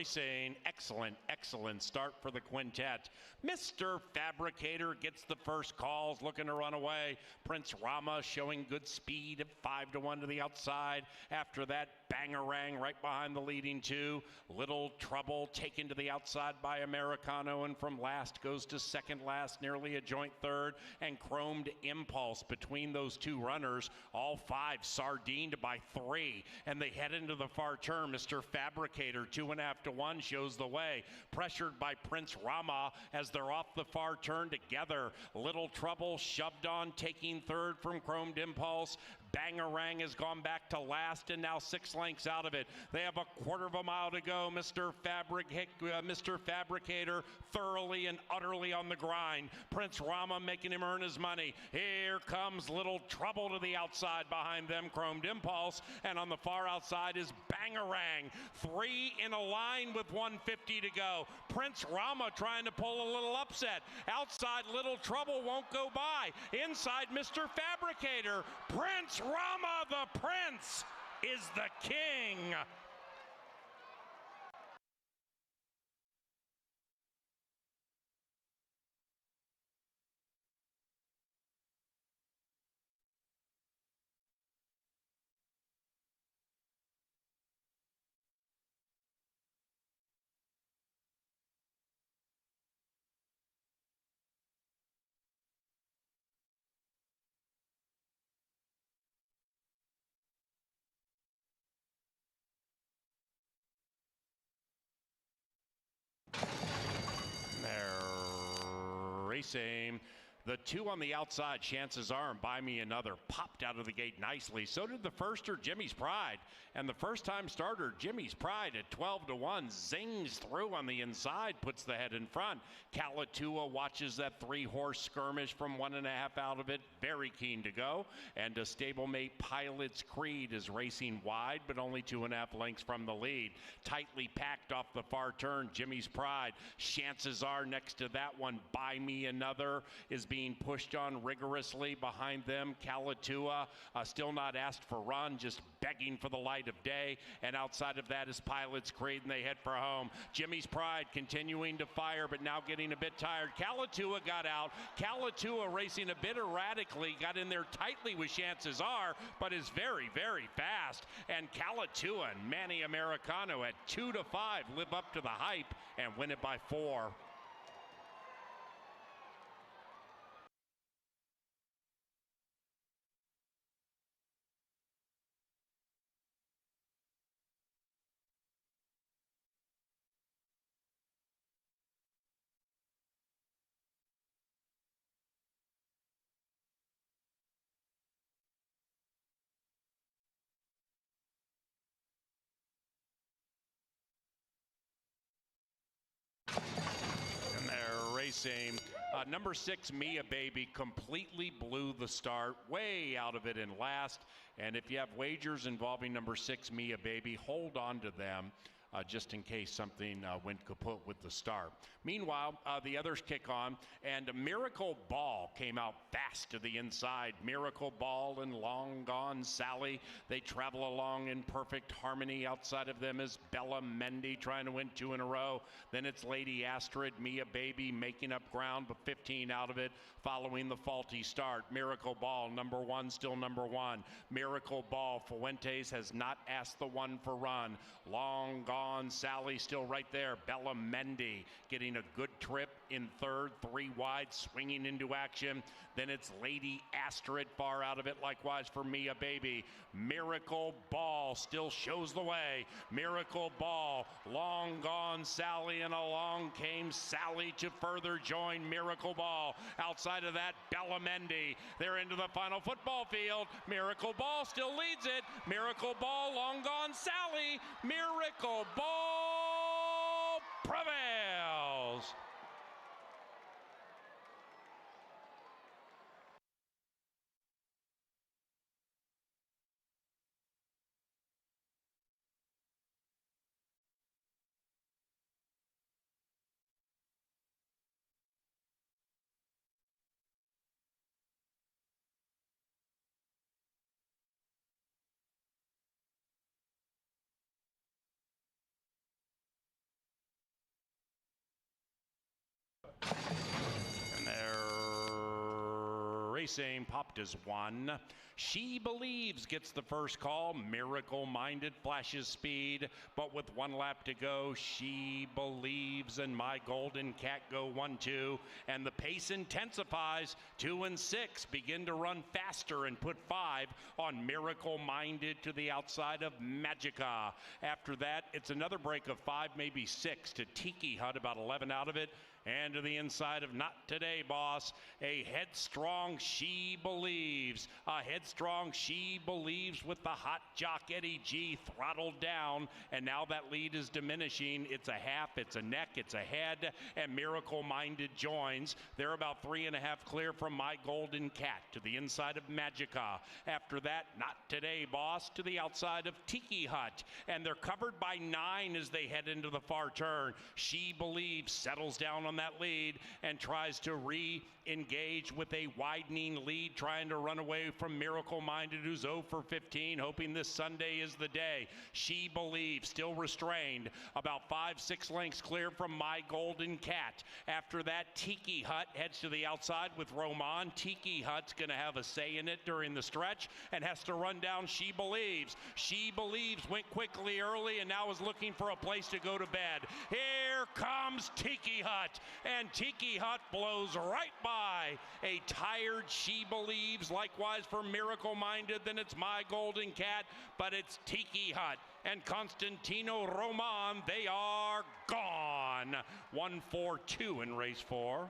racing. Excellent, excellent start for the quintet. Mr. Fabricator gets the first calls, looking to run away. Prince Rama showing good speed at 5-1 to the outside. After that, Bangarang right behind the leading two. Little Trouble taken to the outside by Americano, and from last goes to second last, nearly a joint third. And Chromed Impulse between those two runners, all five sardined by 3, and they head into the far turn. Mr. Fabricator 2.5-1 shows the way, pressured by Prince Rama as they're off the far turn together. Little Trouble shoved on, taking third from Chromed Impulse. Bangarang has gone back to last and now 6 lengths out of it. They have a quarter of a mile to go. Mr. Fabricator thoroughly and utterly on the grind. Prince Rama making him earn his money. Here comes Little Trouble to the outside, behind them Chromed Impulse, and on the far outside is Bangarang. 3 in a line with 150 to go. Prince Rama trying to pull a little upset. Outside, Little Trouble won't go by. Inside, Mr. Fabricator. Prince Rama, the Prince, is the king. They're racing. The two on the outside, chances are, and Buy Me Another, popped out of the gate nicely. So did the firster, Jimmy's Pride. And the first-time starter, Jimmy's Pride, at 12-1, zings through on the inside, puts the head in front. Kalatua watches that 3-horse skirmish from 1.5 out of it, very keen to go. And a stablemate, Pilot's Creed, is racing wide, but only 2.5 lengths from the lead. Tightly packed off the far turn, Jimmy's Pride. Chances are, next to that one, Buy Me Another is being pushed on rigorously. Behind them, Kalatua, still not asked for run, just begging for the light of day. And outside of that is Pilot's Creed, and they head for home. Jimmy's Pride continuing to fire, but now getting a bit tired. Kalatua got out. Kalatua racing a bit erratically, got in there tightly with Chances Are, but is very, very fast. And Kalatua and Manny Americano at 2-5 live up to the hype and win it by 4. And they're racing. Number 6, Mia Baby, completely blew the start, way out of it in last. And if you have wagers involving number 6, Mia Baby, hold on to them. Just in case something went kaput with the start. Meanwhile, the others kick on, and Miracle Ball came out fast to the inside. Miracle Ball and Long Gone Sally, they travel along in perfect harmony. Outside of them is Bella Mendy trying to win 2 in a row. Then it's Lady Astrid, Mia Baby making up ground, but 15 out of it following the faulty start. Miracle Ball, number 1, still number 1. Miracle Ball, Fuentes has not asked the one for run. Long Gone Sally still right there. Bella Mendy getting a good trip in third, 3 wide, swinging into action. Then it's Lady Astrid far out of it, likewise for Mia Baby. Miracle Ball still shows the way. Miracle Ball, Long Gone Sally, and along came Sally to further join Miracle Ball. Outside of that, Bella Mendy. They're into the final football field. Miracle Ball still leads it. Miracle Ball, Long Gone Sally. Miracle Ball prevails. Racing, popped as 1. She Believes gets the first call. Miracle Minded flashes speed, but with 1 lap to go, She Believes and My Golden Cat go 1-2, and the pace intensifies. 2 and 6 begin to run faster and put 5 on Miracle Minded to the outside of Magica. After that, it's another break of 5, maybe 6 to Tiki Hut, about 11 out of it. And to the inside of Not Today, Boss, a headstrong She Believes. A headstrong She Believes with the hot jock Eddie G throttled down. And now that lead is diminishing. It's a half, it's a neck, it's a head, and Miracle Minded joins. They're about 3.5 clear from My Golden Cat to the inside of Magica. After that, Not Today, Boss, to the outside of Tiki Hut. And they're covered by 9 as they head into the far turn. She Believes settles down on that lead and tries to re-engage with a widening lead, trying to run away from Miracle Minded, who's 0 for 15, hoping this Sunday is the day. She Believes still restrained, about 5-6 lengths clear from My Golden Cat. After that, Tiki Hut heads to the outside with Roman. Tiki Hut's going to have a say in it during the stretch and has to run down She Believes. She Believes went quickly early and now is looking for a place to go to bed. Here comes Tiki Hut, and Tiki Hut blows right by a tired She Believes. Likewise for Miracle Minded, then it's My Golden Cat, but it's Tiki Hut and Constantino Roman. They are gone. 1-4-2 in race 4.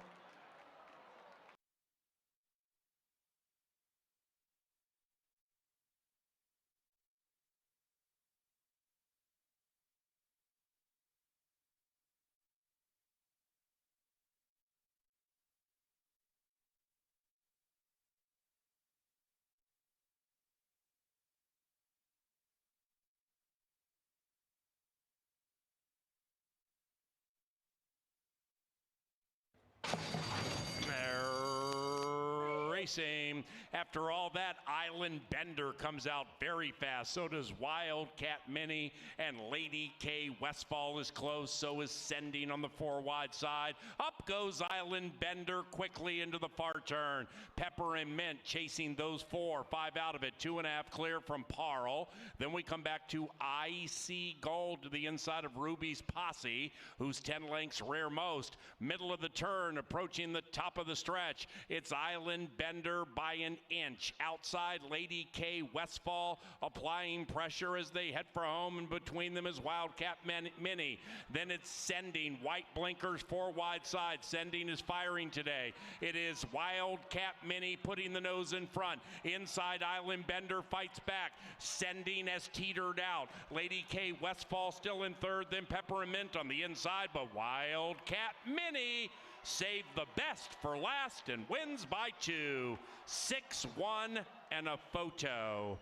Racing. After all that, Island Bender comes out very fast. So does Wildcat Mini, and Lady K Westfall is close. So is Sending on the 4 wide side. Up goes Island Bender quickly into the far turn. Pepper and Mint chasing those 4, 5 out of it. 2.5 clear from Parle. Then we come back to Icy Gold to the inside of Ruby's Posse, who's 10 lengths rear most. Middle of the turn, approaching the top of the stretch. It's Island Bender by an inch. Outside, Lady K Westfall applying pressure as they head for home, and between them is Wildcat Mini. Then it's Sending. White blinkers 4 wide side. Sending is firing today. It is Wildcat Mini putting the nose in front. Inside, Island Bender fights back. Sending has teetered out. Lady K Westfall still in third, then Peppermint on the inside, but Wildcat Mini saved the best for last and wins by 2. 6-1 and a photo.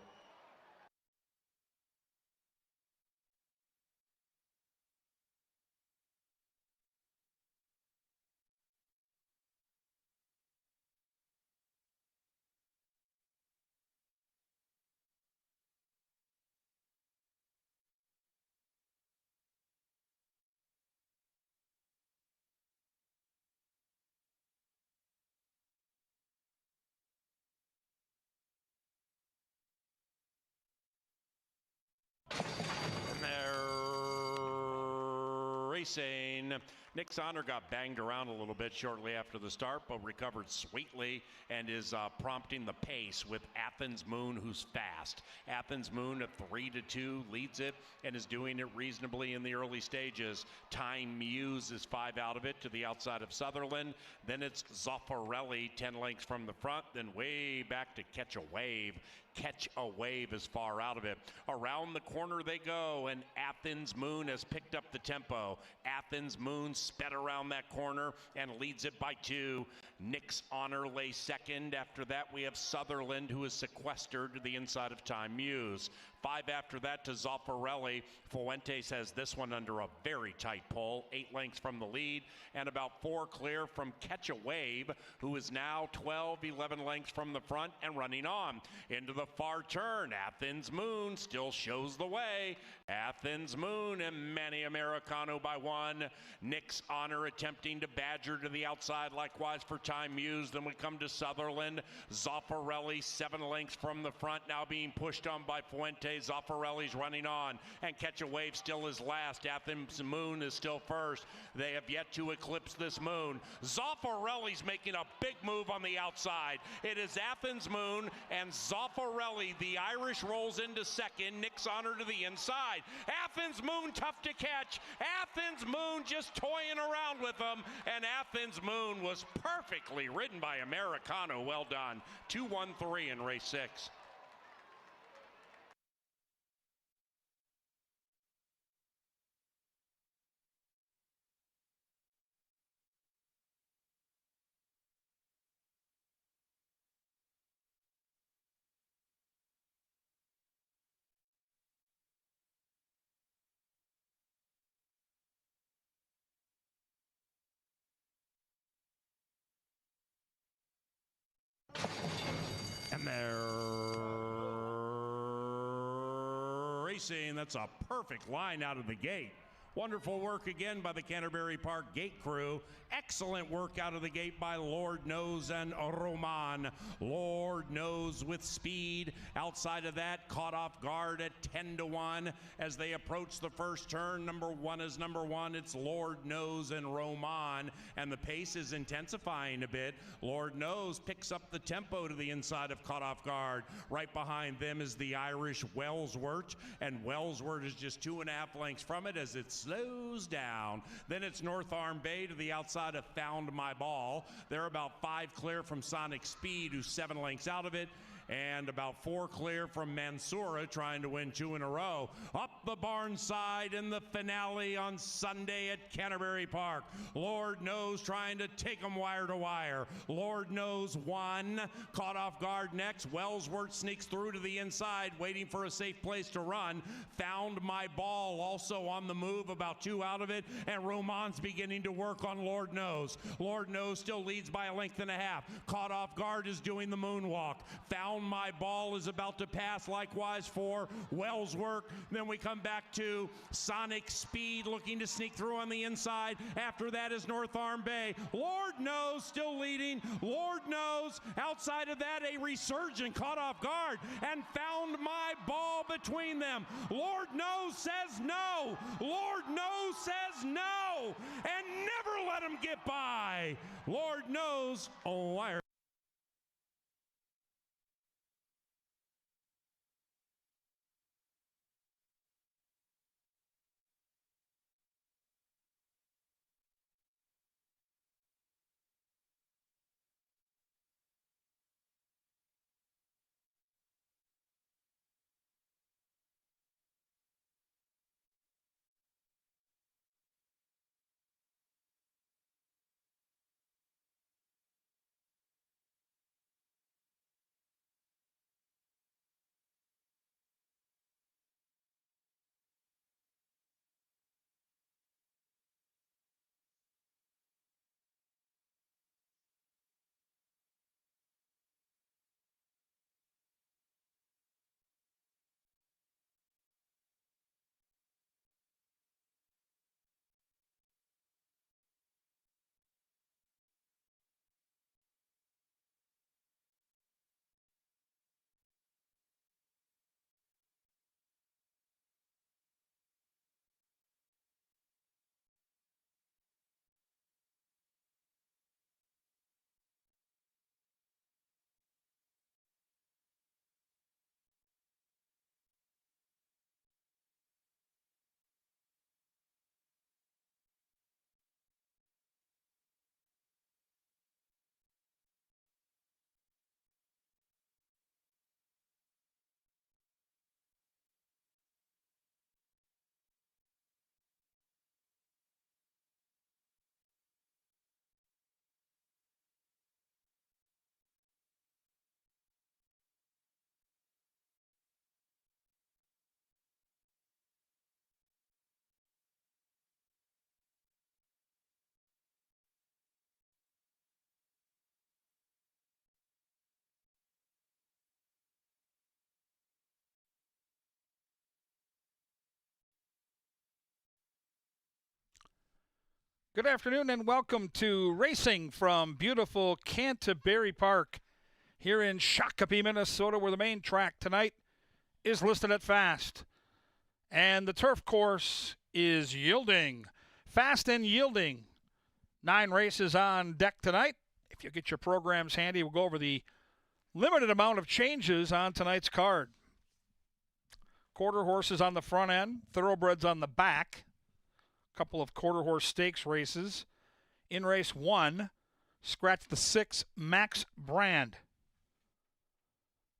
Racing. Nick Sonner got banged around a little bit shortly after the start, but recovered sweetly and is prompting the pace with Athens Moon, who's fast. Athens Moon at 3-2 leads it and is doing it reasonably in the early stages. Time Muse is 5 out of it to the outside of Sutherland. Then it's Zaffarelli 10 lengths from the front, then way back to Catch a Wave. Catch a Wave is far out of it. Around the corner they go, and Athens Moon has picked up the tempo. Athens Moon sped around that corner and leads it by 2. Nick's Honor lays second. After that, we have Sutherland, who is sequestered to the inside of Time Muse. 5 after that to Zaffarelli. Fuentes has this one under a very tight pull, 8 lengths from the lead, and about 4 clear from Catch a Wave, who is now 12, 11 lengths from the front and running on. Into the far turn, Athens Moon still shows the way. Athens Moon and Manny Americano by 1. Nick's Honor attempting to badger to the outside, likewise for Time Muse. Then we come to Sutherland. Zaffarelli 7 lengths from the front, now being pushed on by Fuentes. Zaffarelli's running on, and Catch a Wave still is last. Athens Moon is still first. They have yet to eclipse this moon. Zaffarelli's making a big move on the outside. It is Athens Moon and Zaffarelli. The Irish rolls into second. Nick's Honor to the inside. Athens Moon tough to catch. Athens Moon just toying around with them, and Athens Moon was perfectly ridden by Americano. Well done. 2-1-3 in race 6. And they're racing. That's a perfect line out of the gate. Wonderful work again by the Canterbury Park gate crew. Excellent work out of the gate by Lord Knows and Roman. Lord Knows with speed. Outside of that, caught off guard at 10-1 as they approach the first turn. Number 1 is number 1. It's Lord Knows and Roman, and the pace is intensifying a bit. Lord Knows picks up the tempo to the inside of caught off guard. Right behind them is the Irish Wellsworth, and Wellsworth is just 2.5 lengths from it as it slows down. Then it's North Arm Bay to the outside of Found My Ball. They're about 5 clear from Sonic Speed, who's 7 lengths out of it, and about 4 clear from Mansoura, trying to win 2 in a row. Up the barn side in the finale on Sunday at Canterbury Park. Lord Knows trying to take them wire to wire. Lord Knows 1, caught off guard next. Wellsworth sneaks through to the inside, waiting for a safe place to run. Found My Ball also on the move, about 2 out of it, and Roman's beginning to work on Lord Knows. Lord Knows still leads by 1.5 lengths. Caught off guard is doing the moonwalk. Found My Ball is about to pass, likewise for Wellsworth. Then we come back to Sonic Speed looking to sneak through on the inside. After that is North Arm Bay. Lord Knows still leading. Lord Knows outside of that, a Resurgent caught off guard and Found My Ball between them. Lord Knows says no. Lord Knows says no, and never let him get by. Lord Knows, oh, wire. Good afternoon and welcome to racing from beautiful Canterbury Park here in Shakopee, Minnesota, where the main track tonight is listed at fast. And the turf course is yielding. Fast and yielding. 9 races on deck tonight. If you get your programs handy, we'll go over the limited amount of changes on tonight's card. Quarter horses on the front end, thoroughbreds on the back. Couple of quarter horse stakes races. In race 1, scratch the 6 Max Brand.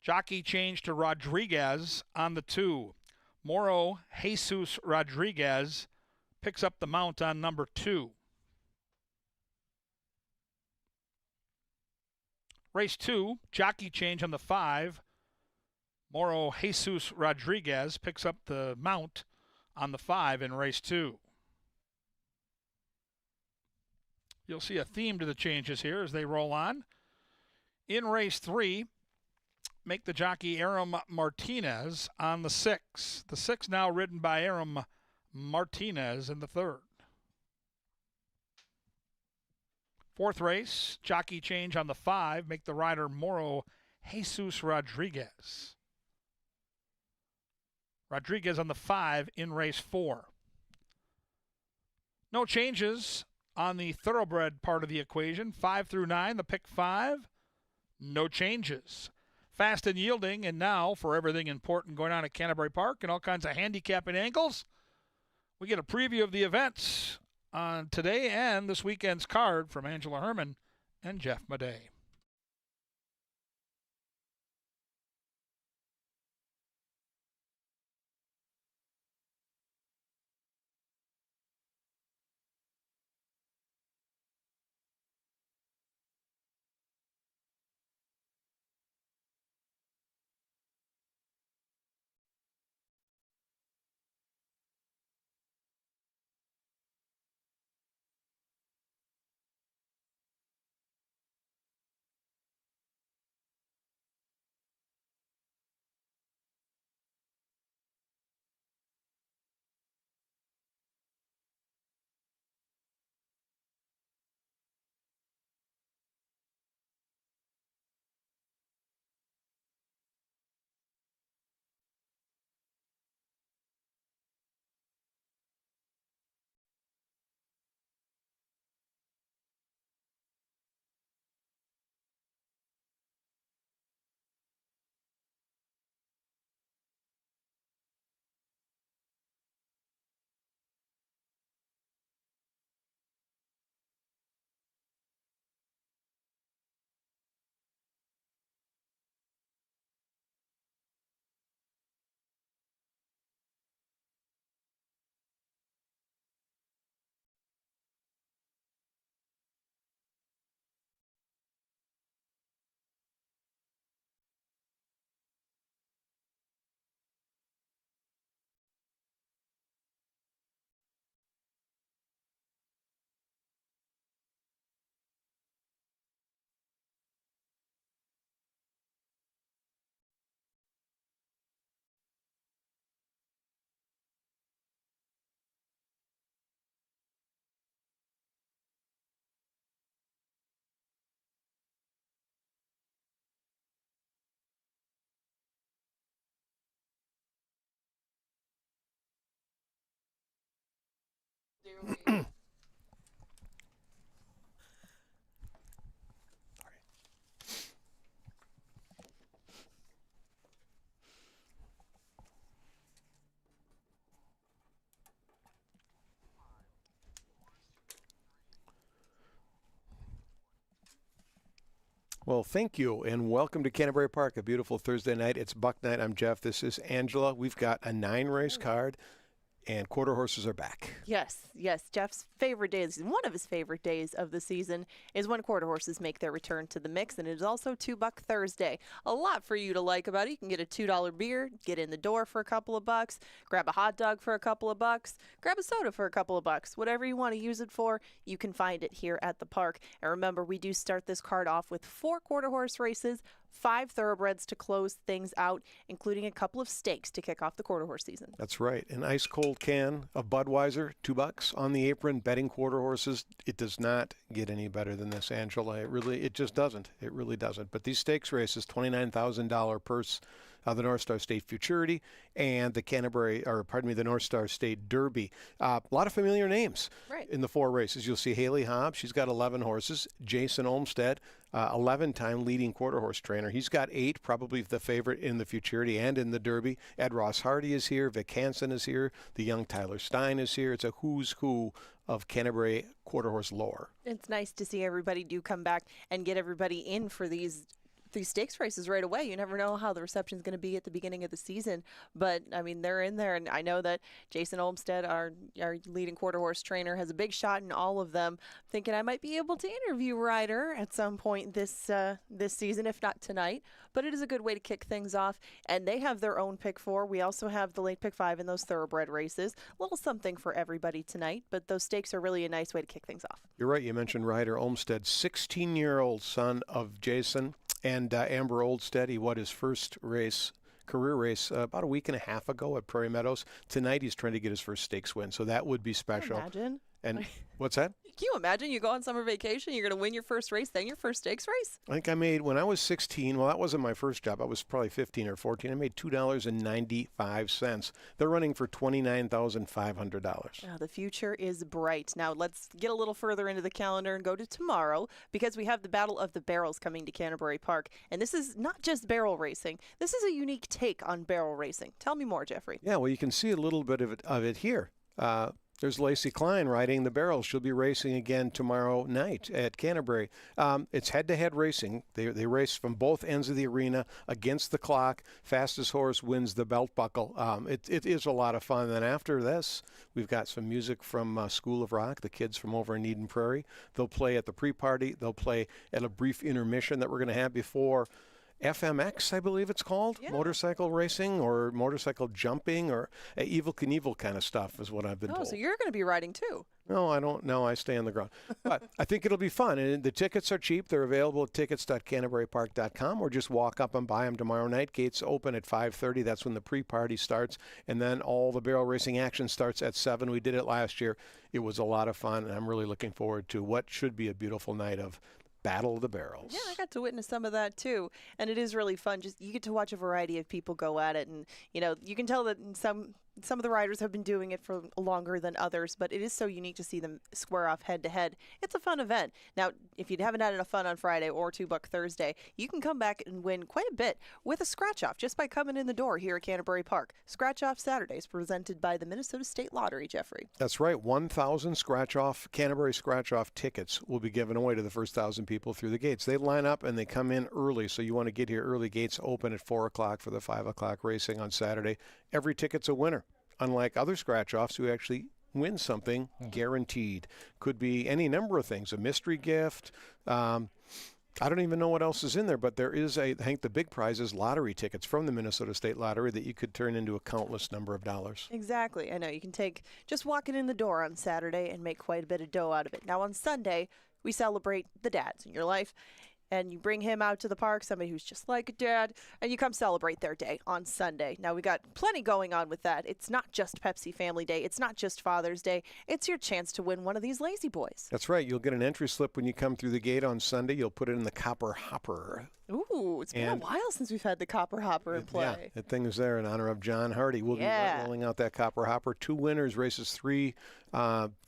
Jockey change to Rodriguez on the 2. Moro Jesus Rodriguez picks up the mount on number 2. Race 2, jockey change on the 5. Moro Jesus Rodriguez picks up the mount on the 5 in race 2. You'll see a theme to the changes here as they roll on. In race 3, make the jockey Aram Martinez on the 6. The 6 now ridden by Aram Martinez in the 3rd. 4th race, jockey change on the 5. Make the rider Moro Jesus Rodriguez. Rodriguez on the 5 in race 4. No changes on the thoroughbred part of the equation. 5 through 9, the pick 5. No changes. Fast and yielding, and now for everything important going on at Canterbury Park and all kinds of handicapping angles, we get a preview of the events on today and this weekend's card from Angela Herman and Jeff Madej. Well, thank you, and welcome to Canterbury Park, a beautiful Thursday night. It's Buck Night. I'm Jeff. This is Angela. We've got a 9-race card, and quarter horses are back. Yes. Jeff's favorite day, one of his favorite days of the season, is when quarter horses make their return to the mix, and it is also $2 Thursday. A lot for you to like about it. You can get a $2 beer, get in the door for a couple of bucks, grab a hot dog for a couple of bucks, grab a soda for a couple of bucks. Whatever you want to use it for, you can find it here at the park. And remember, we do start this card off with 4 quarter horse races, 5 thoroughbreds to close things out, including a couple of stakes to kick off the quarter horse season. That's right. An ice cold can of Budweiser, $2 on the apron, betting quarter horses. It does not get any better than this, Angela. It just doesn't. It really doesn't. But these stakes races, $29,000 purse. The North Star State Futurity and the North Star State Derby. A lot of familiar names in the 4 races. You'll see Haley Hobbs. She's got 11 horses. Jason Olmstead, 11-time leading quarter horse trainer. He's got 8, probably the favorite in the Futurity and in the Derby. Ed Ross Hardy is here. Vic Hansen is here. The young Tyler Stein is here. It's a who's who of Canterbury quarter horse lore. It's nice to see everybody do come back and get everybody in for these stakes races right away. You never know how the reception is going to be at the beginning of the season, but I mean, they're in there, and I know that Jason Olmstead, our leading quarter horse trainer, has a big shot in all of them. Thinking I might be able to interview Ryder at some point this season, if not tonight, but it is a good way to kick things off, and they have their own pick 4. We also have the late pick 5 in those thoroughbred races. A little something for everybody tonight, but those stakes are really a nice way to kick things off. You're right. You mentioned Ryder Olmstead, 16-year-old son of Jason and Amber Olmstead. He won his first career race about a week and a half ago at Prairie Meadows. Tonight he's trying to get his first stakes win, so that would be special. Imagine. And what's that? Can you imagine you go on summer vacation, you're going to win your first race, then your first stakes race? I think I made, when I was 16, well, that wasn't my first job. I was probably 15 or 14. I made $2.95. They're running for $29,500. The future is bright. Now let's get a little further into the calendar and go to tomorrow, because we have the Battle of the Barrels coming to Canterbury Park. And this is not just barrel racing. This is a unique take on barrel racing. Tell me more, Jeffrey. Yeah, well, you can see a little bit of it here. There's Lacey Klein riding the barrels. She'll be racing again tomorrow night at Canterbury. It's head-to-head racing. They race from both ends of the arena against the clock. Fastest horse wins the belt buckle. It is a lot of fun. Then after this, we've got some music from School of Rock, the kids from over in Eden Prairie. They'll play at the pre-party. They'll play at a brief intermission that we're going to have before FMX, I believe it's called, motorcycle racing or motorcycle jumping or Evel Knievel kind of stuff is what I've been told. So you're going to be riding too? No, I don't know. I stay on the ground. But I think it'll be fun. And the tickets are cheap. They're available at tickets.canterburypark.com, or just walk up and buy them tomorrow night. Gates open at 5:30. That's when the pre-party starts. And then all the barrel racing action starts at 7. We did it last year. It was a lot of fun, and I'm really looking forward to what should be a beautiful night of Battle of the Barrels. Yeah, I got to witness some of that too, and it is really fun. Just you get to watch a variety of people go at it, and you can tell that some of the riders have been doing it for longer than others, but it is so unique to see them square off head to head. It's a fun event. Now, if you haven't had enough fun on Friday or $2 Thursday, you can come back and win quite a bit with a scratch off just by coming in the door here at Canterbury Park. Scratch Off Saturdays presented by the Minnesota State Lottery, Jeffrey. That's right. 1,000 Canterbury scratch off tickets will be given away to the first 1,000 people through the gates. They line up and they come in early, so you want to get here early. Gates open at 4 o'clock for the 5 o'clock racing on Saturday. Every ticket's a winner, unlike other scratch-offs who actually win something guaranteed. Could be any number of things, a mystery gift. I don't even know what else is in there, but there is I think the big prize is lottery tickets from the Minnesota State Lottery that you could turn into a countless number of dollars. Exactly. I know you can just walking in the door on Saturday and make quite a bit of dough out of it. Now on Sunday, we celebrate the dads in your life. And you bring him out to the park, somebody who's just like a dad, and you come celebrate their day on Sunday. Now, we got plenty going on with that. It's not just Pepsi Family Day. It's not just Father's Day. It's your chance to win one of these Lazy Boys. That's right. You'll get an entry slip when you come through the gate on Sunday. You'll put it in the Copper Hopper. Ooh, it's been a while since we've had the Copper Hopper in play. Yeah, that thing is there in honor of John Hardy. We'll be rolling out that Copper Hopper. 2 winners, races 3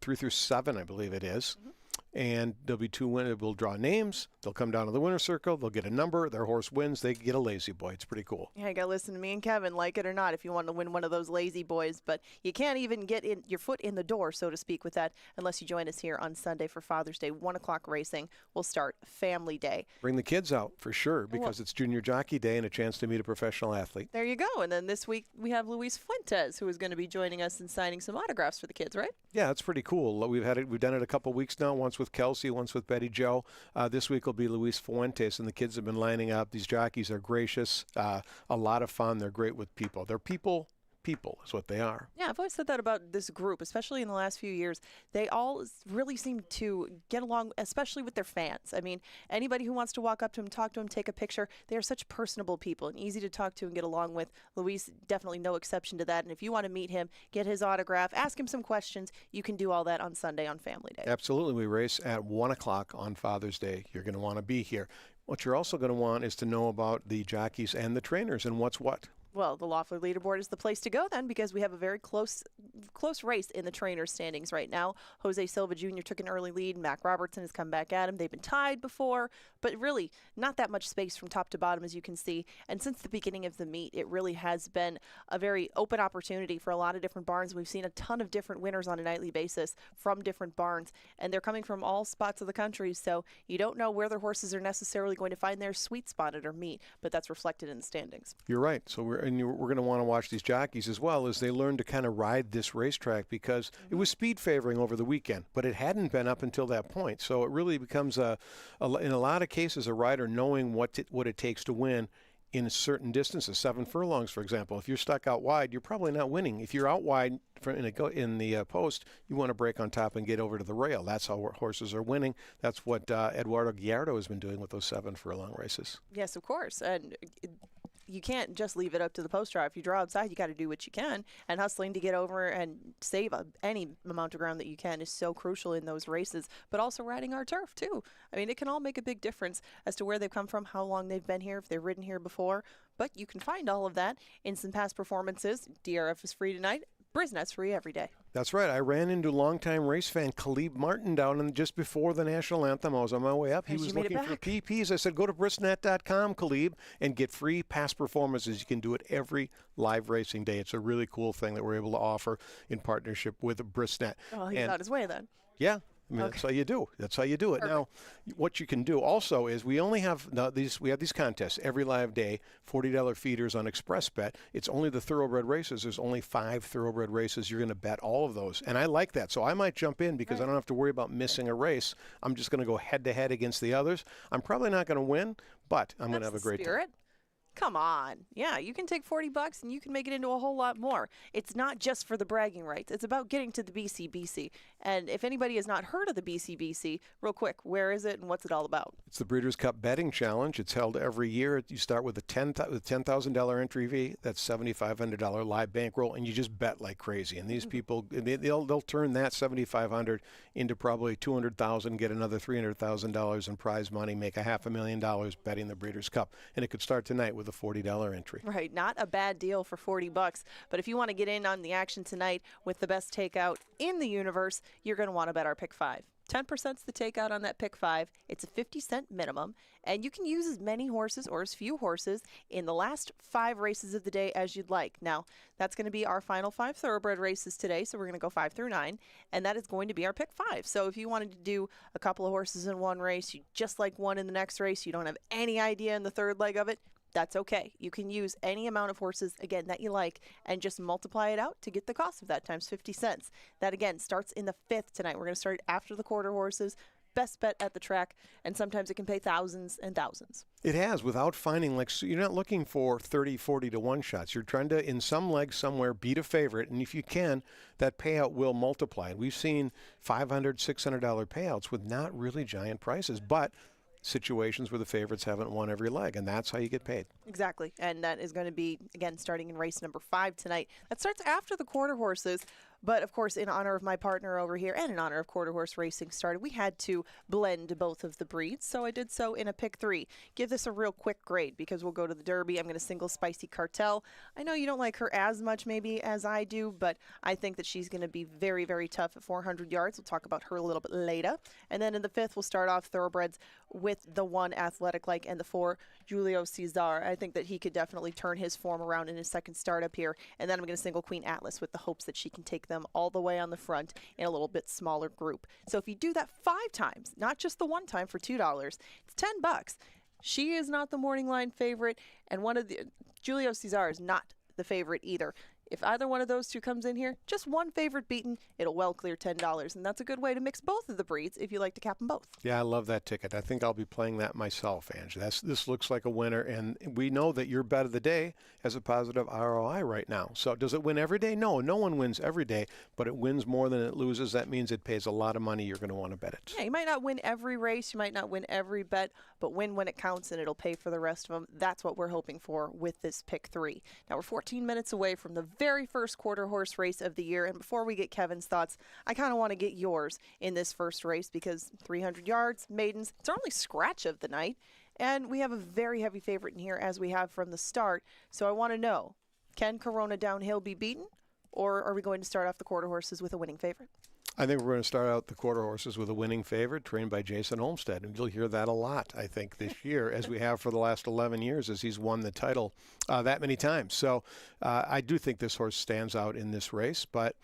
through 7, I believe it is. Mm-hmm. And there'll be 2 winners. We'll draw names. They'll come down to the winner's circle. They'll get a number. Their horse wins. They get a Lazy Boy. It's pretty cool. Yeah, you got to listen to me and Kevin, like it or not, if you want to win one of those Lazy Boys. But you can't even get your foot in the door, so to speak, with that unless you join us here on Sunday for Father's Day. 1 o'clock racing will start Family Day. Bring the kids out for sure, because it's Junior Jockey Day and a chance to meet a professional athlete. There you go. And then this week we have Luis Fuentes, who is going to be joining us and signing some autographs for the kids, right? Yeah, it's pretty cool. We've done it a couple weeks now, once with Kelsey, once with Betty Joe. This week will be Luis Fuentes, and the kids have been lining up. These jockeys are gracious, a lot of fun. They're great with people. They're people people is what they are. Yeah, I've always said that about this group, especially in the last few years. They all really seem to get along, especially with their fans. I mean, anybody who wants to walk up to them, talk to them, take a picture, they are such personable people and easy to talk to and get along with. Luis, definitely no exception to that. And if you want to meet him, get his autograph, ask him some questions, you can do all that on Sunday on Family Day. Absolutely. We race at 1 o'clock on Father's Day. You're going to want to be here. What you're also going to want is to know about the jockeys and the trainers and what's what. Well, the Loeffler leaderboard is the place to go then, because we have a very close race in the trainer standings right now. Jose Silva Jr. took an early lead. Mac Robertson has come back at him. They've been tied before, but really not that much space from top to bottom, as you can see. And since the beginning of the meet, it really has been a very open opportunity for a lot of different barns. We've seen a ton of different winners on a nightly basis from different barns, and they're coming from all spots of the country, so you don't know where their horses are necessarily going to find their sweet spot at our meet, but that's reflected in the standings. You're right. So we're going to want to watch these jockeys as well as they learn to kind of ride this racetrack, because it was speed favoring over the weekend, but it hadn't been up until that point. So it really becomes, in a lot of cases, a rider knowing what it takes to win in certain distances. 7 furlongs, for example. If you're stuck out wide, you're probably not winning. If you're out wide in the post, you want to break on top and get over to the rail. That's how horses are winning. That's what Eduardo Gallardo has been doing with those 7 furlong races. Yes, of course. And you can't just leave it up to the post draw. If you draw outside, you got to do what you can. And hustling to get over and save any amount of ground that you can is so crucial in those races. But also riding our turf, too. I mean, it can all make a big difference as to where they've come from, how long they've been here, if they've ridden here before. But you can find all of that in some past performances. DRF is free tonight. Brisnet's free every day. That's right. I ran into longtime race fan Khalib Martin down just before the national anthem. I was on my way up. He was looking for PPs. I said, go to brisnet.com, Khalib, and get free past performances. You can do it every live racing day. It's a really cool thing that we're able to offer in partnership with Brisnet. Oh, he's on his way then. Yeah. I mean, That's how you do. That's how you do it. Perfect. Now, what you can do also is we have these contests every live day. $40 feeders on Express Bet. It's only the thoroughbred races. There's only 5 thoroughbred races. You're going to bet all of those, and I like that. So I might jump in because I don't have to worry about missing a race. I'm just going to go head to head against the others. I'm probably not going to win, but I'm going to have a great time. Come on. Yeah, you can take $40 and you can make it into a whole lot more. It's not just for the bragging rights. It's about getting to the BCBC. And if anybody has not heard of the BCBC, real quick, where is it and what's it all about? It's the Breeders' Cup Betting Challenge. It's held every year. You start with a $10,000 entry fee. That's $7,500 live bankroll, and you just bet like crazy. And these people, they'll turn that $7,500 into probably $200,000, get another $300,000 in prize money, make $500,000 betting the Breeders' Cup. And it could start tonight with a $40 entry. Right, not a bad deal for $40. But if you want to get in on the action tonight with the best takeout in the universe, you're going to want to bet our pick 5. 10% is the takeout on that pick 5. It's a 50-cent minimum, and you can use as many horses or as few horses in the last 5 races of the day as you'd like. Now, that's going to be our final 5 thoroughbred races today, so we're going to go 5 through 9, and that is going to be our pick 5. So if you wanted to do a couple of horses in one race, you just like one in the next race, you don't have any idea in the third leg of it, that's okay. You can use any amount of horses, again, that you like, and just multiply it out to get the cost of that times 50 cents. That, again, starts in the 5th tonight. We're going to start after the quarter horses. Best bet at the track, and sometimes it can pay thousands and thousands. It has, without finding, you're not looking for 30, 40 to 1 shots. You're trying to, in some legs somewhere, beat a favorite, and if you can, that payout will multiply. We've seen $500, $600 payouts with not really giant prices, but situations where the favorites haven't won every leg, and that's how you get paid. Exactly, and that is going to be, again, starting in race number 5 tonight. That starts after the quarter horses, but of course, in honor of my partner over here and in honor of quarter horse racing started, we had to blend both of the breeds, so I did so in a pick 3. Give this a real quick grade because we'll go to the Derby. I'm going to single Spicy Cartel. I know you don't like her as much maybe as I do, but I think that she's going to be very, very tough at 400 yards. We'll talk about her a little bit later. And then in the 5th, we'll start off thoroughbreds with the 1 Athletic Like and the 4 Julio Cesar. I think that he could definitely turn his form around in his second start up here. And then I'm going to single Queen Atlas with the hopes that she can take them all the way on the front in a little bit smaller group. So if you do that 5 times, not just the 1 time for $2, it's $10. She is not the morning line favorite, and one of the Julio Cesar is not the favorite either. If either one of those two comes in here, just one favorite beaten, it'll well clear $10. And that's a good way to mix both of the breeds if you like to cap them both. Yeah, I love that ticket. I think I'll be playing that myself, Ange. This looks like a winner, and we know that your bet of the day has a positive ROI right now. So does it win every day? No one wins every day, but it wins more than it loses. That means it pays a lot of money. You're going to want to bet it. Yeah, you might not win every race, you might not win every bet, but win when it counts and it'll pay for the rest of them. That's what we're hoping for with this pick 3. Now we're 14 minutes away from the very first quarter horse race of the year, and before we get Kevin's thoughts, I kind of want to get yours in this first race because 300 yards, maidens, it's our only scratch of the night, and we have a very heavy favorite in here as we have from the start. So I want to know, can Corona Downhill be beaten, or are we going to start off the quarter horses with a winning favorite? I think we're going to start out the quarter horses with a winning favorite trained by Jason Olmstead. And you'll hear that a lot, I think, this year, as we have for the last 11 years, as he's won the title that many times. So I do think this horse stands out in this race, but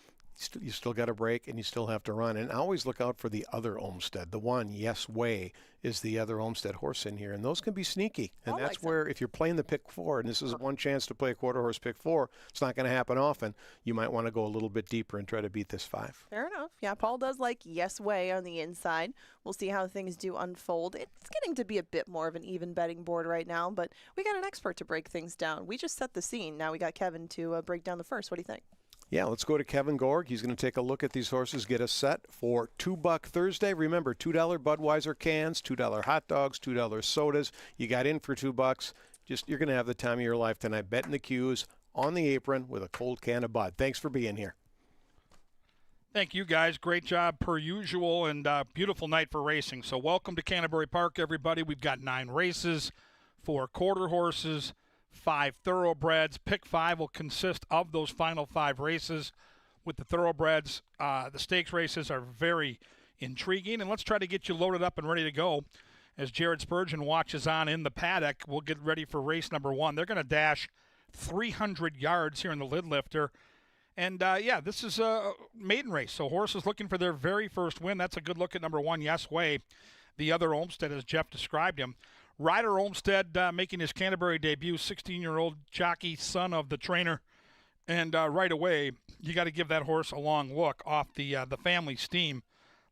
you still got to break and you still have to run. And always look out for the other Olmstead. The one, Yes Way, is the other Olmstead horse in here. And those can be sneaky. And that's where, if you're playing the pick 4, and this is one chance to play a quarter horse pick 4, it's not going to happen often. You might want to go a little bit deeper and try to beat this 5. Fair enough. Yeah, Paul does like Yes Way on the inside. We'll see how things do unfold. It's getting to be a bit more of an even betting board right now, but we got an expert to break things down. We just set the scene. Now we got Kevin to break down the first. What do you think? Yeah, let's go to Kevin Gorg. He's going to take a look at these horses, get us set for $2 Thursday. Remember, $2 Budweiser cans, $2 hot dogs, $2 sodas. You got in for $2. You're going to have the time of your life tonight. Betting the cues on the apron with a cold can of Bud. Thanks for being here. Thank you, guys. Great job per usual, and beautiful night for racing. So welcome to Canterbury Park, everybody. We've got 9 races, 4 quarter horses, 5 thoroughbreds. Pick 5 will consist of those final 5 races. With the thoroughbreds, the stakes races are very intriguing. And let's try to get you loaded up and ready to go. As Jared Spurgeon watches on in the paddock, we'll get ready for race number 1. They're going to dash 300 yards here in the lid lifter. And, this is a maiden race. So horses looking for their very first win. That's a good look at number 1, Yes Way. The other Olmstead, as Jeff described him. Ryder Olmstead making his Canterbury debut, 16-year-old jockey, son of the trainer. And right away, you got to give that horse a long look off the family steam.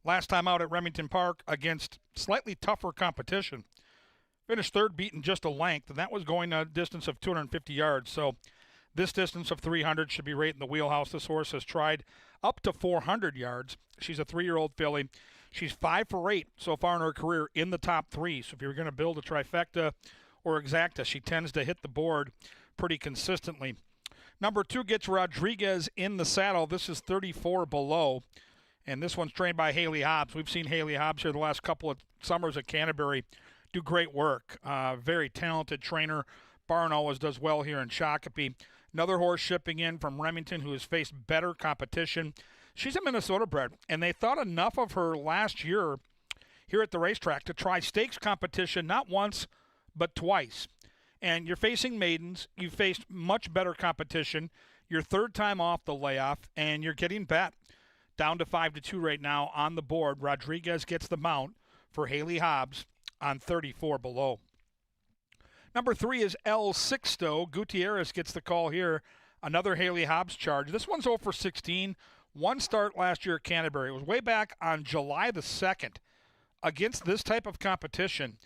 Last time out at Remington Park against slightly tougher competition. Finished third, beaten just a length, and that was going a distance of 250 yards. So this distance of 300 should be right in the wheelhouse. This horse has tried up to 400 yards. She's a 3-year-old filly. She's 5 for 8 so far in her career in the top 3. So if you're going to build a trifecta or exacta, she tends to hit the board pretty consistently. Number 2 gets Rodriguez in the saddle. This is 34 below. And this one's trained by Haley Hobbs. We've seen Haley Hobbs here the last couple of summers at Canterbury do great work. Very talented trainer. Barn always does well here in Shakopee. Another horse shipping in from Remington who has faced better competition. She's a Minnesota bred, and they thought enough of her last year here at the racetrack to try stakes competition not once, but twice. And you're facing maidens. You've faced much better competition. Your third time off the layoff, and you're getting bet down to 5-2 right now on the board. Rodriguez gets the mount for Haley Hobbs on 34 below. Number 3 is El Sixto. Gutierrez gets the call here. Another Haley Hobbs charge. This one's 0 for 16. One start last year at Canterbury. It was way back on July the 2nd against this type of competition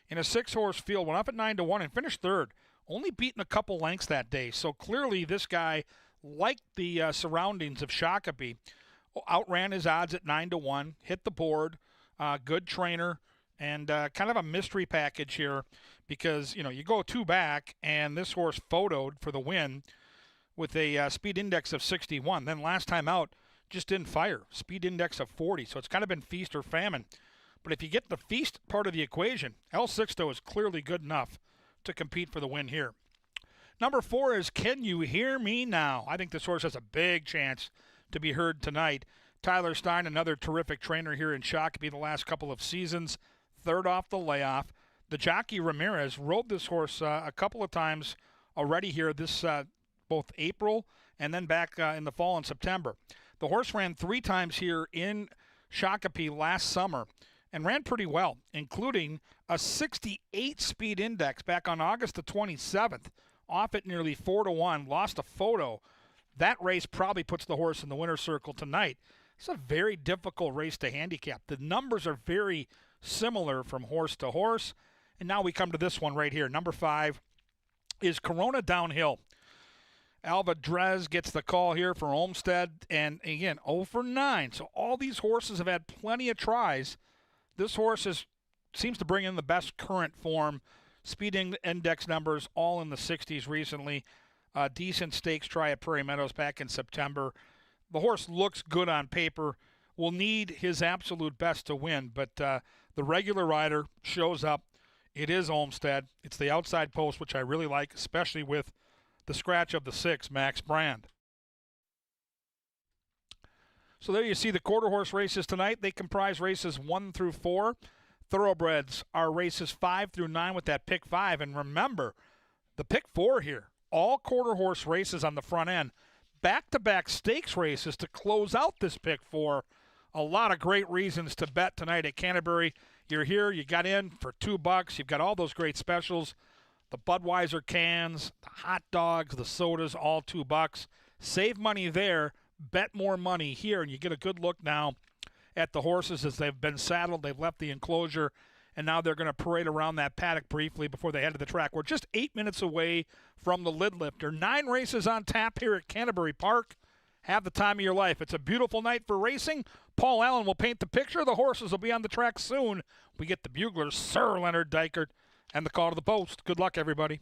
in a 6-horse field. Went up at 9-1 and finished third. Only beaten a couple lengths that day. So clearly this guy liked the surroundings of Shakopee. Outran his odds at 9-1. Hit the board. Good trainer. And kind of a mystery package here because, you go 2 back and this horse photoed for the win with a speed index of 61. Then last time out, just didn't fire. Speed index of 40. So it's kind of been feast or famine. But if you get the feast part of the equation, El Sixto is clearly good enough to compete for the win here. Number 4 is Can You Hear Me Now? I think this horse has a big chance to be heard tonight. Tyler Stein, another terrific trainer here in Shakopee the last couple of seasons. Third off the layoff. The jockey Ramirez rode this horse a couple of times already here this both April and then back in the fall and September. The horse ran 3 times here in Shakopee last summer and ran pretty well, including a 68 speed index back on August the 27th, off at nearly 4-1. Lost a photo that race probably puts the horse in the winner's circle tonight. It's a very difficult race to handicap. The numbers are very similar from horse to horse. And now we come to this one right here. Number 5 is Corona Downhill. Alva Drez gets the call here for Olmsted. And again, 0 for 9. So all these horses have had plenty of tries. This horse seems to bring in the best current form. Speed index numbers all in the 60s recently. Decent stakes try at Prairie Meadows back in September. The horse looks good on paper. Will need his absolute best to win, but the regular rider shows up. It is Olmsted. It's the outside post, which I really like, especially with the scratch of the 6, Max Brand. So there you see the quarter horse races tonight. They comprise races 1 through 4. Thoroughbreds are races 5 through 9 with that pick 5. And remember, the pick 4 here, all quarter horse races on the front end. Back-to-back stakes races to close out this pick 4. A lot of great reasons to bet tonight at Canterbury. You're here, you got in for $2. You've got all those great specials. The Budweiser cans, the hot dogs, the sodas, all $2. Save money there, bet more money here, and you get a good look now at the horses as they've been saddled. They've left the enclosure, and now they're going to parade around that paddock briefly before they head to the track. We're just 8 minutes away from the lid lifter. 9 races on tap here at Canterbury Park. Have the time of your life. It's a beautiful night for racing. Paul Allen will paint the picture. The horses will be on the track soon. We get the buglers, Sir Leonard Dykert, and the call to the post. Good luck, everybody.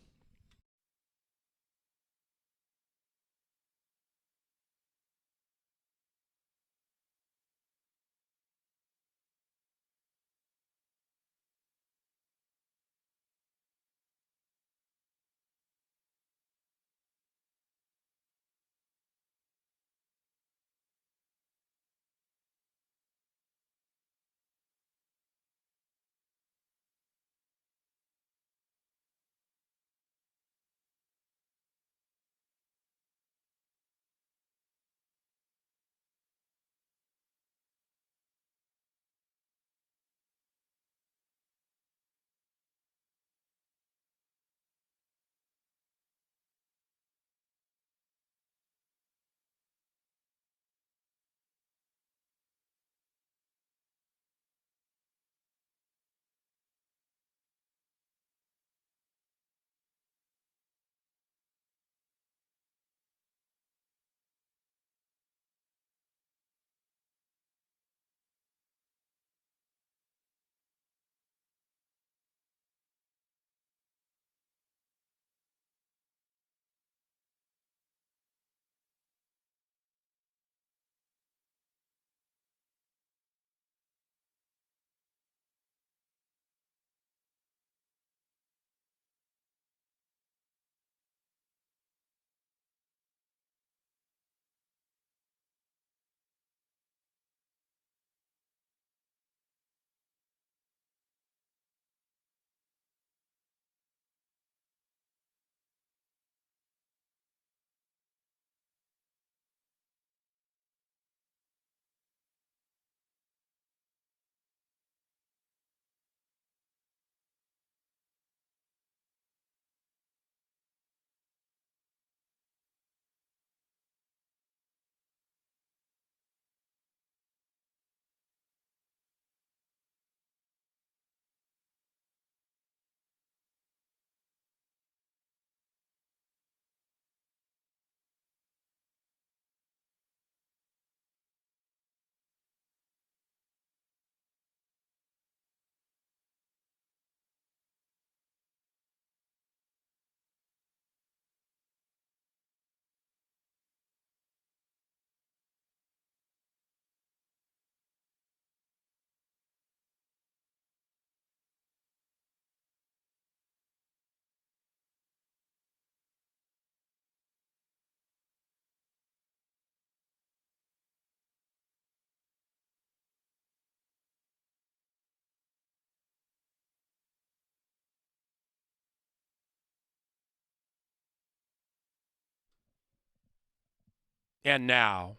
And now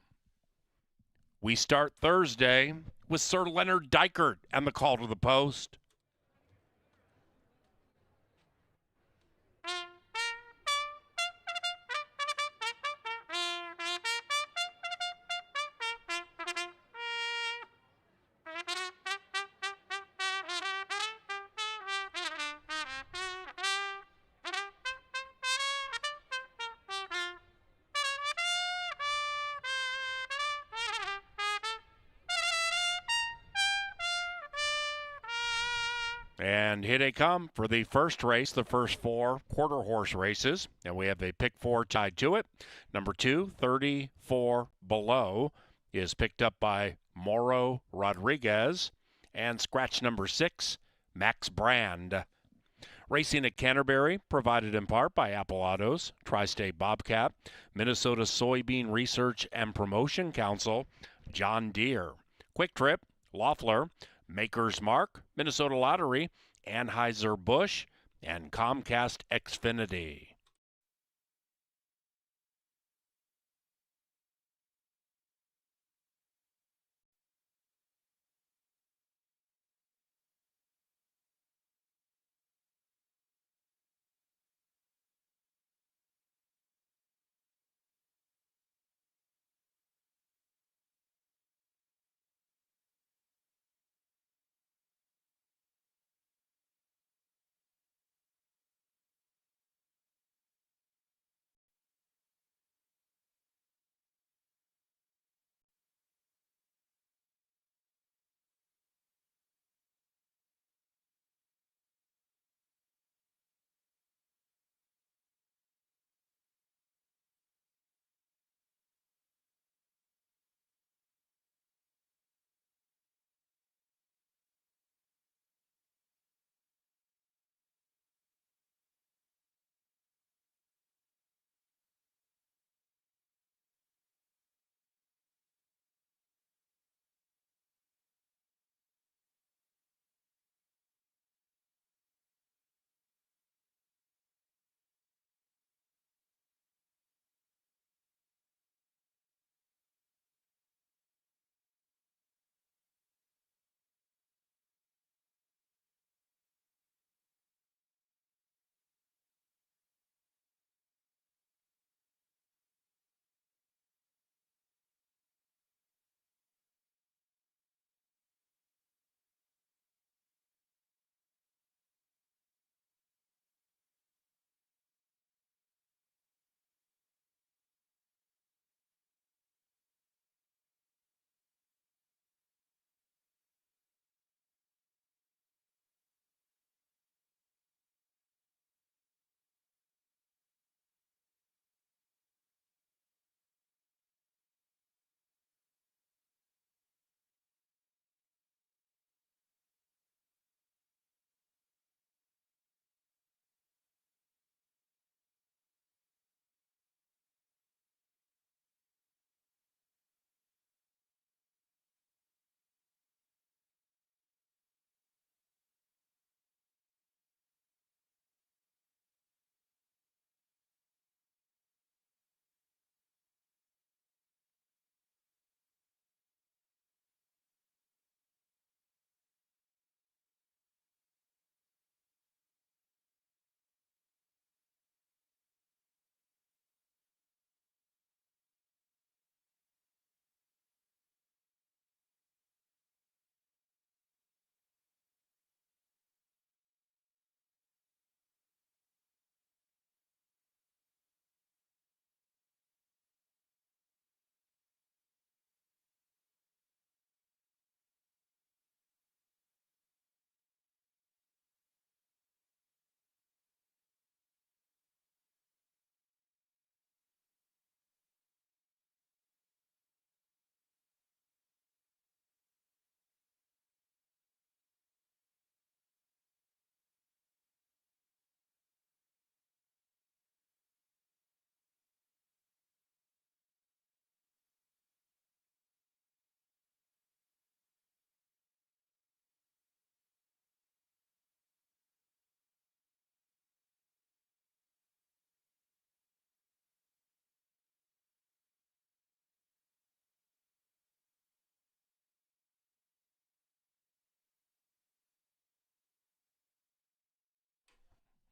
we start Thursday with Sir Leonard Dykert and the call to the post. And here they come for the first race, the first 4 quarter horse races. And we have a pick 4 tied to it. Number 2, 34 Below, is picked up by Moro Rodriguez. And scratch number 6, Max Brand. Racing at Canterbury, provided in part by Apple Autos, Tri-State Bobcat, Minnesota Soybean Research and Promotion Council, John Deere, Quick Trip, Loeffler, Maker's Mark, Minnesota Lottery, Anheuser-Busch, and Comcast Xfinity.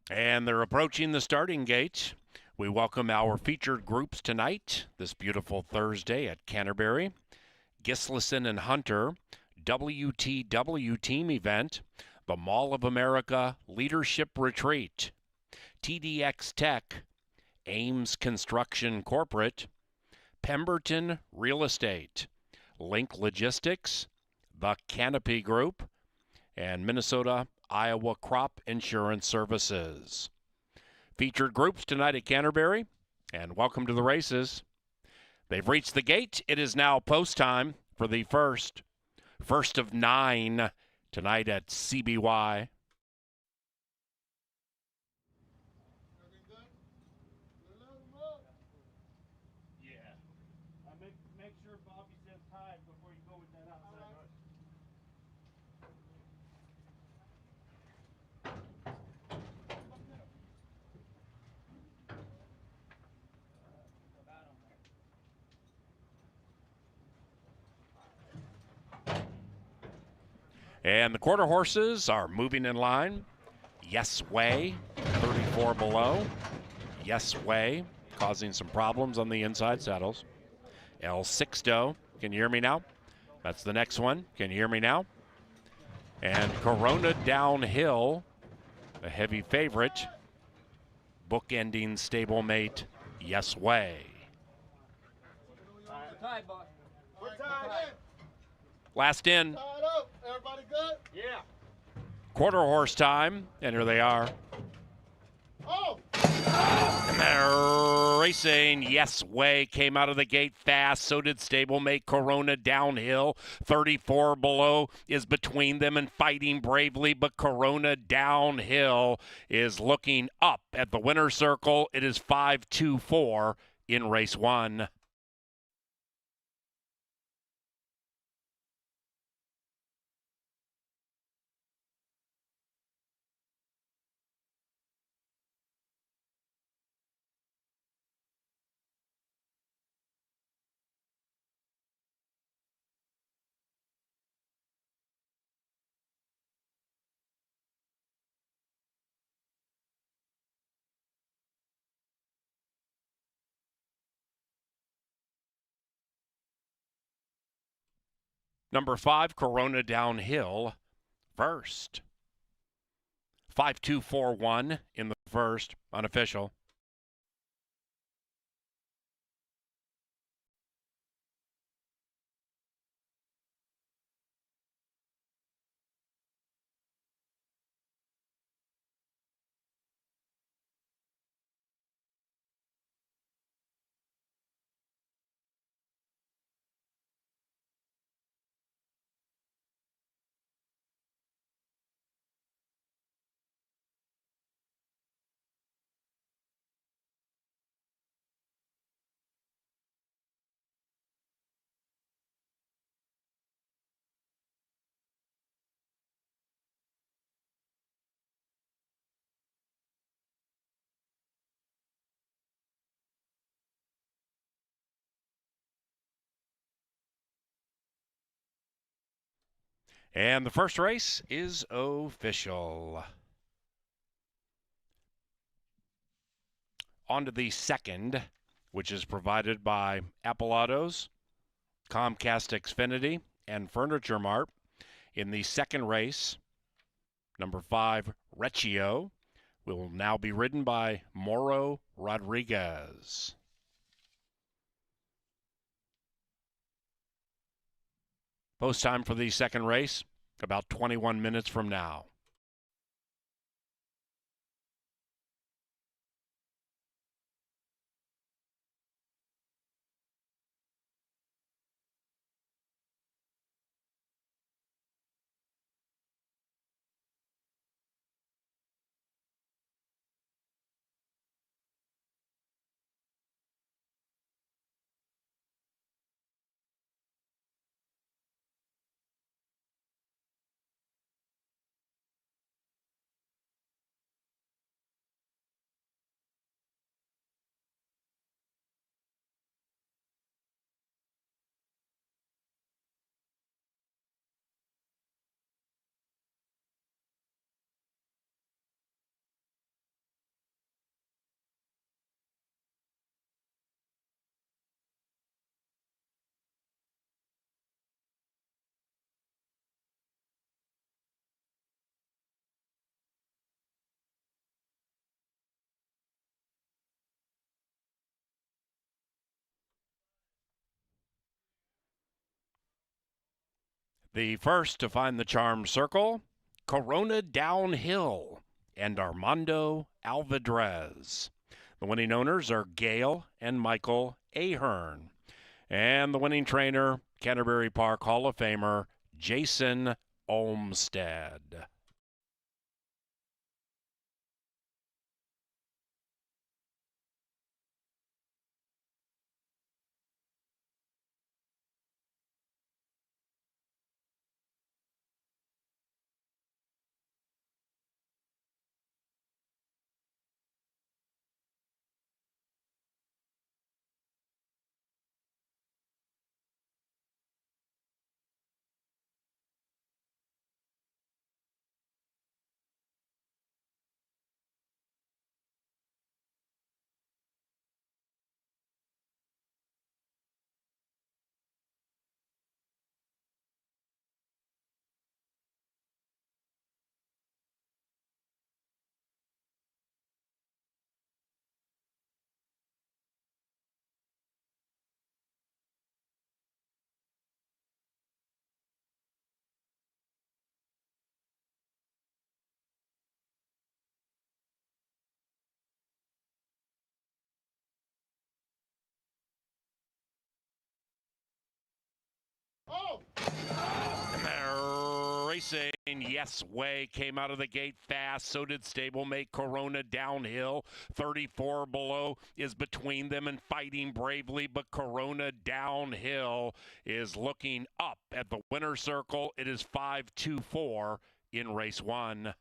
And they're approaching the starting gate. We welcome our featured groups tonight, this beautiful Thursday at Canterbury. Gislason and Hunter, WTW team event, the Mall of America Leadership Retreat, TDX Tech, Ames Construction Corporate, Pemberton Real Estate, Link Logistics, the Canopy Group, and Minnesota Iowa Crop Insurance Services. Featured groups tonight at Canterbury, and welcome to the races. They've reached the gate. It is now post time for the first of 9 tonight at CBY. Make sure Bobby says tide before you go with that outside. And the quarter horses are moving in line. Yes Way, 34 below. Yes Way, causing some problems on the inside saddles. El Sixto, can you hear me now? That's the next one. Can you hear me now? And Corona Downhill, a heavy favorite. Bookending stablemate, Yes Way. Last in. Everybody good? Yeah. Quarter horse time, and here they are. Oh! And they're racing. Yes Way came out of the gate fast. So did stablemate Corona Downhill. 34 below is between them and fighting bravely, but Corona Downhill is looking up at the winner's circle. It is 5-2-4 in race 1. Number 5, Corona Downhill, first. 5-2-4-1 in the first, unofficial. And the first race is official. On to the second, which is provided by Apple Autos, Comcast Xfinity, and Furniture Mart. In the second race, number 5, Recchio, will now be ridden by Moro Rodriguez. Post time for the second race, about 21 minutes from now. The first to find the charm circle Corona Downhill, and Armando Alvidrez. The winning owners are Gail and Michael Ahern. And the winning trainer, Canterbury Park Hall of Famer, Jason Olmstead. Oh! Racing, Yes Way came out of the gate fast. So did stablemate Corona Downhill. 34 below is between them and fighting bravely, but Corona Downhill is looking up at the winner's circle. It is 5-2-4 in race 1.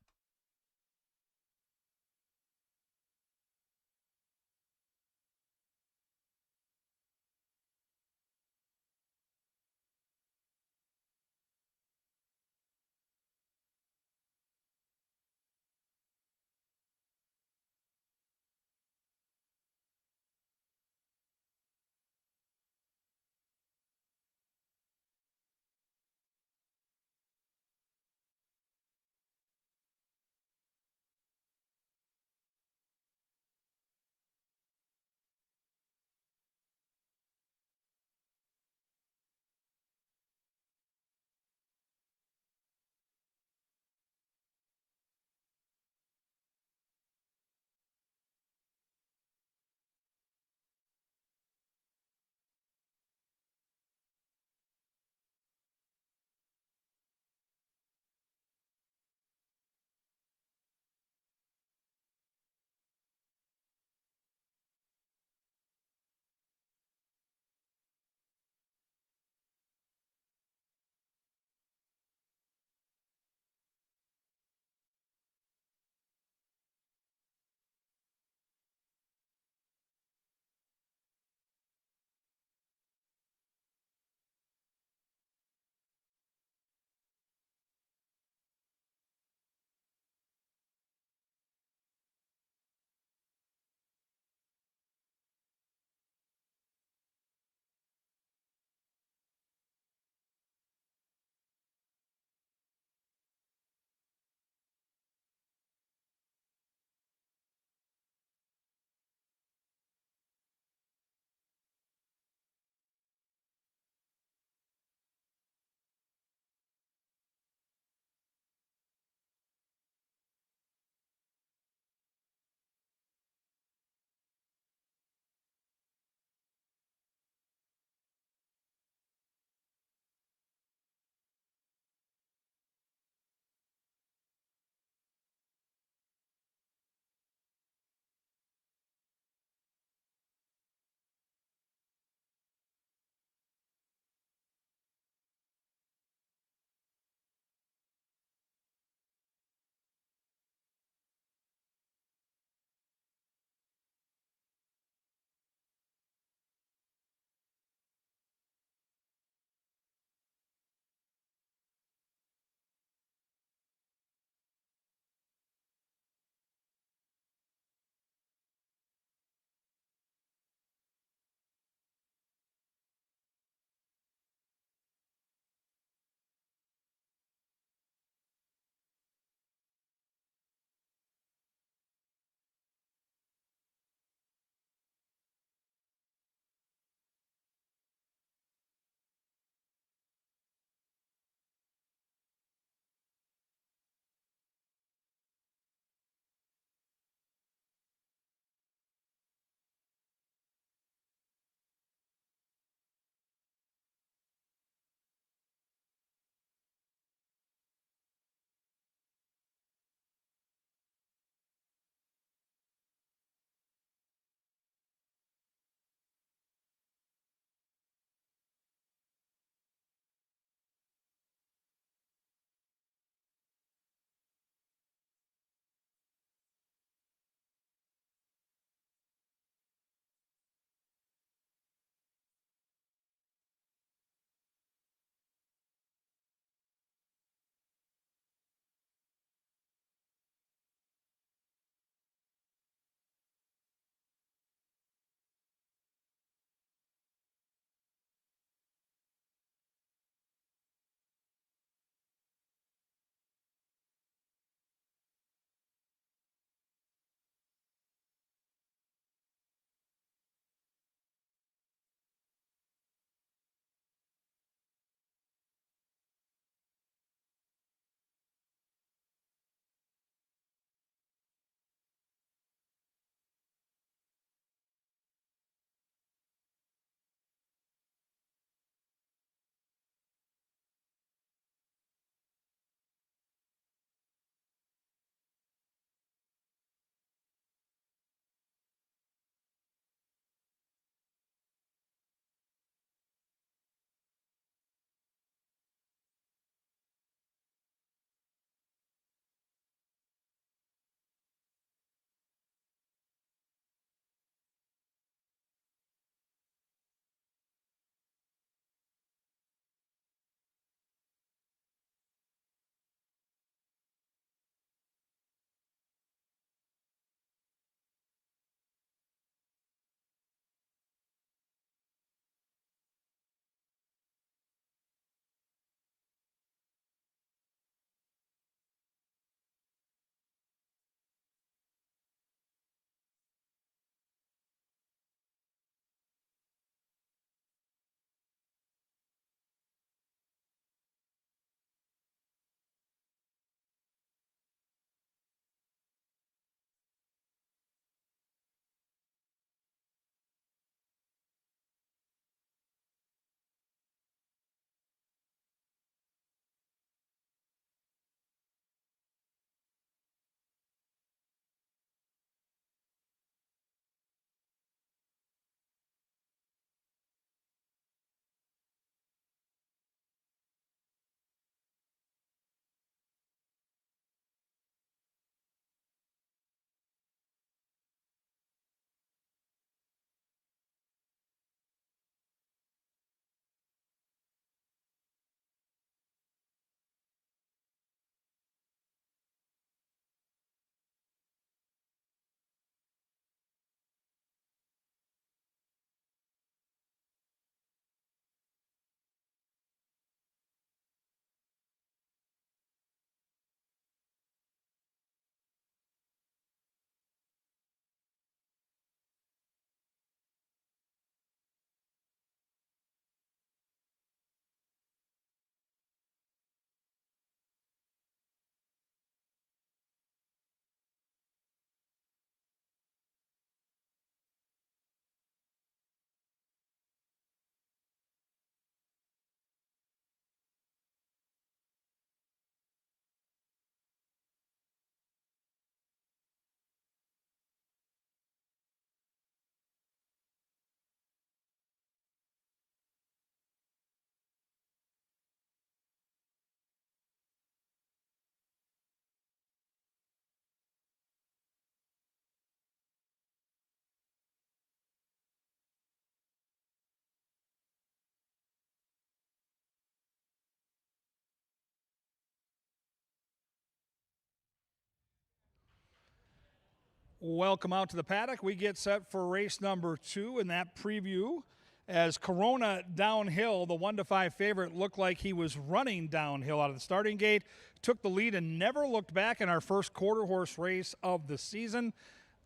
Welcome out to the paddock. We get set for race number 2 in that preview. As Corona downhill, the 1-5 favorite looked like he was running downhill out of the starting gate, took the lead and never looked back in our first quarter horse race of the season.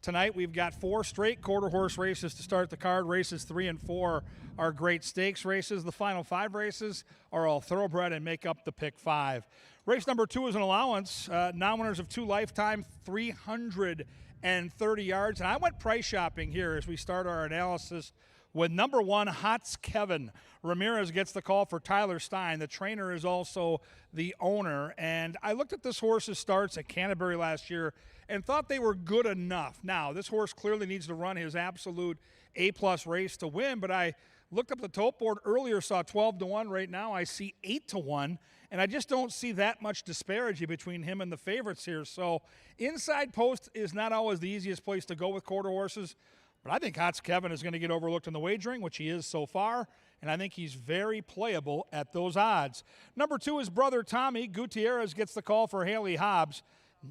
Tonight we've got 4 straight quarter horse races to start the card. Races 3 and 4 are great stakes races. The final 5 races are all thoroughbred and make up the pick 5. Race number 2 is an allowance. Non-winners of 2 lifetime, 330 yards. And I went price shopping here as we start our analysis with number 1, Hots Kevin. Ramirez gets the call for Tyler Stein. The trainer is also the owner. And I looked at this horse's starts at Canterbury last year and thought they were good enough. Now, this horse clearly needs to run his absolute A-plus race to win, but I looked up the tote board earlier, saw 12-1. Right now I see 8-1, and I just don't see that much disparity between him and the favorites here. So inside post is not always the easiest place to go with quarter horses, but I think Hots Kevin is going to get overlooked in the wagering, which he is so far, and I think he's very playable at those odds. Number 2 is Brother Tommy. Gutierrez gets the call for Haley Hobbs.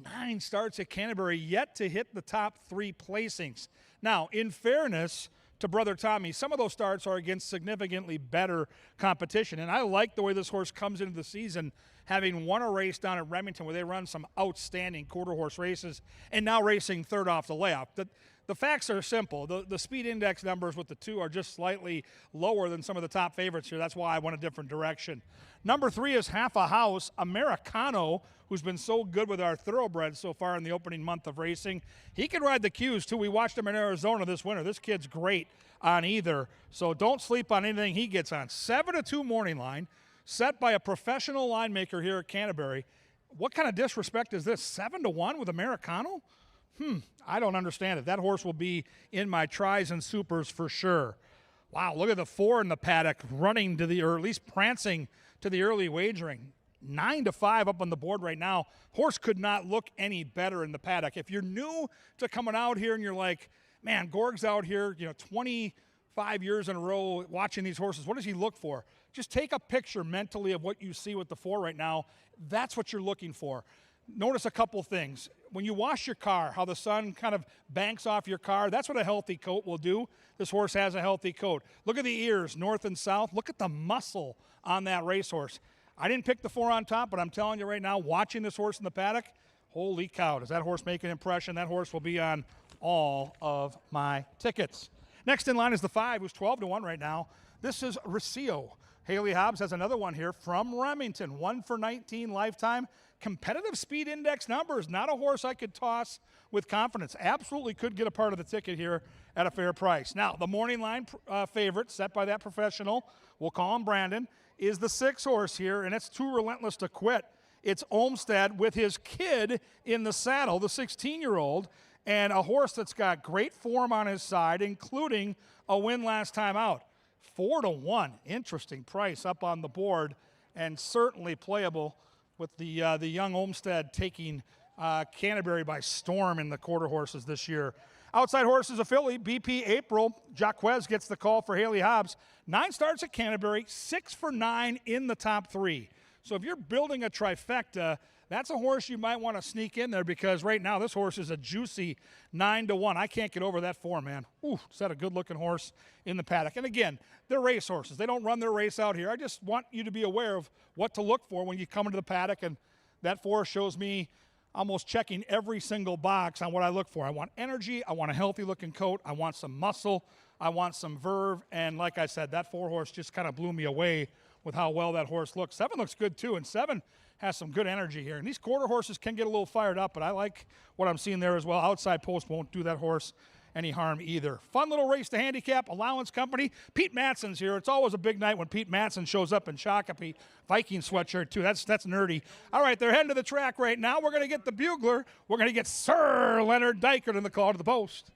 9 starts at Canterbury, yet to hit the top 3 placings. Now, in fairness to Brother Tommy, some of those starts are against significantly better competition, and I like the way this horse comes into the season, having won a race down at Remington where they run some outstanding quarter horse races, and now racing third off the layoff. The facts are simple. The speed index numbers with the 2 are just slightly lower than some of the top favorites here. That's why I went a different direction. Number 3 is Half a House, Americano, who's been so good with our thoroughbreds so far in the opening month of racing. He can ride the cues, too. We watched him in Arizona this winter. This kid's great on either, so don't sleep on anything he gets on. 7-2 morning line, set by a professional line maker here at Canterbury. What kind of disrespect is this? 7-1 with Americano? I don't understand it. That horse will be in my tries and supers for sure. Wow, look at the 4 in the paddock running to the, or at least prancing to the early wagering. 9-5 up on the board right now. Horse could not look any better in the paddock. If you're new to coming out here and you're like, man, Gorg's out here, 25 years in a row watching these horses. What does he look for? Just take a picture mentally of what you see with the 4 right now. That's what you're looking for. Notice a couple things. When you wash your car, how the sun kind of banks off your car, that's what a healthy coat will do. This horse has a healthy coat. Look at the ears, north and south. Look at the muscle on that racehorse. I didn't pick the 4 on top, but I'm telling you right now, watching this horse in the paddock, holy cow, does that horse make an impression? That horse will be on all of my tickets. Next in line is the 5, who's 12-1 right now. This is Recio. Haley Hobbs has another one here from Remington, 1 for 19 lifetime. Competitive speed index numbers, not a horse I could toss with confidence. Absolutely could get a part of the ticket here at a fair price. Now, the morning line favorite set by that professional, we'll call him Brandon, is the 6 horse here, and it's Too Relentless to Quit. It's Olmstead with his kid in the saddle, the 16-year-old, and a horse that's got great form on his side, including a win last time out. 4-1, interesting price up on the board, and certainly playable with the young Olmstead taking Canterbury by storm in the quarter horses this year. Outside horses, a filly, BP April. Jaquez gets the call for Haley Hobbs. 9 starts at Canterbury, 6 for 9 in the top 3. So if you're building a trifecta, that's a horse you might want to sneak in there because right now this horse is a juicy 9-1. I can't get over that 4, man. Ooh, is that a good-looking horse in the paddock? And again, they're race horses. They don't run their race out here. I just want you to be aware of what to look for when you come into the paddock, and that 4 shows me almost checking every single box on what I look for. I want energy. I want a healthy-looking coat. I want some muscle. I want some verve. And like I said, that 4 horse just kind of blew me away with how well that horse looks. 7 looks good, too, and 7 has some good energy here. And these quarter horses can get a little fired up, but I like what I'm seeing there as well. Outside post won't do that horse any harm either. Fun little race to handicap. Allowance Company. Pete Matson's here. It's always a big night when Pete Matson shows up in Shakopee. Viking sweatshirt, too. That's nerdy. All right, they're heading to the track right now. We're going to get the bugler. We're going to get Sir Leonard Dykert in the call to the post.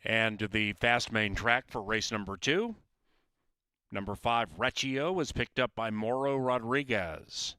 And the fast main track for race number 2. Number 5, Recchio, was picked up by Moro Rodriguez.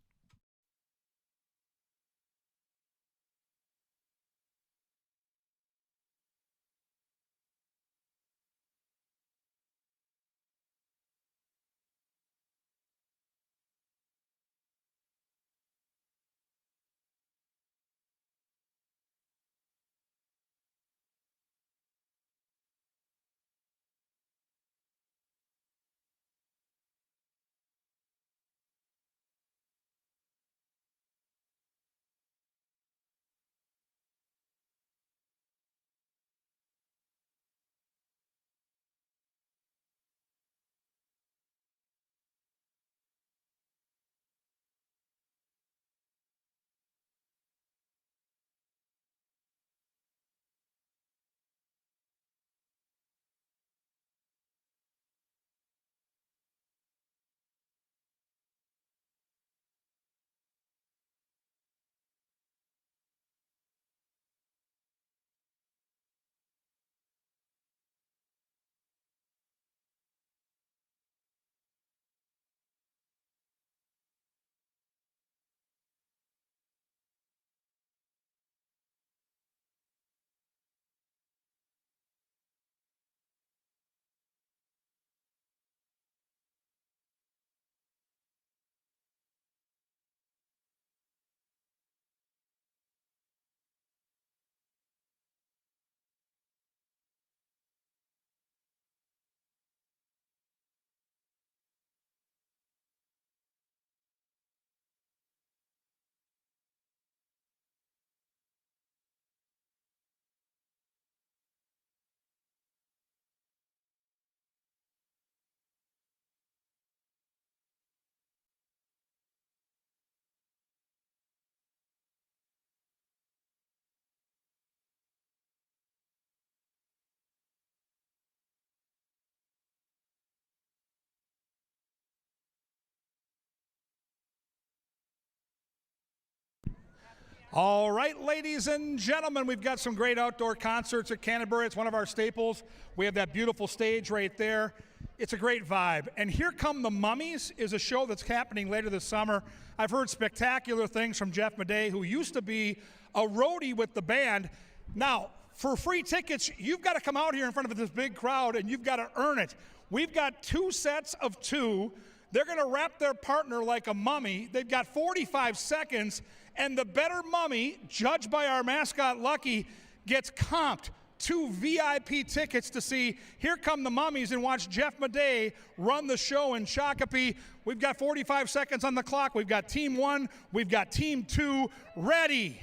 All right, ladies and gentlemen, we've got some great outdoor concerts at Canterbury. It's one of our staples. We have that beautiful stage right there. It's a great vibe. And Here Come the Mummies is a show that's happening later this summer. I've heard spectacular things from Jeff Madej, who used to be a roadie with the band. Now, for free tickets, you've got to come out here in front of this big crowd, and you've got to earn it. We've got 2 sets of 2. They're going to wrap their partner like a mummy. They've got 45 seconds. And the better mummy, judged by our mascot Lucky, gets comped 2 VIP tickets to see Here Come the Mummies and watch Jeff Madej run the show in Shakopee. We've got 45 seconds on the clock. We've got Team 1, we've got Team 2. Ready,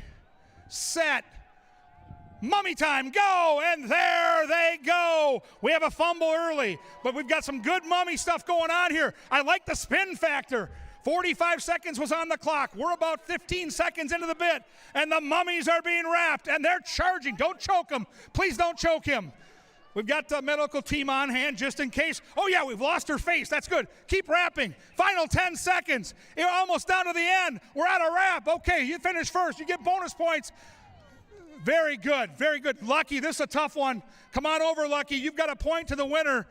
set, mummy time, go! And there they go. We have a fumble early, but we've got some good mummy stuff going on here. I like the spin factor. 45 seconds was on the clock. We're about 15 seconds into the bit, and the mummies are being wrapped, and they're charging. Don't choke him. Please don't choke him. We've got the medical team on hand just in case. Oh, yeah, we've lost her face. That's good. Keep wrapping. Final 10 seconds. You're almost down to the end. We're out of wrap. Okay, you finish first. You get bonus points. Very good. Very good. Lucky, this is a tough one. Come on over, Lucky. You've got a point to the winner.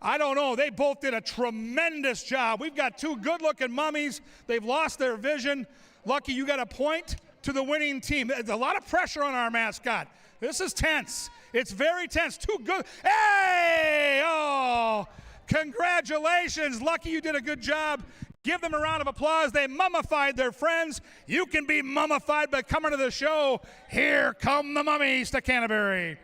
I don't know. They both did a tremendous job. We've got 2 good-looking mummies. They've lost their vision. Lucky, you got a point to the winning team. There's a lot of pressure on our mascot. This is tense. It's very tense. 2 good. Hey! Oh! Congratulations. Lucky, you did a good job. Give them a round of applause. They mummified their friends. You can be mummified by coming to the show. Here come the mummies to Canterbury.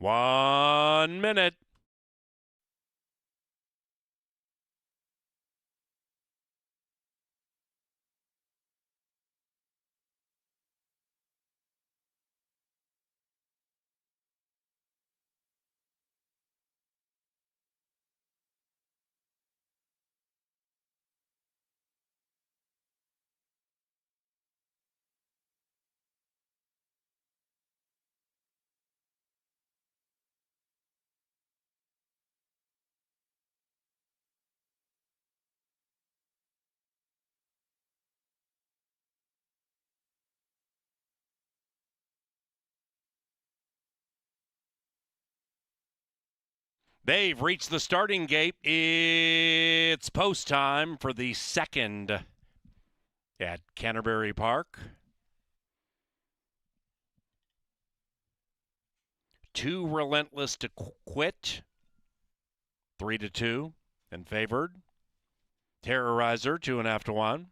1 minute. They've reached the starting gate. It's post time for the second at Canterbury Park. 2 relentless to quit. 3-2 and favored. Terrorizer 2.5-1.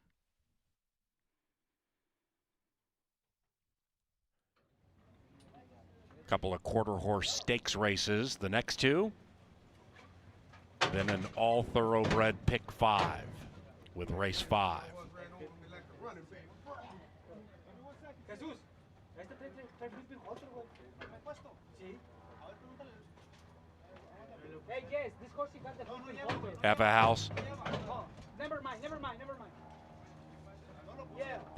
Couple of quarter horse stakes races. The next 2. Then an all thoroughbred pick 5 with race 5. Half a house. Never mind.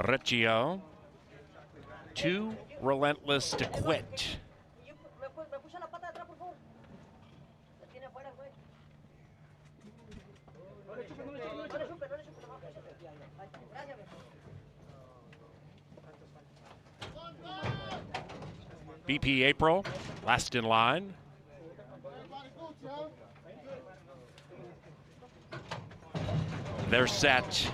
Riccio. 2 relentless to quit. BP April, last in line. They're set.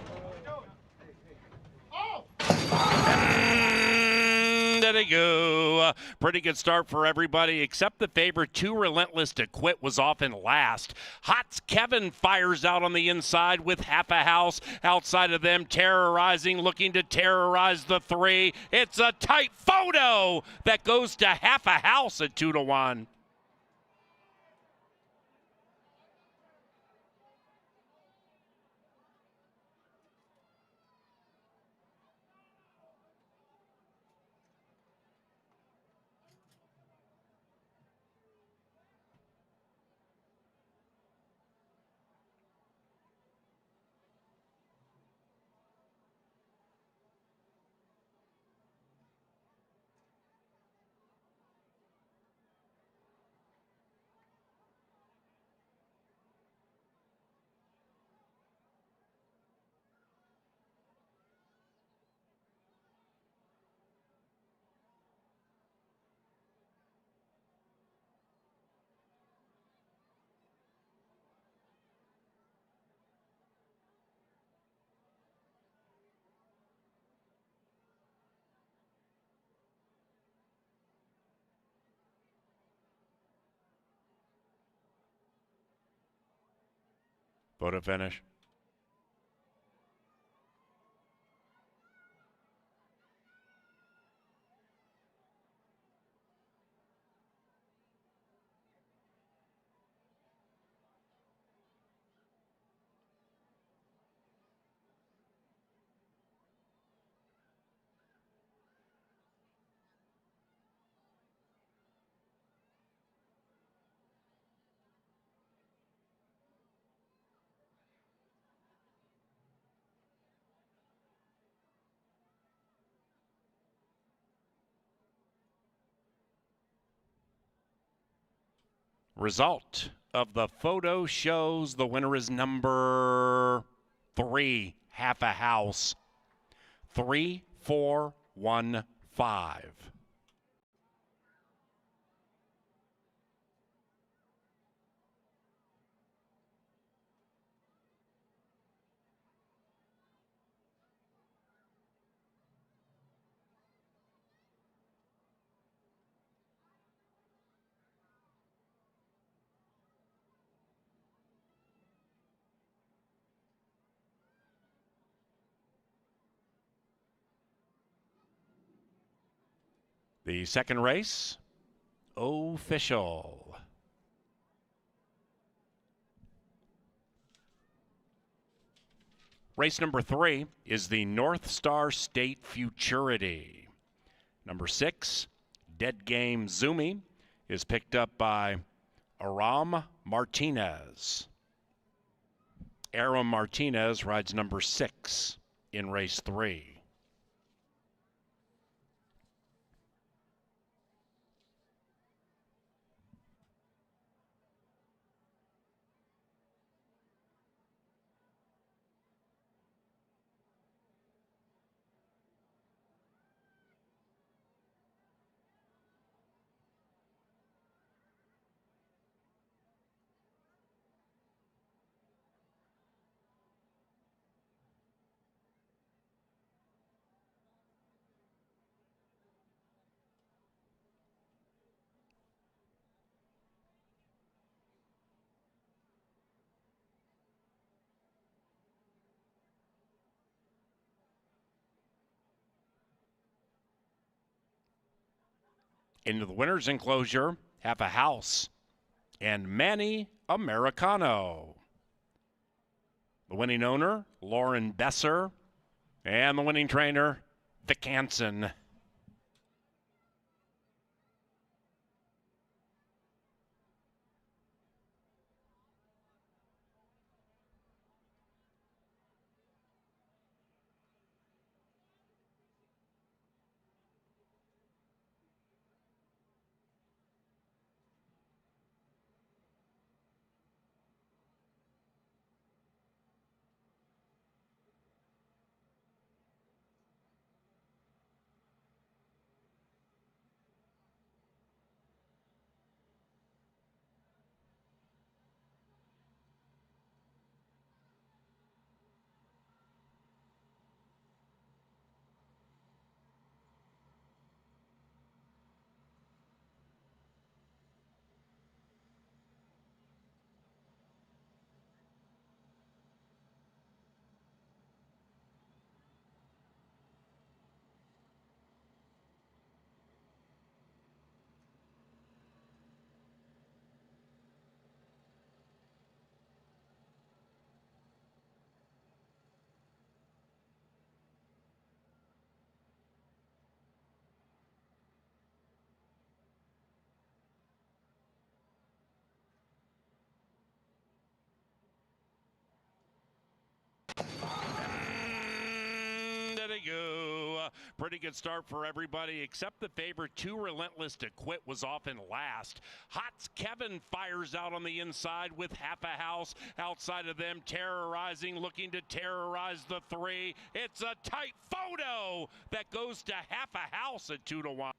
And there they go. Pretty good start for everybody except the favorite. 2 relentless to quit was often last. Hots Kevin fires out on the inside with half a house outside of them, terrorizing, looking to terrorize the 3. It's a tight photo that goes to half a house at 2-1. Photo finish. Result of the photo shows the winner is number 3, half a house. 3-4-1-5. The second race official. Race number 3 is the North Star State Futurity. Number 6, Dead Game Zumi, is picked up by Aram Martinez. Aram Martinez rides number 6 in race 3. Into the winner's enclosure, Half a House and Manny Americano. The winning owner, Lauren Besser, and the winning trainer, Vic Hansen. There they go. Pretty good start for everybody except the favorite. Too Relentless to Quit was off in last. Hots Kevin fires out on the inside with Half a House outside of them, terrorizing, looking to terrorize the 3. It's a tight photo that goes to Half a House at 2-1.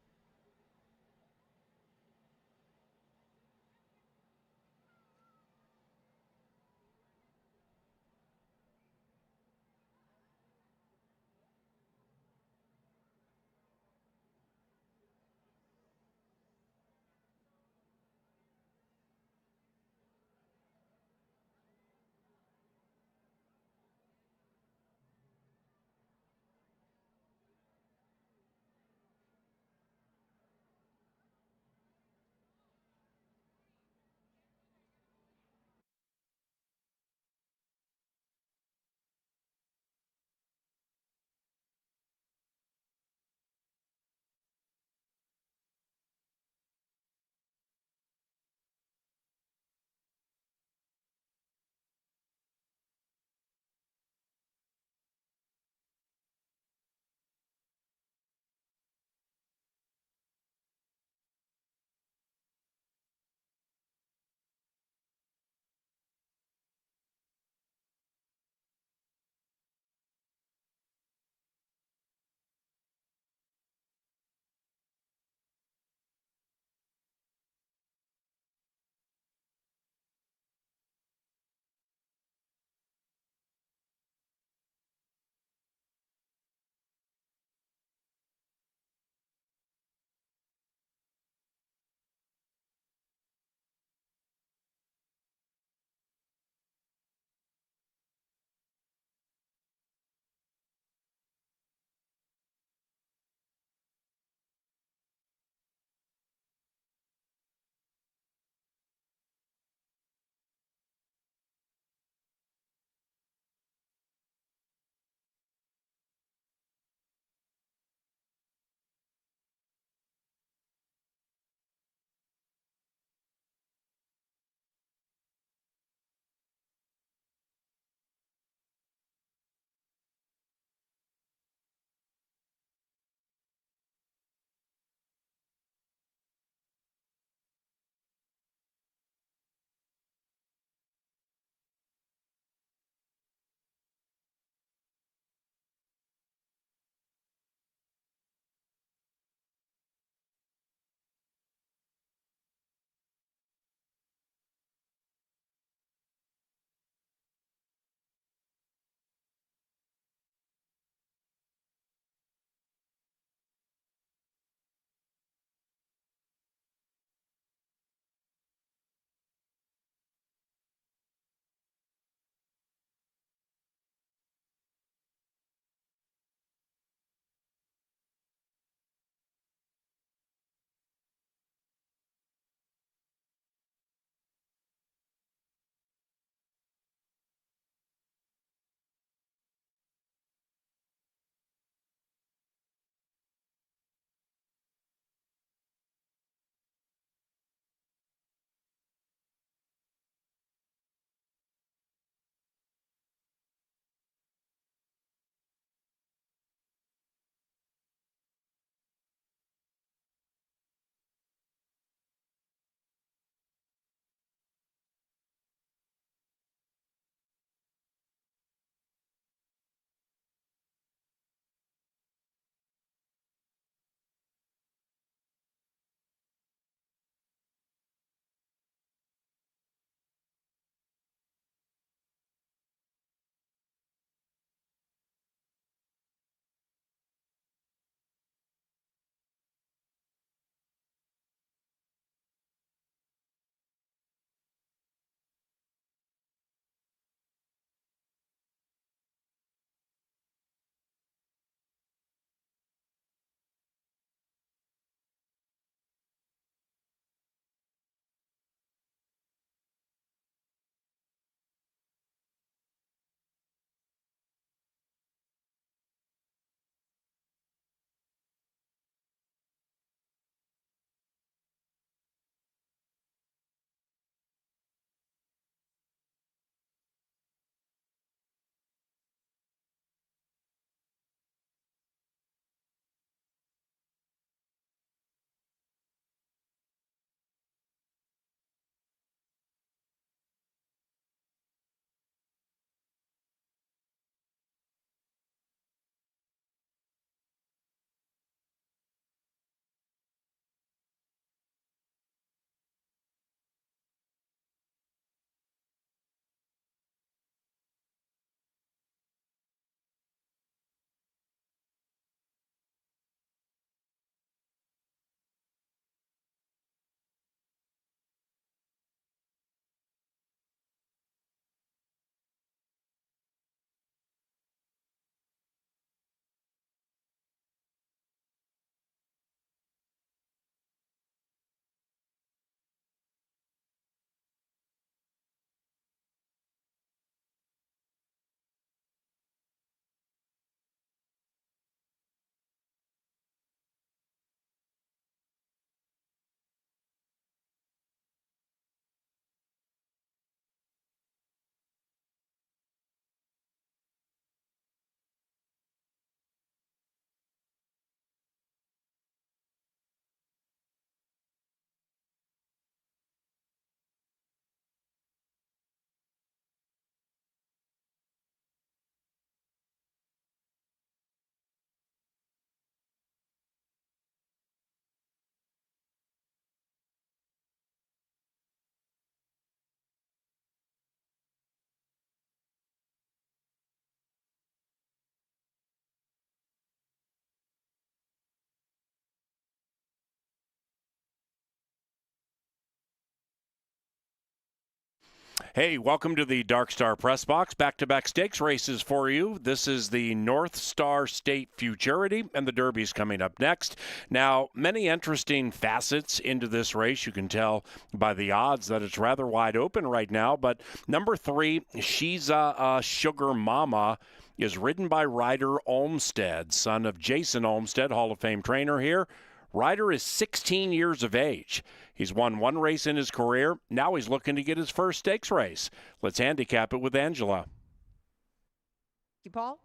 Hey, welcome to the Dark Star Press Box. Back-to-back stakes races for you. This is the North Star State Futurity, and the Derby's coming up next. Now, many interesting facets into this race. You can tell by the odds that it's rather wide open right now. But number 3, She's a Sugar Mama, is ridden by Ryder Olmstead, son of Jason Olmstead, Hall of Fame trainer here. Ryder is 16 years of age. He's won 1 race in his career. Now he's looking to get his first stakes race. Let's handicap it with Angela. Thank you, Paul.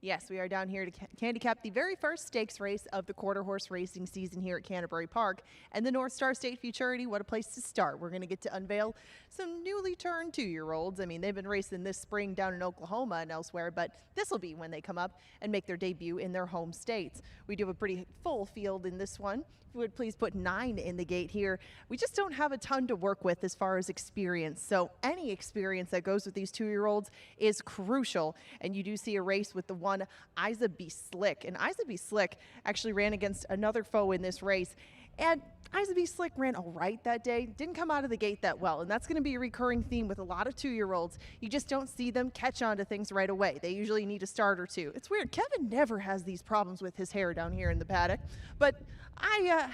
Yes, we are down here to handicap the very first stakes race of the quarter horse racing season here at Canterbury Park. And the North Star State Futurity, what a place to start. We're going to get to unveil some newly turned 2-year-olds. I mean, they've been racing this spring down in Oklahoma and elsewhere, but this will be when they come up and make their debut in their home states. We do have a pretty full field in this one. If you would please put 9 in the gate here. We just don't have a ton to work with as far as experience. So any experience that goes with these 2-year-olds is crucial. And you do see a race with the one Isa Be Slick. And Isa Be Slick actually ran against another foe in this race. And Isa Be Slick ran all right that day, didn't come out of the gate that well, and that's going to be a recurring theme with a lot of 2-year-olds. You just don't see them catch on to things right away. They usually need a start or two. It's weird. Kevin never has these problems with his hair down here in the paddock, but I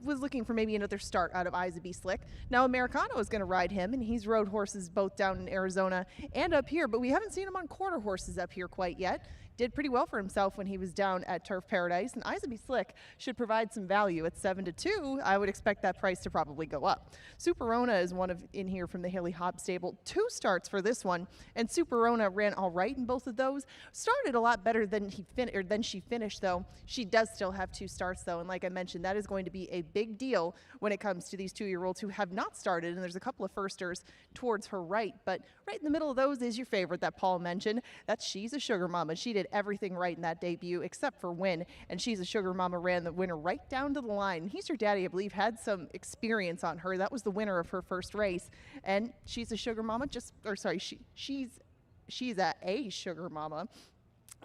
was looking for maybe another start out of Isa Be Slick. Now, Americano is going to ride him, and he's rode horses both down in Arizona and up here, but we haven't seen him on quarter horses up here quite yet. Did pretty well for himself when he was down at Turf Paradise, and Isa Be Slick should provide some value. At 7-2, I would expect that price to probably go up. Superona is one of in here from the Haley Hobbs stable. 2 starts for this one, and Superona ran all right in both of those. Started a lot better than she finished, though. She does still have 2 starts, though, and like I mentioned, that is going to be a big deal when it comes to these 2-year-olds who have not started, and there's a couple of firsters towards her right, but right in the middle of those is your favorite that Paul mentioned. That's She's a Sugar Mama. She did everything right in that debut except for win, and She's a Sugar Mama ran the winner right down to the line. He's her daddy, I believe, had some experience on her. That was the winner of her first race, and She's a Sugar Mama she's a Sugar Mama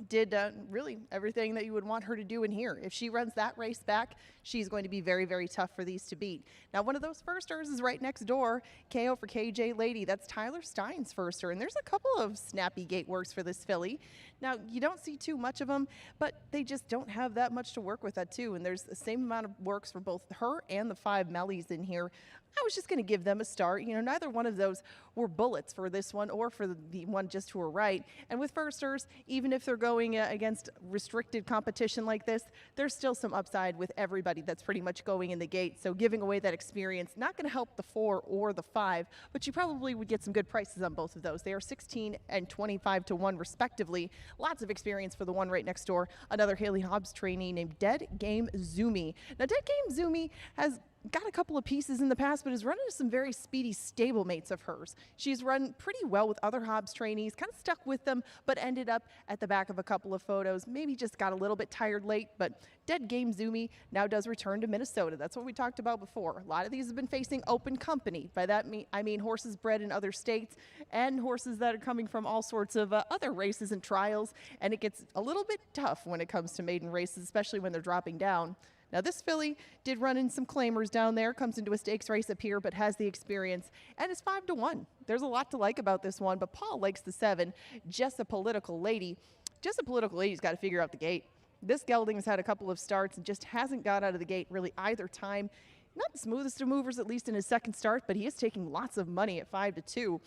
did really everything that you would want her to do in here. If she runs that race back, she's going to be very, very tough for these to beat. Now, one of those firsters is right next door, KO for KJ Lady. That's Tyler Stein's firster, and there's a couple of snappy gate works for this filly. Now, you don't see too much of them, but they just don't have that much to work with that too, and there's the same amount of works for both her and the 5 Mellies in here. I was just going to give them a start. You know, neither one of those were bullets for this one or for the one just to her right. And with firsters, even if they're going against restricted competition like this, there's still some upside with everybody that's pretty much going in the gate. So giving away that experience, not going to help the 4 or the 5, but you probably would get some good prices on both of those. They are 16 and 25 to 1 respectively. Lots of experience for the one right next door, another Haley Hobbs trainee named Dead Game Zumi. Now, Dead Game Zumi has got a couple of pieces in the past, but has run into some very speedy stablemates of hers. She's run pretty well with other Hobbs trainees, kind of stuck with them, but ended up at the back of a couple of photos. Maybe just got a little bit tired late, but Dead Game Zumi now does return to Minnesota. That's what we talked about before. A lot of these have been facing open company. By that I mean horses bred in other states and horses that are coming from all sorts of other races and trials, and it gets a little bit tough when it comes to maiden races, especially when they're dropping down. Now, this filly did run in some claimers down there, comes into a stakes race up here, but has the experience, and is 5 to 1. There's a lot to like about this one, but Paul likes the 7, Just a Political Lady. Just a Political Lady's got to figure out the gate. This gelding's had a couple of starts and just hasn't got out of the gate really either time. Not the smoothest of movers, at least in his second start, but he is taking lots of money at 5 to 2.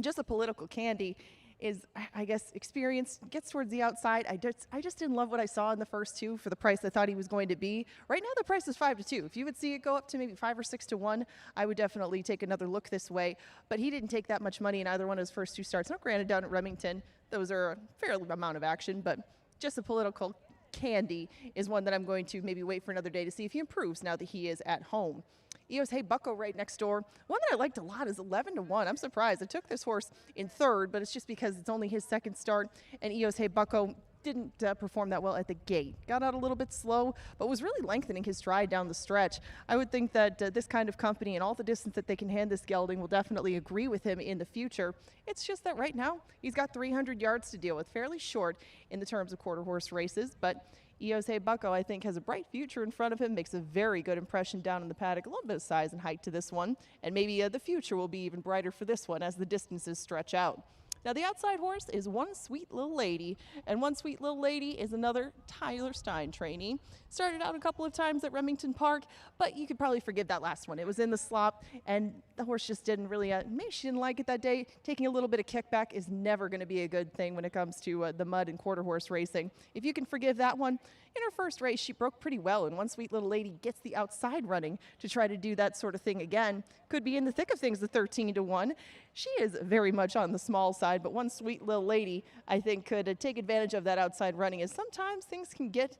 Just a Political Candy is, I guess, experience, gets towards the outside. I just didn't love what I saw in the first 2 for the price I thought he was going to be. Right now, the price is 5 to 2. If you would see it go up to maybe 5 or 6 to 1, I would definitely take another look this way. But he didn't take that much money in either one of his first 2 starts. Now, granted, down at Remington, those are a fair amount of action, but Just a Political Candy is one that I'm going to maybe wait for another day to see if he improves now that he is at home. EOS Hey Bucko right next door. One that I liked a lot is 11 to 1. I'm surprised. I took this horse in 3rd, but it's just because it's only his second start, and EOS Hey Bucko didn't perform that well at the gate. Got out a little bit slow, but was really lengthening his stride down the stretch. I would think that this kind of company and all the distance that they can hand this gelding will definitely agree with him in the future. It's just that right now he's got 300 yards to deal with, fairly short in the terms of quarter horse races, but Iose Bucko, I think, has a bright future in front of him, makes a very good impression down in the paddock, a little bit of size and height to this one, and maybe the future will be even brighter for this one as the distances stretch out. Now, the outside horse is One Sweet Little Lady, and One Sweet Little Lady is another Tyler Stein trainee. Started out a couple of times at Remington Park, but you could probably forgive that last one. It was in the slop, and the horse just didn't really, maybe she didn't like it that day. Taking a little bit of kickback is never going to be a good thing when it comes to the mud and quarter horse racing. If you can forgive that one, in her first race, she broke pretty well, and One Sweet Little Lady gets the outside running to try to do that sort of thing again. Could be in the thick of things, the 13-1. She is very much on the small side, but One Sweet Little Lady, I think, could take advantage of that outside running, as sometimes things can get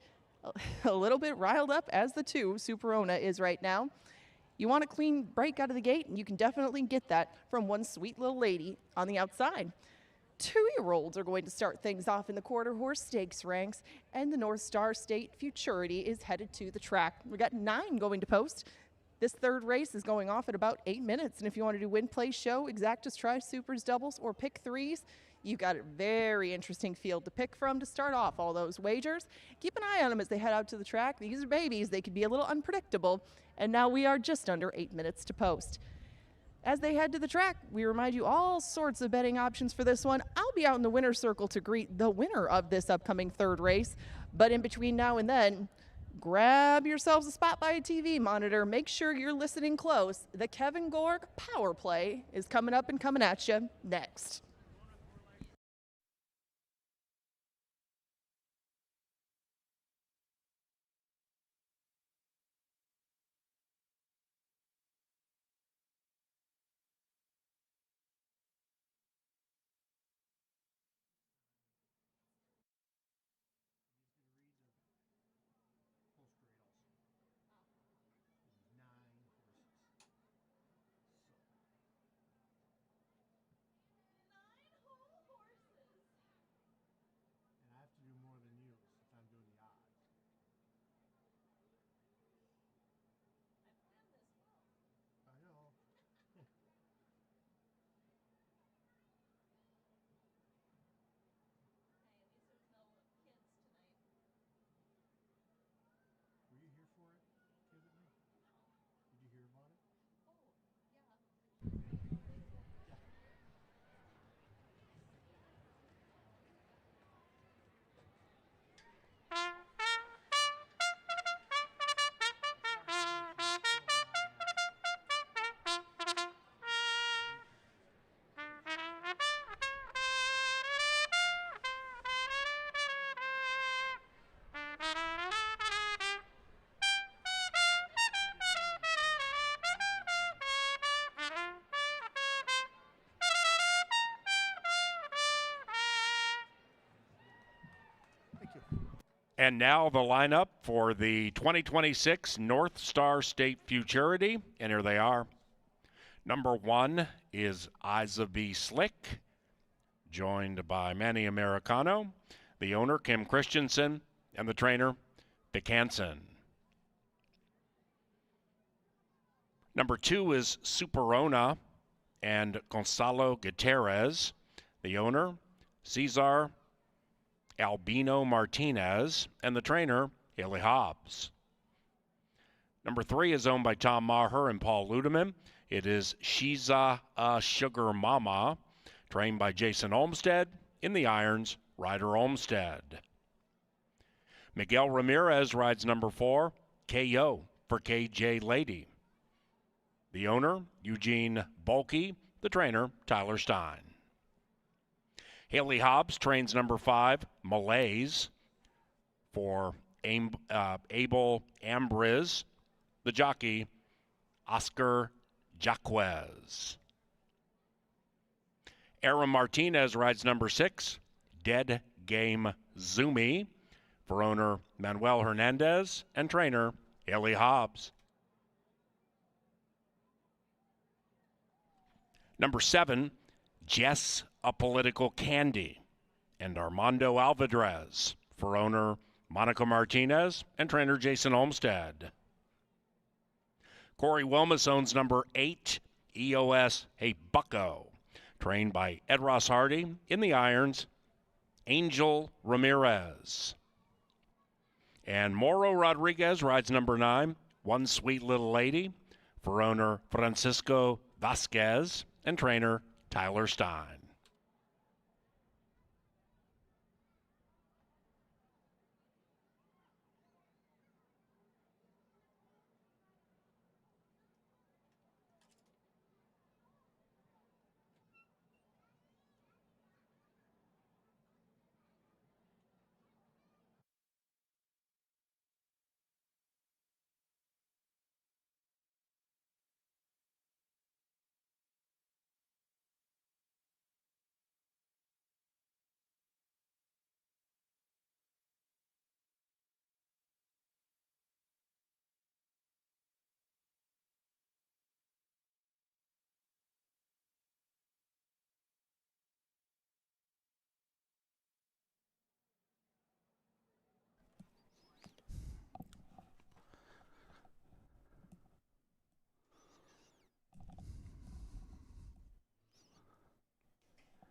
a little bit riled up, as the 2, Superona, is right now. You want a clean break out of the gate, and you can definitely get that from One Sweet Little Lady on the outside. 2-year-olds are going to start things off in the quarter horse stakes ranks, and the North Star State Futurity is headed to the track. We got 9 going to post. This third race is going off at about 8 minutes, and if you want to do win, play, show, exactas, try, supers, doubles, or pick threes, you've got a very interesting field to pick from to start off all those wagers. Keep an eye on them as they head out to the track. These are babies. They could be a little unpredictable, and now we are just under 8 minutes to post. As they head to the track, we remind you all sorts of betting options for this one. I'll be out in the winner's circle to greet the winner of this upcoming third race, but in between now and then, grab yourselves a spot by a TV monitor. Make sure you're listening close. The Kevin Gorg Power Play is coming up and coming at you next. And now the lineup for the 2026 North Star State Futurity. And here they are. Number 1 is Eyes of the Slick, joined by Manny Americano, the owner, Kim Christensen, and the trainer, Vic Hansen. Number 2 is Superona and Gonzalo Gutierrez, the owner, Cesar Albino Martinez, and the trainer, Haley Hobbs. Number 3 is owned by Tom Maher and Paul Ludeman. It is Shiza Sugar Mama, trained by Jason Olmstead. In the irons, Ryder Olmstead. Miguel Ramirez rides number 4, KO for KJ Lady. The owner, Eugene Bulkey. The trainer, Tyler Stein. Haley Hobbs trains number 5, Malaise, for Abel Ambriz. The jockey, Oscar Jaquez. Aaron Martinez rides number 6, Dead Game Zumi, for owner Manuel Hernandez and trainer Haley Hobbs. Number 7, Jess A Political Candy, and Armando Alvarez. For owner Monica Martinez and trainer Jason Olmstead. Corey Wilmus owns number 8, EOS Hey Bucko. Trained by Ed Ross Hardy in the irons, Angel Ramirez. And Moro Rodriguez rides number 9, One Sweet Little Lady. For owner Francisco Vasquez and trainer Tyler Stein.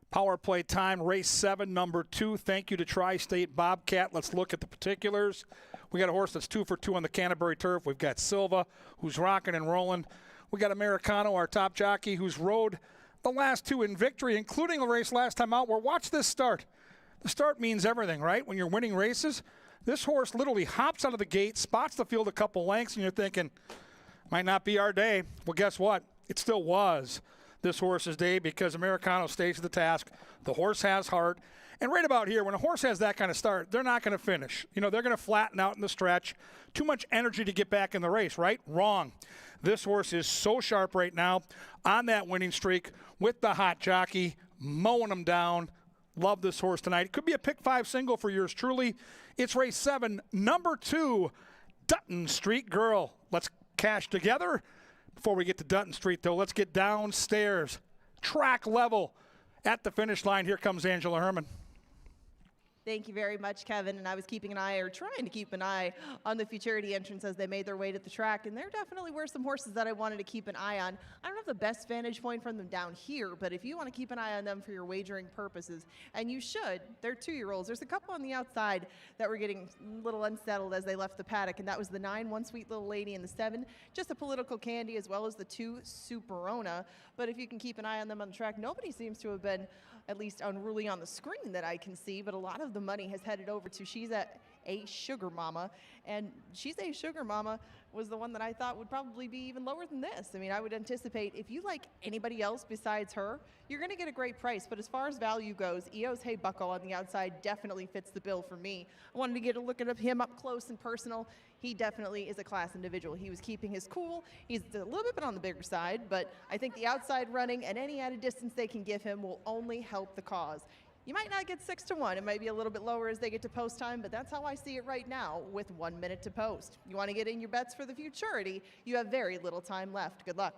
Power play time, race 7, number 2. Thank you to Tri-State Bobcat. Let's look at the particulars. We got a horse that's 2 for 2 on the Canterbury turf. We've got Silva, who's rocking and rolling. We got Americano, our top jockey, who's rode the last 2 in victory, including a race last time out. Where watch this start. The start means everything, right? When you're winning races, this horse literally hops out of the gate, spots the field a couple lengths, and you're thinking, might not be our day. Well, guess what? It still was this horse's day because Americano stays to the task. The horse has heart. And right about here, when a horse has that kind of start, they're not going to finish. You know, they're going to flatten out in the stretch. Too much energy to get back in the race, right? Wrong. This horse is so sharp right now on that winning streak with the hot jockey, mowing them down. Love this horse tonight. It could be a pick 5 single for yours truly. It's race 7, number 2, Dutton Street Girl. Let's cash together. Before we get to Dutton Street, though, let's get downstairs, track level. At the finish line, here comes Angela Herman. Thank you very much, Kevin. And I was keeping an eye, or trying to keep an eye, on the futurity entrants as they made their way to the track. And there definitely were some horses that I wanted to keep an eye on. I don't have the best vantage point from them down here, but if you want to keep an eye on them for your wagering purposes, and you should, they're 2-year-olds. There's a couple on the outside that were getting a little unsettled as they left the paddock, and that was the 9, One Sweet Little Lady, and the 7, Just a Political Candy, as well as the 2, Superona. But if you can keep an eye on them on the track, nobody seems to have been at least unruly on the screen that I can see, but a lot of the money has headed over to She's a Sugar Mama, and She's a Sugar Mama was the one that I thought would probably be even lower than this. I mean, I would anticipate if you like anybody else besides her, you're going to get a great price. But as far as value goes, EOS Hey Bucko on the outside definitely fits the bill for me. I wanted to get a look at him up close and personal. He definitely is a class individual. He was keeping his cool. He's a little bit on the bigger side, but I think the outside running and any added distance they can give him will only help the cause. You might not get 6-1. It might be a little bit lower as they get to post time, but that's how I see it right now with 1 minute to post. You want to get in your bets for the futurity, you have very little time left. Good luck.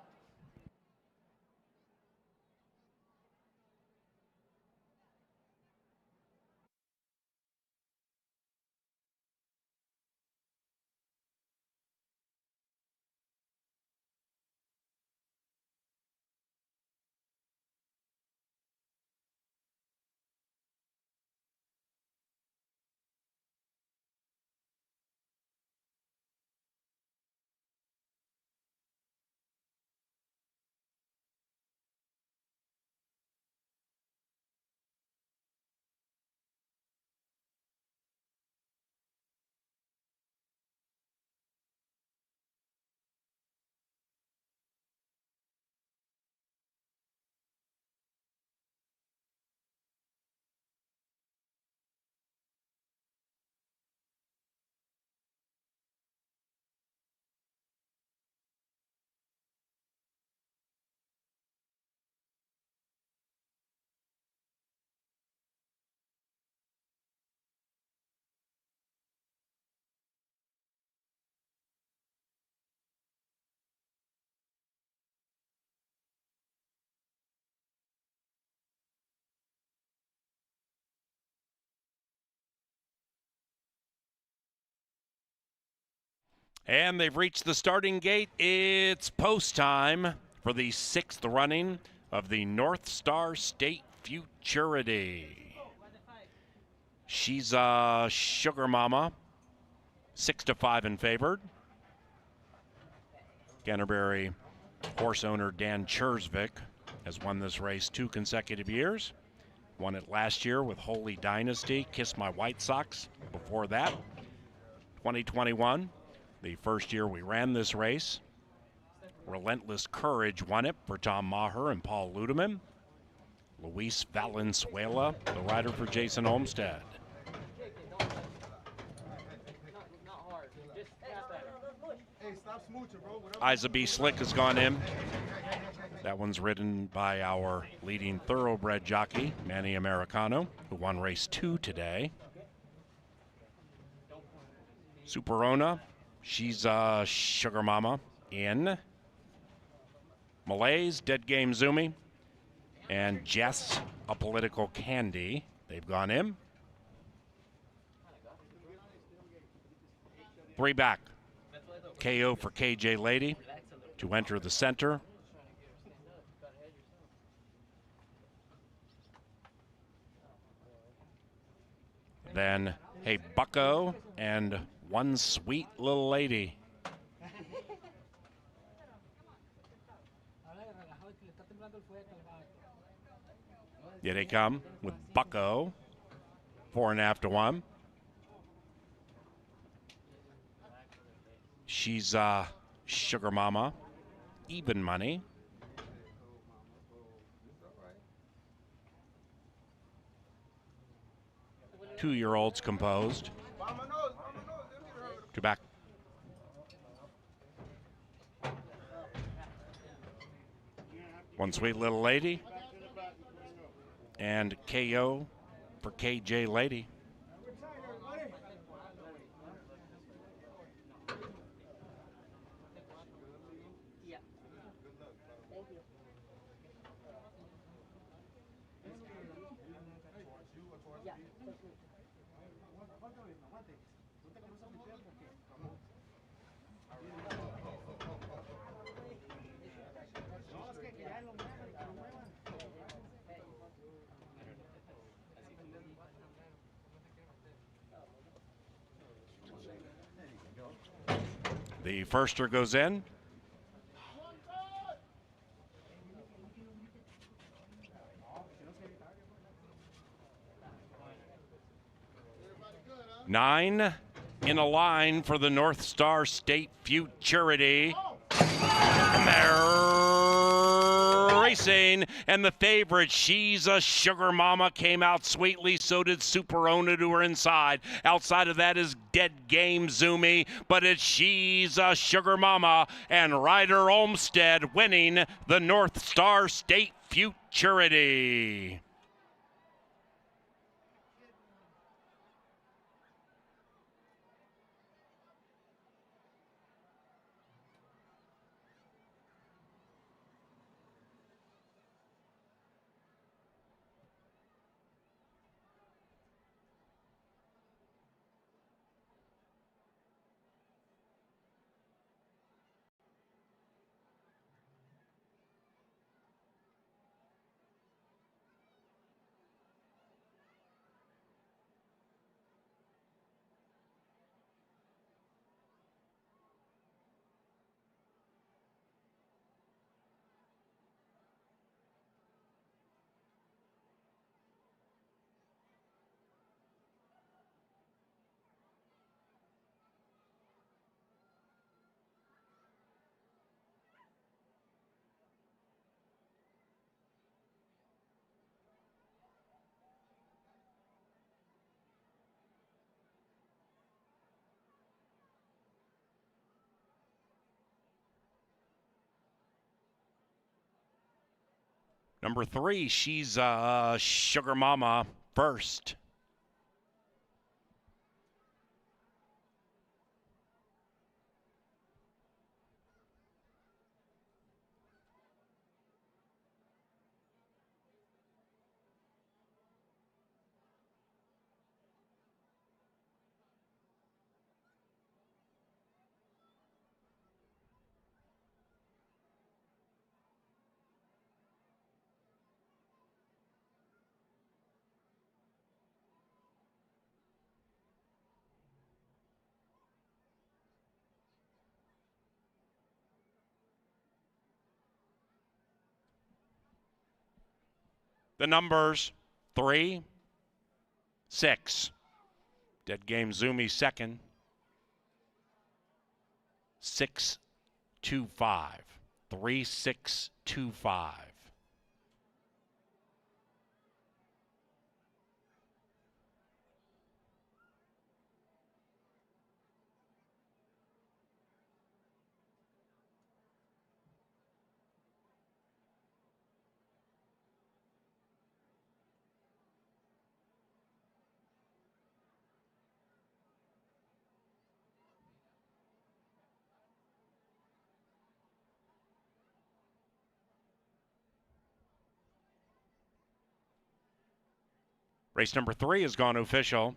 And they've reached the starting gate. It's post time for the 6th running of the North Star State Futurity. She's a Sugar Mama, 6-5 in favored. Canterbury horse owner Dan Chersvik has won this race 2 consecutive years. Won it last year with Holy Dynasty, Kiss My White Sox. Before that, 2021, the first year we ran this race. Relentless Courage won it for Tom Maher and Paul Ludeman. Luis Valenzuela, the rider for Jason Olmstead. Isa B. Slick has gone in. That one's ridden by our leading thoroughbred jockey, Manny Americano, who won race 2 today. Superona, she's a Sugar Mama in. Malays, Dead Game Zumi, and Jess, a Political Candy. They've gone in. 3 back. KO for KJ Lady to enter the center. Then, hey, Bucko and One Sweet Little Lady. Here they come with Bucko, 4.5 to 1. She's Sugar Mama, even money. Two-year-olds composed. 2 back. One Sweet Little Lady. And KO for KJ Lady. The firster goes in. Nine in a line for the North Star State Futurity. And they're racing, and the favorite, She's a Sugar Mama, came out sweetly. So did Superona to her inside. Outside of that is Dead Game Zumi, but it's She's a Sugar Mama and Ryder Olmstead winning the North Star State Futurity. Number 3, She's a Sugar Mama first. The numbers 3, 6. Dead Game Zumi second. 6-2-5. 3-6-2-5. Race number 3 has gone official.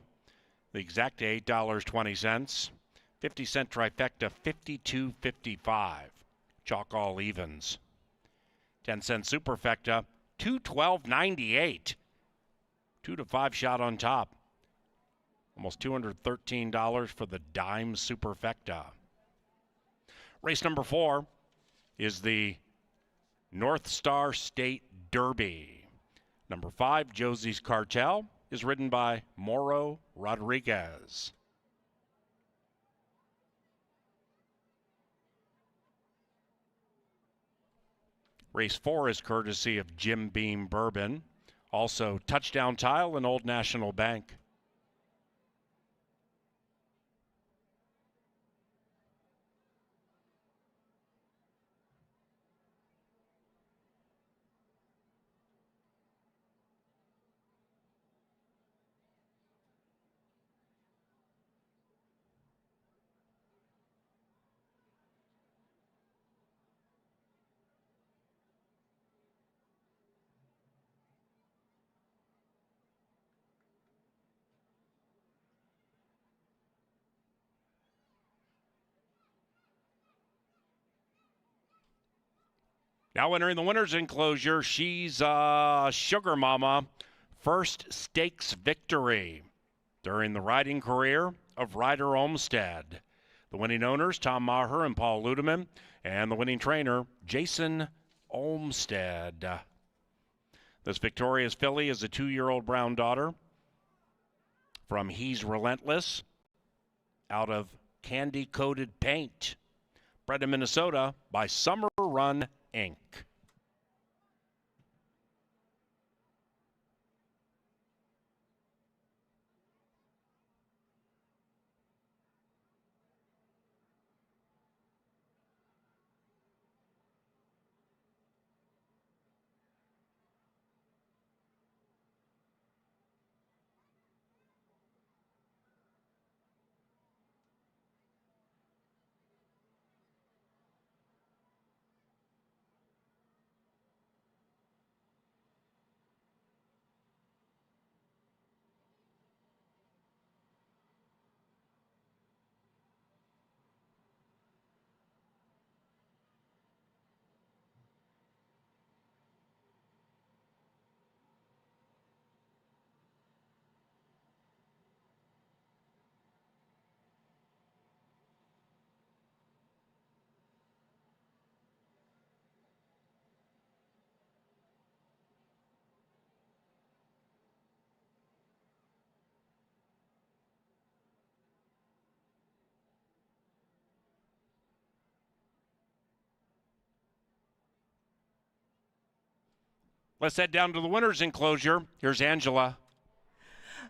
The exact $8.20. 50-cent trifecta, $52.55. Chalk all evens. 10-cent superfecta, $212.98. 2 to 5 shot on top. Almost $213 for the dime superfecta. Race number 4 is the North Star State Derby. Number 5, Josie's Cartel, is ridden by Moro Rodriguez. Race 4 is courtesy of Jim Beam Bourbon. Also, Touchdown Tile and Old National Bank. Now entering the winner's enclosure, she's Sugar Mama. First stakes victory during the riding career of Ryder Olmsted. The winning owners, Tom Maher and Paul Ludeman, and the winning trainer, Jason Olmsted. This victorious filly is a 2-year-old brown daughter from He's Relentless out of Candy Coated Paint. Bred in Minnesota by Summer Run Inc. Let's head down to the winner's enclosure. Here's Angela.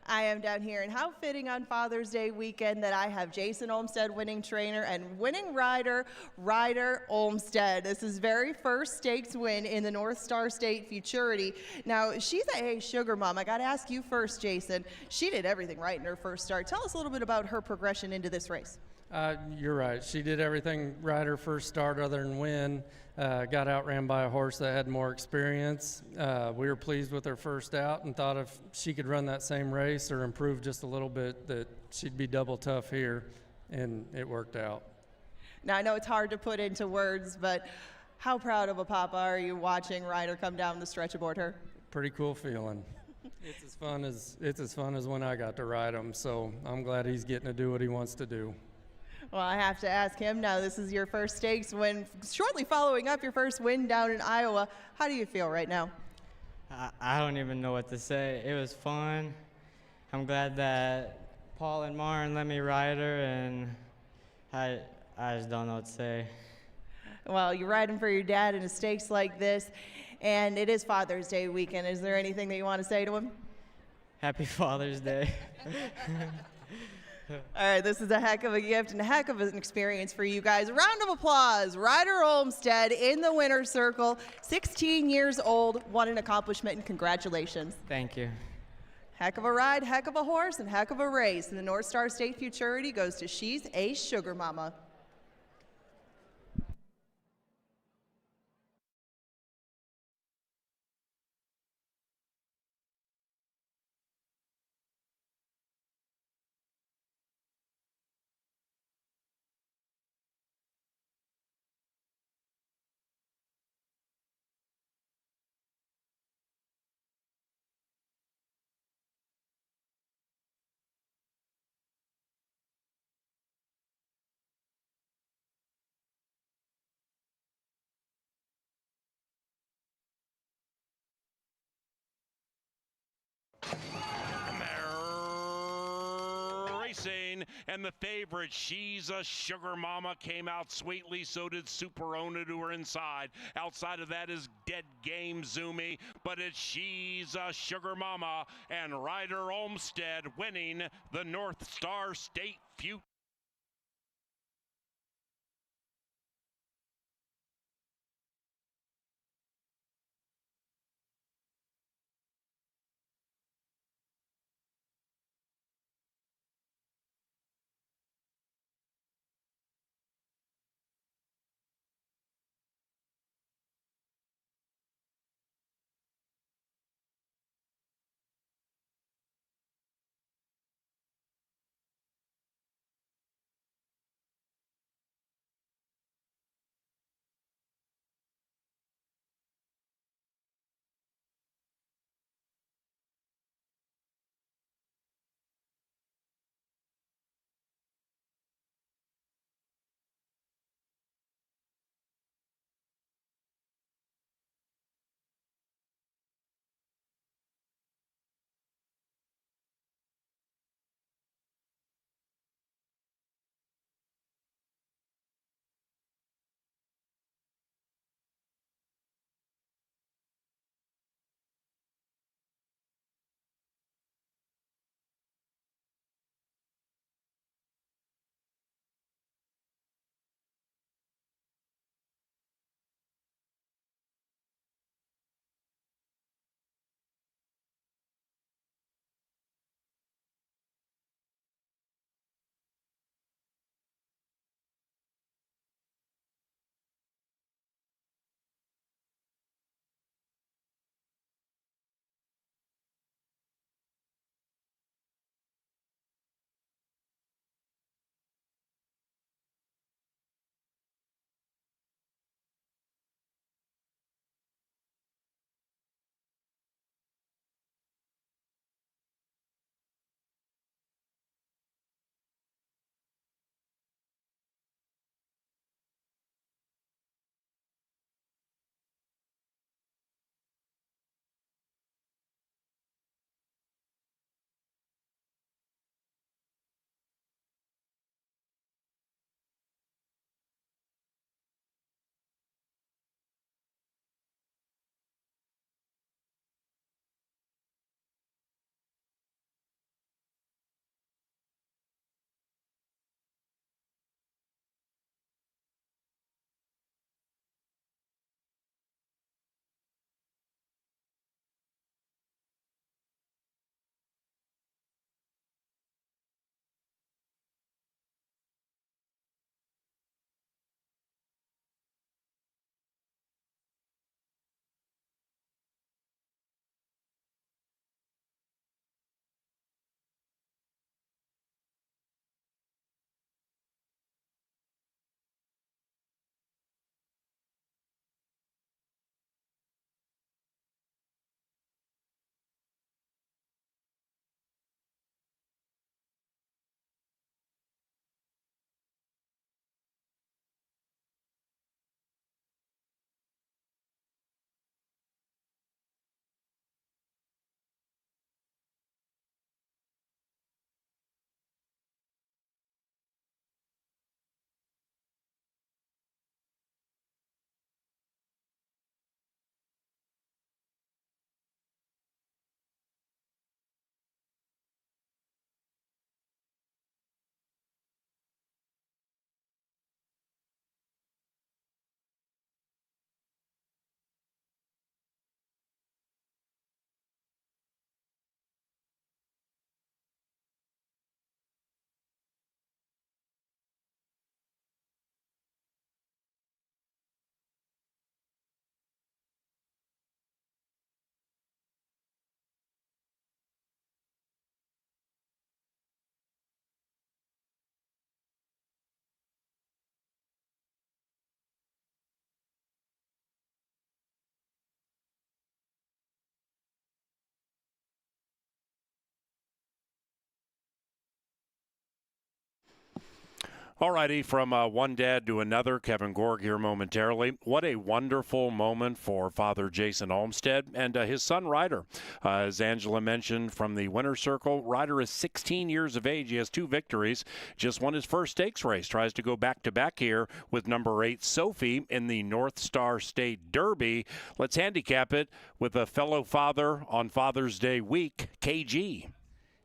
I am down here, and how fitting on Father's Day weekend that I have Jason Olmsted, winning trainer, and winning rider, Ryder Olmsted. This is very first stakes win in the North Star State Futurity. Now, she's a sugar mom. I got to ask you first, Jason. She did everything right in her first start. Tell us a little bit about her progression into this race. You're right. She did everything right her first start other than win. Got outran by a horse that had more experience. We were pleased with her first out and thought if she could run that same race or improve just a little bit that she'd be double tough here, and it worked out. Now, I know it's hard to put into words, but how proud of a papa are you watching Ryder come down the stretch aboard her? Pretty cool feeling. It's as fun as when I got to ride him, so I'm glad he's getting to do what he wants to do. Well, I have to ask him now. This is your first stakes win, shortly following up your first win down in Iowa. How do you feel right now? I don't even know what to say. It was fun. I'm glad that Paul and Martin let me ride her, and I just don't know what to say. Well, you're riding for your dad in a stakes like this, and it is Father's Day weekend. Is there anything that you want to say to him? Happy Father's Day. All right, this is a heck of a gift and a heck of an experience for you guys. A round of applause. Ryder Olmstead in the winner's circle, 16 years old. What an accomplishment, and congratulations. Thank you. Heck of a ride, heck of a horse, and heck of a race. And the North Star State Futurity goes to She's a Sugar Mama. Racing, and the favorite, She's a Sugar Mama, came out sweetly. So did Superona, to her inside. Outside of that is Dead Game Zoomy, but it's She's a Sugar Mama and Ryder Olmstead winning the North Star State Future. Alrighty, from one dad to another, Kevin Gorg here momentarily. What a wonderful moment for Father Jason Olmstead and his son Ryder. As Angela mentioned from the winner's circle, Ryder is 16 years of age. He has 2 victories, just won his first stakes race. Tries to go back-to-back here with number 8, Sophie, in the North Star State Derby. Let's handicap it with a fellow father on Father's Day week, KG.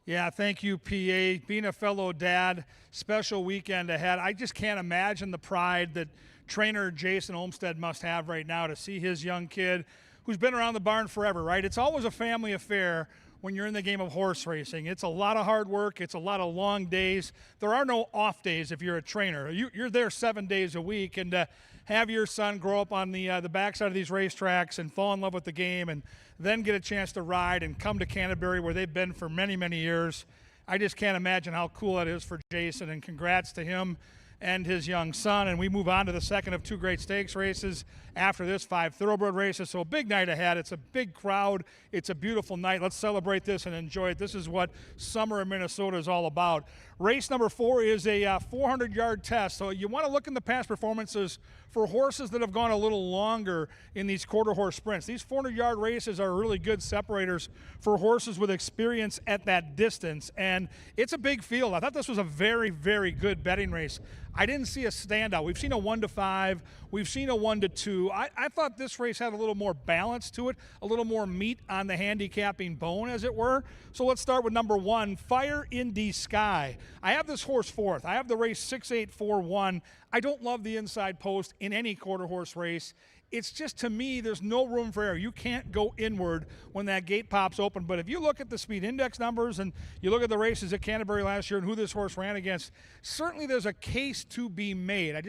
Yeah, thank you, PA. Being a fellow dad, special weekend ahead. I just can't imagine the pride that trainer Jason Olmstead must have right now to see his young kid who's been around the barn forever, right? It's always a family affair when you're in the game of horse racing. It's a lot of hard work. It's a lot of long days. There are no off days if you're a trainer. You're there 7 days a week, and have your son grow up on the backside of these racetracks and fall in love with the game and then get a chance to ride and come to Canterbury where they've been for many, many years. I just can't imagine how cool that is for Jason, and congrats to him and his young son. And we move on to the second of 2 great stakes races after this, 5 thoroughbred races. So a big night ahead. It's a big crowd. It's a beautiful night. Let's celebrate this and enjoy it. This is what summer in Minnesota is all about. Race number 4 is a 400-yard test. So you want to look in the past performances for horses that have gone a little longer in these quarter horse sprints. These 400-yard races are really good separators for horses with experience at that distance. And it's a big field. I thought this was a very, very good betting race. I didn't see a standout. We've seen a 1-5. We've seen a 1-2. I thought this race had a little more balance to it, a little more meat on the handicapping bone, as it were. So let's start with number 1, Fire in the Sky. I have this horse 4th. I have the race 6-8-4-1. I don't love the inside post in any quarter horse race. It's just, to me, there's no room for error. You can't go inward when that gate pops open. But if you look at the speed index numbers and you look at the races at Canterbury last year and who this horse ran against, certainly there's a case to be made. I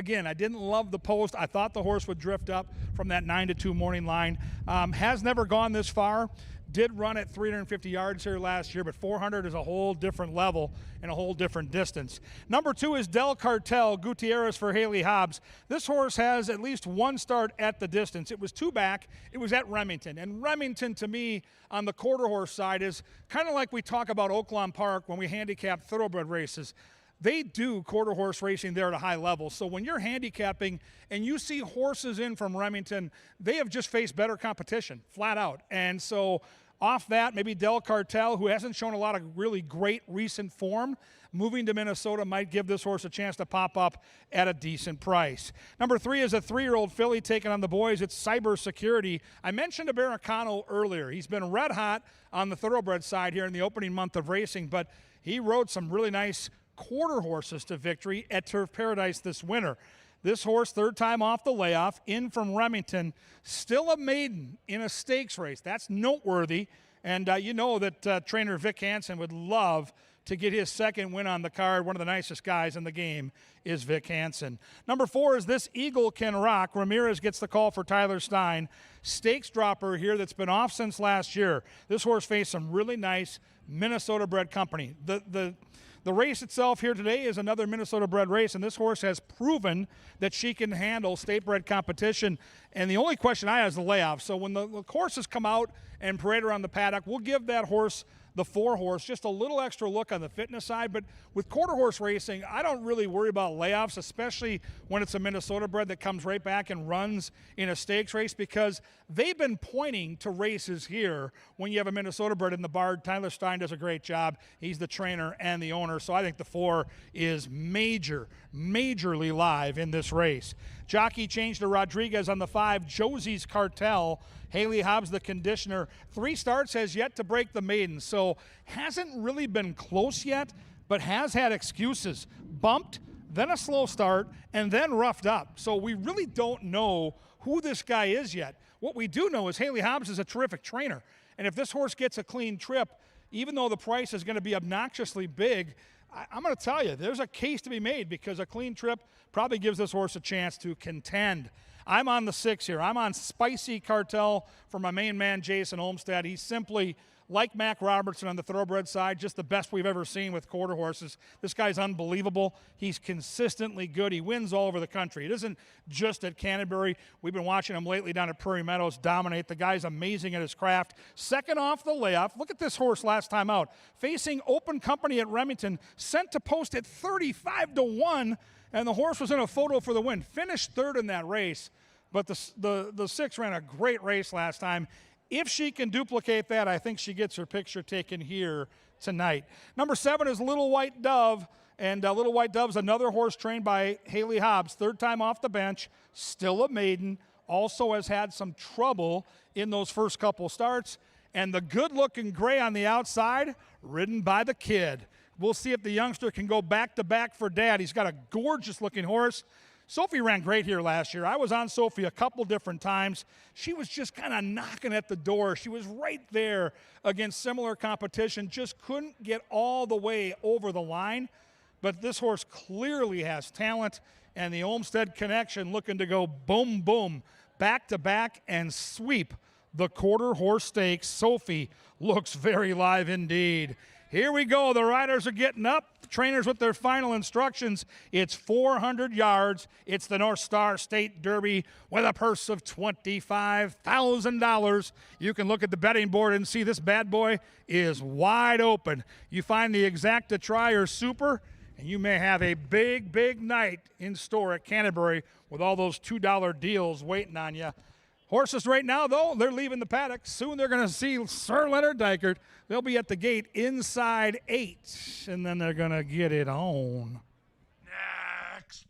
didn't love the post. I thought the horse would drift up from that 9-2 morning line. Has never gone this far. Did run at 350 yards here last year, but 400 is a whole different level and a whole different distance. Number 2 is Del Cartel, Gutierrez for Haley Hobbs. This horse has at least 1 start at the distance. It was 2 back. It was at Remington. And Remington, to me, on the quarter horse side, is kind of like we talk about Oaklawn Park when we handicap thoroughbred races. They do quarter horse racing there at a high level. So when you're handicapping and you see horses in from Remington, they have just faced better competition, flat out. And so off that, maybe Del Cartel, who hasn't shown a lot of really great recent form, moving to Minnesota might give this horse a chance to pop up at a decent price. Number 3 is a 3-year-old filly taking on the boys. It's Cyber Security. I mentioned Americano earlier. He's been red hot on the thoroughbred side here in the opening month of racing, but he rode some really nice quarter horses to victory at Turf Paradise this winter. This horse, 3rd time off the layoff, in from Remington, still a maiden in a stakes race. That's noteworthy, and you know that trainer Vic Hansen would love to get his 2nd win on the card. One of the nicest guys in the game is Vic Hansen. Number 4 is This Eagle Can Rock. Ramirez gets the call for Tyler Stein. Stakes dropper here that's been off since last year. This horse faced some really nice Minnesota-bred company. The race itself here today is another Minnesota-bred race, and this horse has proven that she can handle state-bred competition. And the only question I have is the layoff. So when the horses come out and parade around the paddock, we'll give that horse, the 4 horse, just a little extra look on the fitness side. But with quarter horse racing, I don't really worry about layoffs, especially when it's a Minnesota bred that comes right back and runs in a stakes race, because they've been pointing to races here when you have a Minnesota bred in the barn. Tyler Stein does a great job. He's the trainer and the owner. So I think the 4 is majorly live in this race. Jockey change to Rodriguez on the 5, Josie's Cartel. Haley Hobbs, the conditioner. 3 starts, has yet to break the maiden, so hasn't really been close yet, but has had excuses. Bumped, then a slow start, and then roughed up. So we really don't know who this guy is yet. What we do know is Haley Hobbs is a terrific trainer, and if this horse gets a clean trip, even though the price is going to be obnoxiously big, I'm going to tell you, there's a case to be made, because a clean trip probably gives this horse a chance to contend. I'm on the 6 here. I'm on Spicy Cartel for my main man, Jason Olmstead. He's simply Like Mac Robertson on the thoroughbred side, just the best we've ever seen with quarter horses. This guy's unbelievable. He's consistently good. He wins all over the country. It isn't just at Canterbury. We've been watching him lately down at Prairie Meadows dominate. The guy's amazing at his craft. Second off the layoff. Look at this horse last time out. Facing Open Company at Remington, sent to post at 35-1, and the horse was in a photo for the win. Finished third in that race, but the 6 ran a great race last time. If she can duplicate that, I think she gets her picture taken here tonight. Number 7 is Little White Dove, and Little White Dove's another horse trained by Haley Hobbs. Third time off the bench, still a maiden, also has had some trouble in those first couple starts. And the good-looking gray on the outside, ridden by the kid. We'll see if the youngster can go back-to-back for dad. He's got a gorgeous-looking horse. Sophie ran great here last year. I was on Sophie a couple different times. She was just kind of knocking at the door. She was right there against similar competition, just couldn't get all the way over the line. But this horse clearly has talent, and the Olmsted connection looking to go boom, boom, back-to-back and sweep the quarter horse stakes. Sophie looks very live indeed. Here we go. The riders are getting up. The trainers with their final instructions. It's 400 yards. It's the North Star State Derby with a purse of $25,000. You can look at the betting board and see this bad boy is wide open. You find the Exacta Try or Super, and you may have a big, big night in store at Canterbury with all those $2 deals waiting on you. Horses right now, though, they're leaving the paddock. Soon they're going to see Sir Leonard Dykert. They'll be at the gate inside 8, and then they're going to get it on. Next.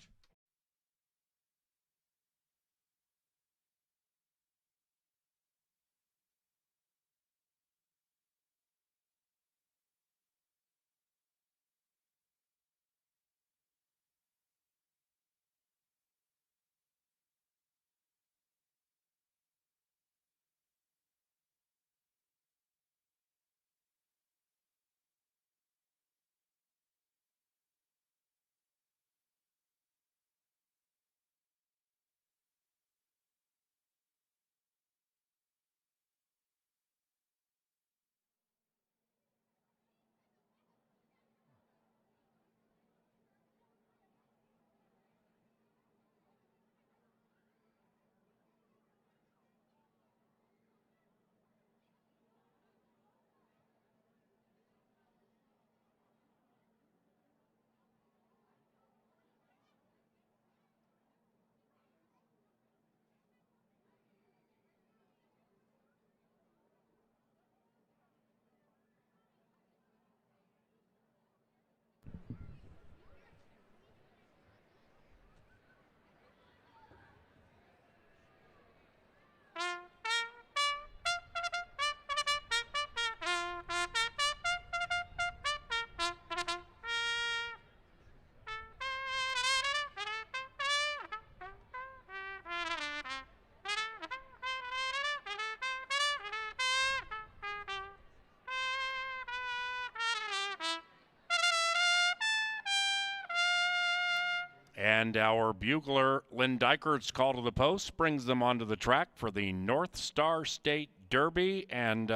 And our bugler, Lynn Dykert's call to the post brings them onto the track for the North Star State Derby. And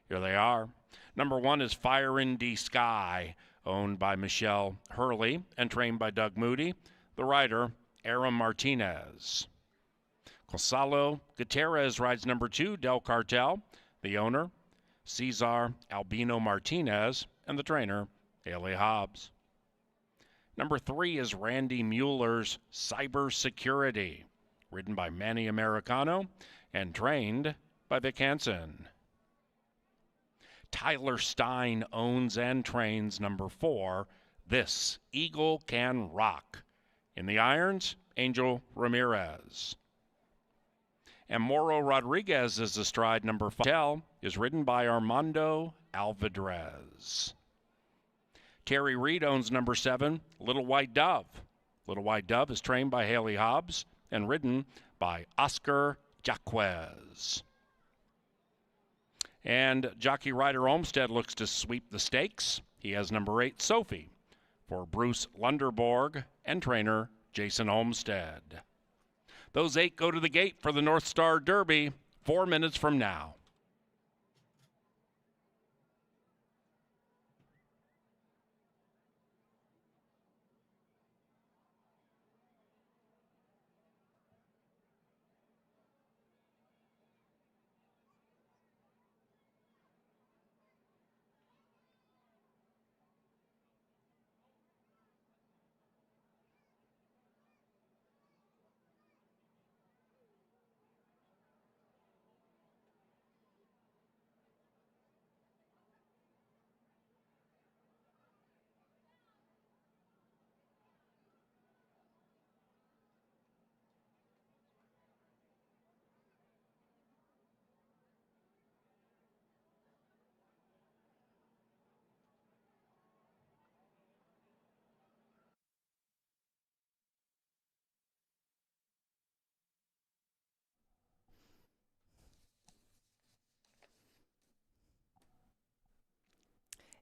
here they are. Number 1 is Fire in the Sky, owned by Michelle Hurley and trained by Doug Moody. The rider, Aram Martinez. Gonzalo Gutierrez rides number 2, Del Cartel. The owner, Cesar Albino Martinez. And the trainer, Haley Hobbs. Number 3 is Randy Mueller's Cyber Security, ridden by Manny Americano and trained by Vic Hansen. Tyler Stein owns and trains number 4, This Eagle Can Rock. In the irons, Angel Ramirez. And Moro Rodriguez is astride number 5. Is ridden by Armando Alvarez. Terry Reed owns number 7, Little White Dove. Little White Dove is trained by Haley Hobbs and ridden by Oscar Jaquez. And jockey Ryder Olmsted looks to sweep the stakes. He has number 8, Sophie, for Bruce Lunderborg and trainer Jason Olmsted. Those 8 go to the gate for the North Star Derby 4 minutes from now.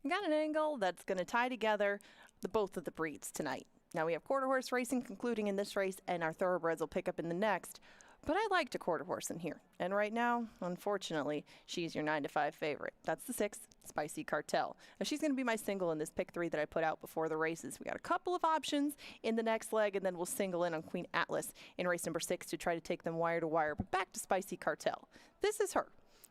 and got an angle that's going to tie together both of the breeds tonight. Now we have quarter horse racing concluding in this race, and our thoroughbreds will pick up in the next. But I liked a quarter horse in here. And right now, unfortunately, she's your 9-5 favorite. That's the 6, Spicy Cartel. Now she's going to be my single in this pick 3 that I put out before the races. We got a couple of options in the next leg, and then we'll single in on Queen Atlas in race number 6 to try to take them wire to wire. But back to Spicy Cartel. This is her.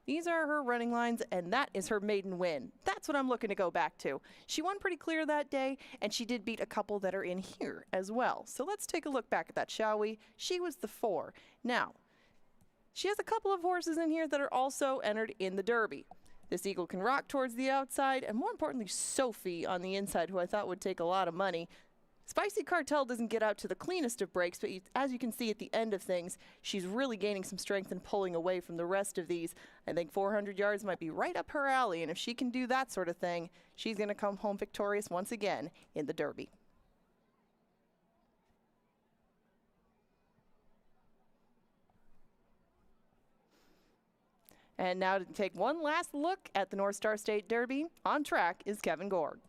These are her running lines, and that is her maiden win. That's what I'm looking to go back to. She won pretty clear that day, and she did beat a couple that are in here as well. So let's take a look back at that, shall we? She was the 4. Now, she has a couple of horses in here that are also entered in the Derby. This Eagle Can Rock towards the outside, and more importantly, Sophie on the inside, who I thought would take a lot of money. Spicy Cartel doesn't get out to the cleanest of breaks, but as you can see at the end of things, she's really gaining some strength and pulling away from the rest of these. I think 400 yards might be right up her alley, and if she can do that sort of thing, she's going to come home victorious once again in the Derby. And now to take one last look at the North Star State Derby, on track is Kevin Gord.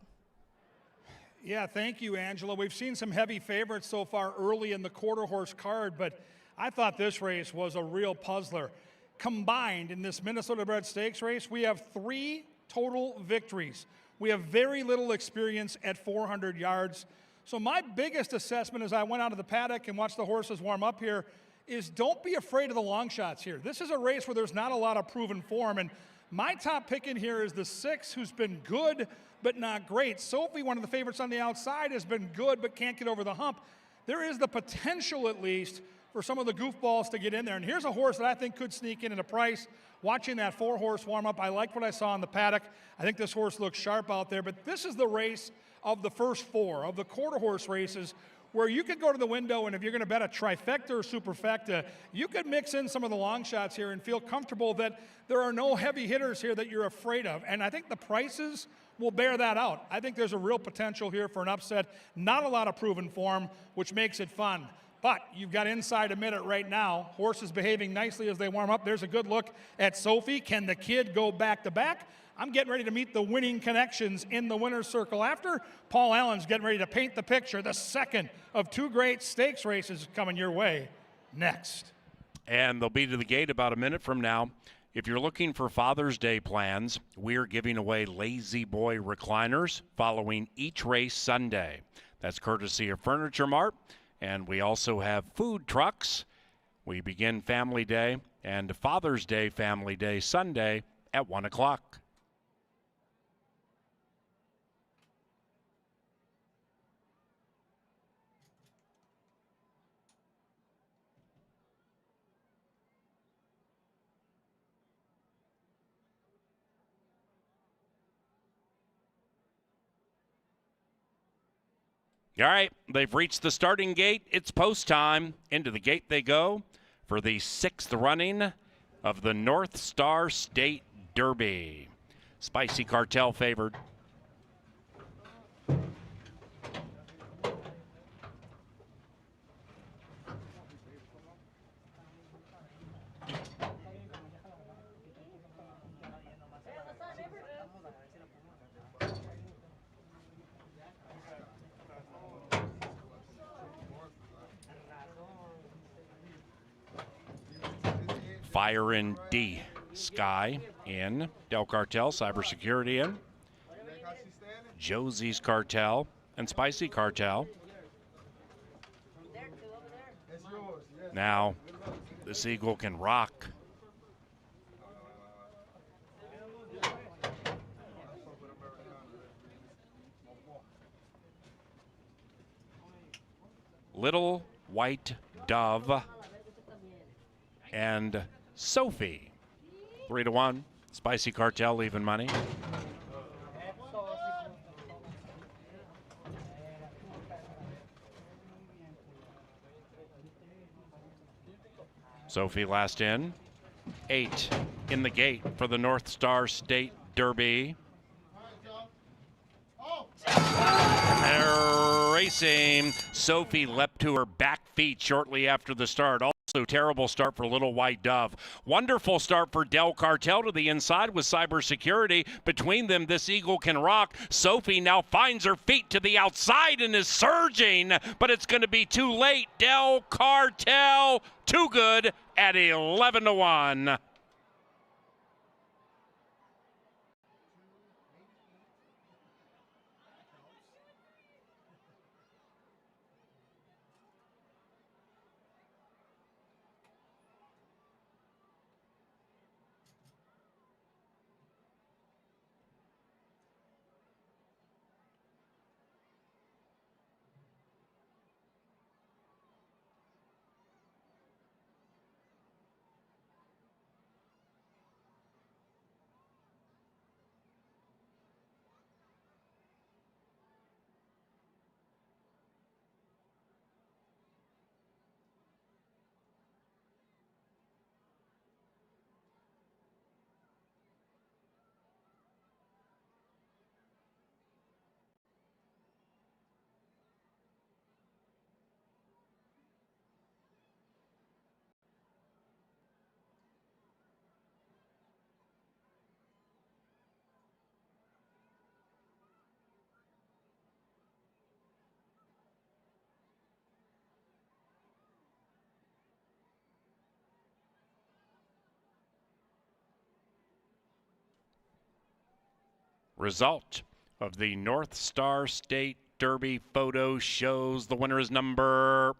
Yeah, thank you, Angela. We've seen some heavy favorites so far early in the quarter horse card, but I thought this race was a real puzzler. Combined in this Minnesota Bred Stakes race, we have 3 total victories. We have very little experience at 400 yards. So my biggest assessment as I went out of the paddock and watched the horses warm up here is don't be afraid of the long shots here. This is a race where there's not a lot of proven form, and my top pick in here is the 6, who's been good but not great. Sophie, one of the favorites on the outside, has been good but can't get over the hump. There is the potential, at least, for some of the goofballs to get in there. And here's a horse that I think could sneak in at a price. Watching that 4-horse warm-up, I like what I saw in the paddock. I think this horse looks sharp out there. But this is the race of the first 4, of the quarter horse races, where you could go to the window, and if you're going to bet a trifecta or superfecta, you could mix in some of the long shots here and feel comfortable that there are no heavy hitters here that you're afraid of. And I think the prices will bear that out. I think there's a real potential here for an upset. Not a lot of proven form, which makes it fun. But you've got inside a minute right now. Horses behaving nicely as they warm up. There's a good look at Sophie. Can the kid go back-to-back? I'm getting ready to meet the winning connections in the winner's circle after. Paul Allen's getting ready to paint the picture. The second of 2 great stakes races coming your way next. And they'll be to the gate about a minute from now. If you're looking for Father's Day plans, we're giving away Lazy Boy recliners following each race Sunday. That's courtesy of Furniture Mart. And we also have food trucks. We begin Family Day and Father's Day Family Day Sunday at 1 o'clock. All right, they've reached the starting gate. It's post time. Into the gate they go for the 6th running of the North Star State Derby. Spicy Cartel favored. Fire in D. Sky in. Del Cartel, Cybersecurity in. Josie's Cartel and Spicy Cartel. Now, this Eagle Can Rock. Little White Dove and Sophie. 3-1. Spicy Cartel, even money. Sophie last in. 8 in the gate for the North Star State Derby. They're racing. Sophie leapt to her back feet shortly after the start. So terrible start for Little White Dove. Wonderful start for Del Cartel to the inside with Cybersecurity. Between them, this Eagle can rock. Sophie now finds her feet to the outside and is surging, but it's going to be too late. Del Cartel, too good at 11-1. Result of the North Star State Derby photo shows the winner is number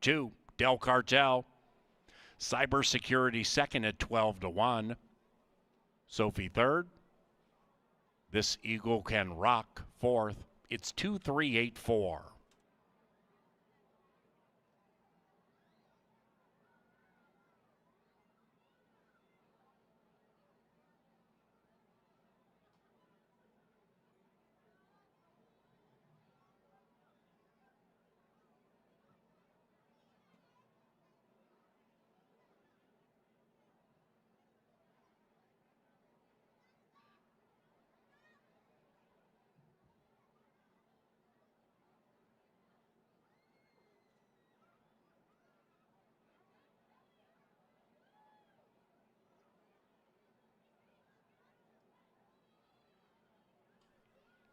2, Del Cartel. Cybersecurity second at 12-1. Sophie third. This Eagle can rock fourth. It's 2-3-8-4.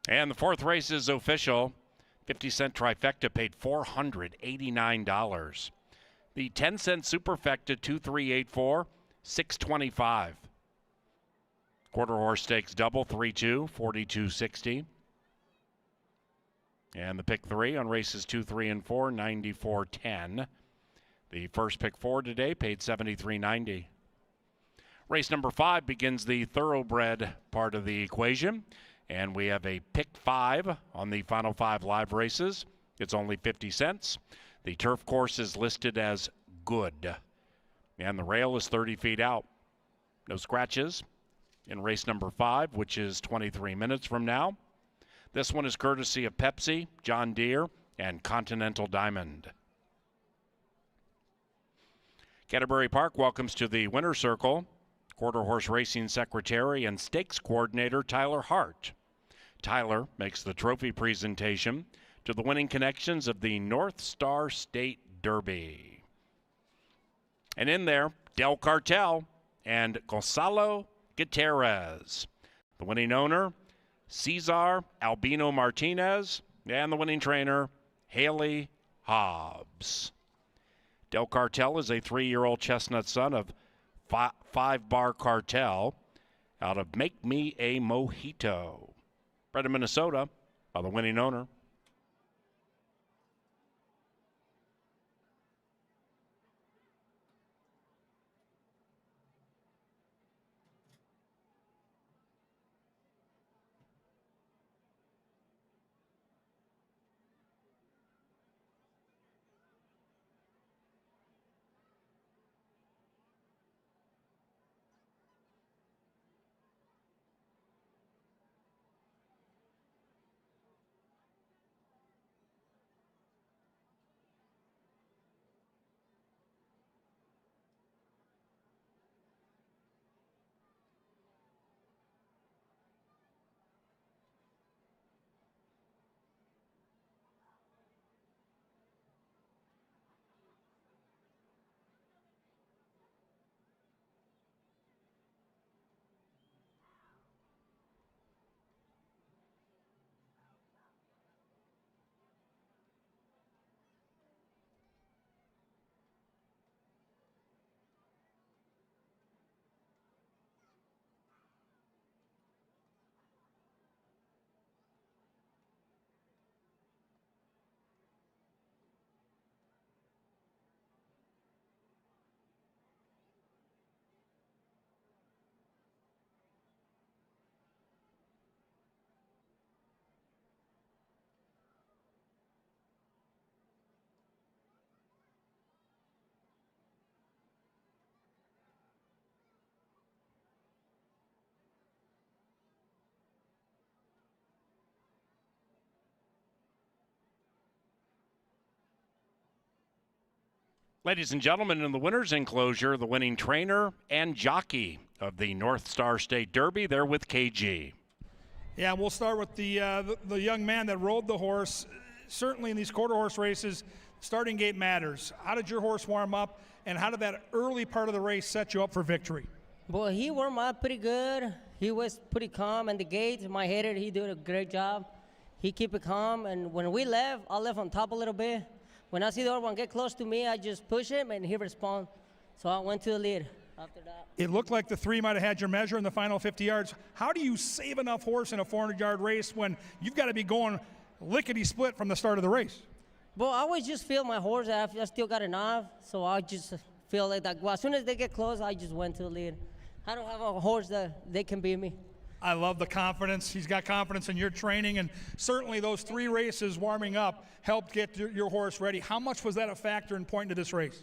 And the fourth race is official. 50-cent trifecta paid $489. The 10-cent superfecta 2384, $625. Quarter horse stakes double 3-2, $42.60. And the pick 3 on races 2, 3, and 4, $94.10. The first pick 4 today paid $73.90. Race number 5 begins the thoroughbred part of the equation. And we have a pick 5 on the final 5 live races. It's only 50 cents. The turf course is listed as good. And the rail is 30 feet out. No scratches in race number 5, which is 23 minutes from now. This one is courtesy of Pepsi, John Deere, and Continental Diamond. Canterbury Park welcomes to the winner's circle quarter horse racing secretary and stakes coordinator Tyler Hart. Tyler makes the trophy presentation to the winning connections of the North Star State Derby. And in there, Del Cartel and Gonzalo Gutierrez. The winning owner, Cesar Albino Martinez, and the winning trainer, Haley Hobbs. Del Cartel is a 3-year-old chestnut son of Five Bar Cartel out of Make Me a Mojito. Bred in Minnesota by the winning owner. Ladies and gentlemen, in the winner's enclosure, the winning trainer and jockey of the North Star State Derby. They're with KG. Yeah, we'll start with the young man that rode the horse. Certainly in these quarter horse races, starting gate matters. How did your horse warm up, and how did that early part of the race set you up for victory? Well, he warmed up pretty good. He was pretty calm in the gate. My header, he did a great job. He kept it calm, and when we left, I left on top a little bit. When I see the other one get close to me, I just push him, and he responded. So I went to the lead after that. It looked like the 3 might have had your measure in the final 50 yards. How do you save enough horse in a 400-yard race when you've got to be going lickety-split from the start of the race? Well, I always just feel my horse. I still got enough, so I just feel like that. Well, as soon as they get close, I just went to the lead. I don't have a horse that they can beat me. I love the confidence. He's got confidence in your training, and certainly those 3 races warming up helped get your horse ready. How much was that a factor in pointing to this race?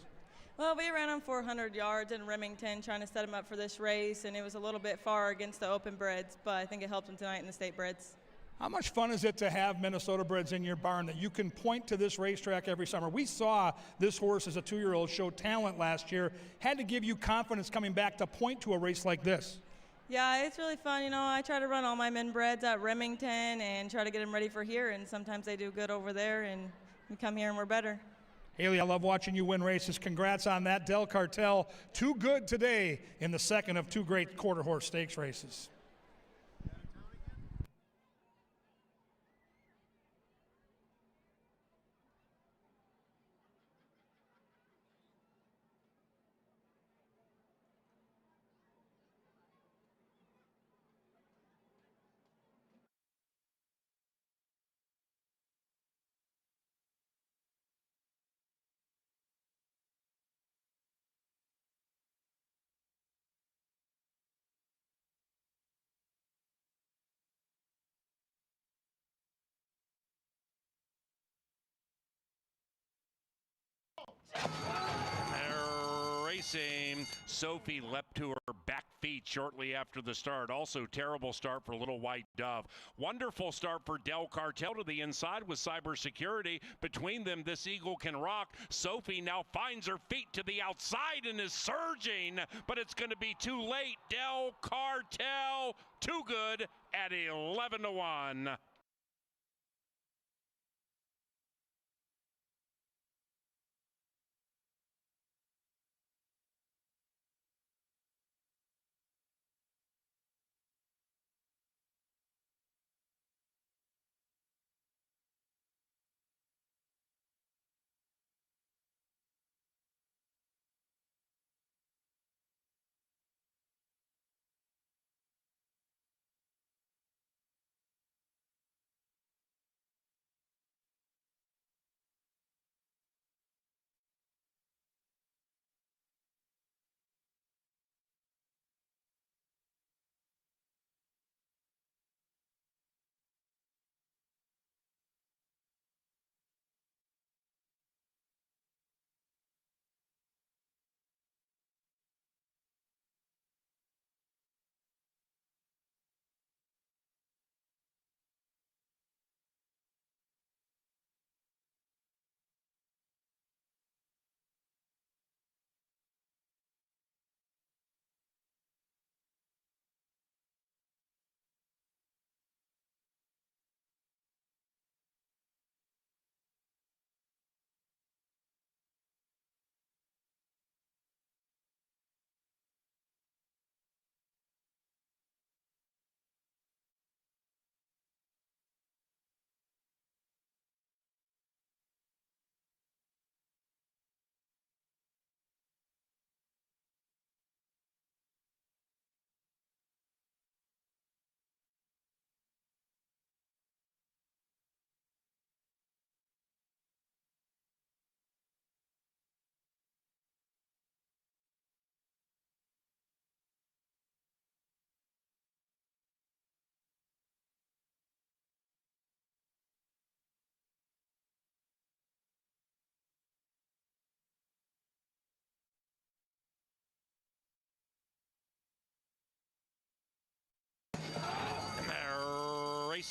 Well, we ran him 400 yards in Remington trying to set him up for this race, and it was a little bit far against the open breds, but I think it helped him tonight in the state breds. How much fun is it to have Minnesota breds in your barn that you can point to this racetrack every summer? We saw this horse as a 2-year-old show talent last year. Had to give you confidence coming back to point to a race like this. Yeah, it's really fun. You know, I try to run all my men breds at Remington and try to get them ready for here, and sometimes they do good over there, and we come here and we're better. Haley, I love watching you win races. Congrats on that. Del Cartel, too good today in the second of 2 great quarter horse stakes races. Racing. Sophie leapt to her back feet shortly after the start. Also terrible start for Little White Dove. Wonderful start for Del Cartel to the inside with cybersecurity. Between them, this eagle can rock. Sophie now finds her feet to the outside and is surging, but it's going to be too late. Del Cartel, too good at 11-1.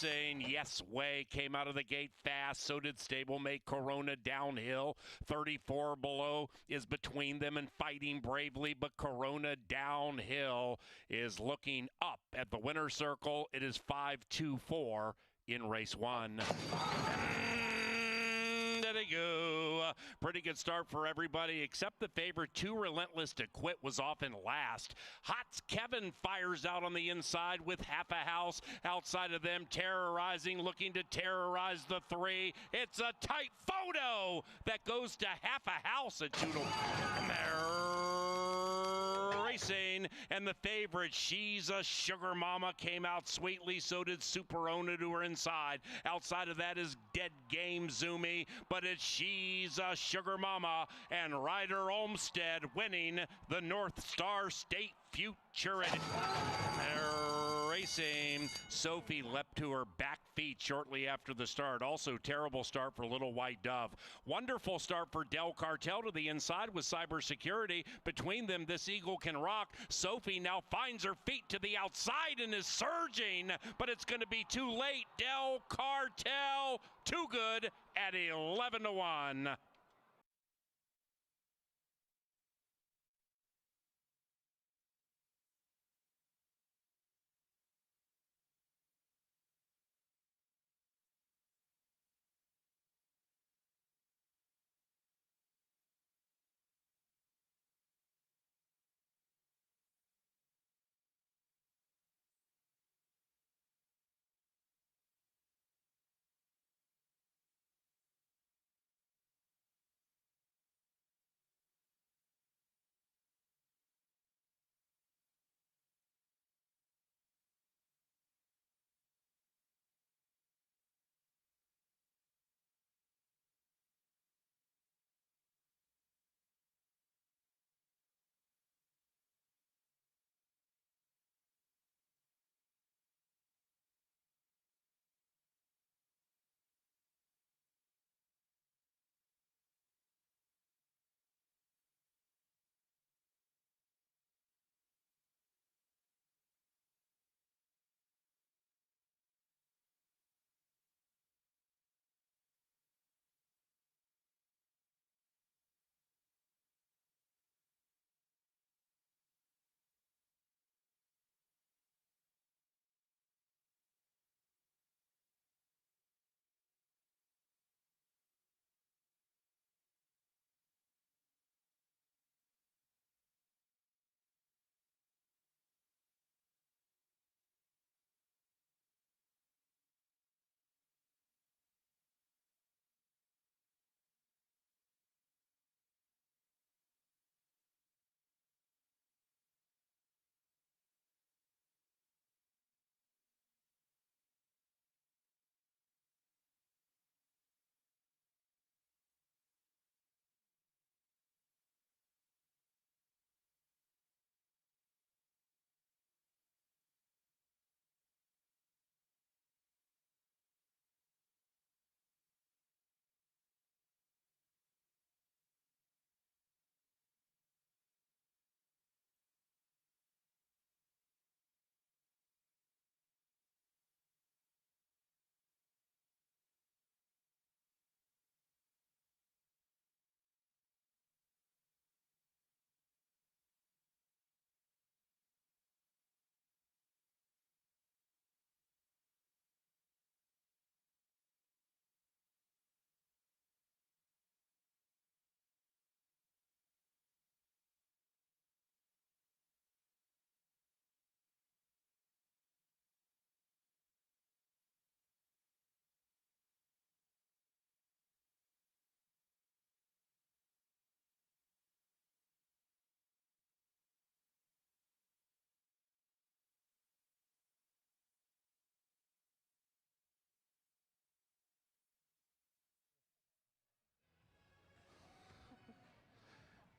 Racing. Yes Way came out of the gate fast. So did Stablemate Corona downhill. 34 below is between them and fighting bravely, but Corona downhill is looking up at the winner's circle. It is 5-2-4 in race 1. There they go. Pretty good start for everybody except the favorite. Too Relentless to Quit was off in last. Hots Kevin fires out on the inside with Half a House outside of them, terrorizing, looking to terrorize the 3. It's a tight photo that goes to Half a House at Toodle Racing. And the favorite, She's a Sugar Mama, came out sweetly. So did Superona to her inside. Outside of that is Dead Game Zoomy, but it's She's a Sugar Mama and Ryder Olmstead winning the North Star State Future Racing. Sophie leapt to her back feet shortly after the start. Also terrible start for Little White Dove. Wonderful start for Del Cartel to the inside with Cybersecurity. Between them, This Eagle Can Rock. Sophie now finds her feet to the outside and is surging, but it's going to be too late. Del Cartel, too good at 11-1.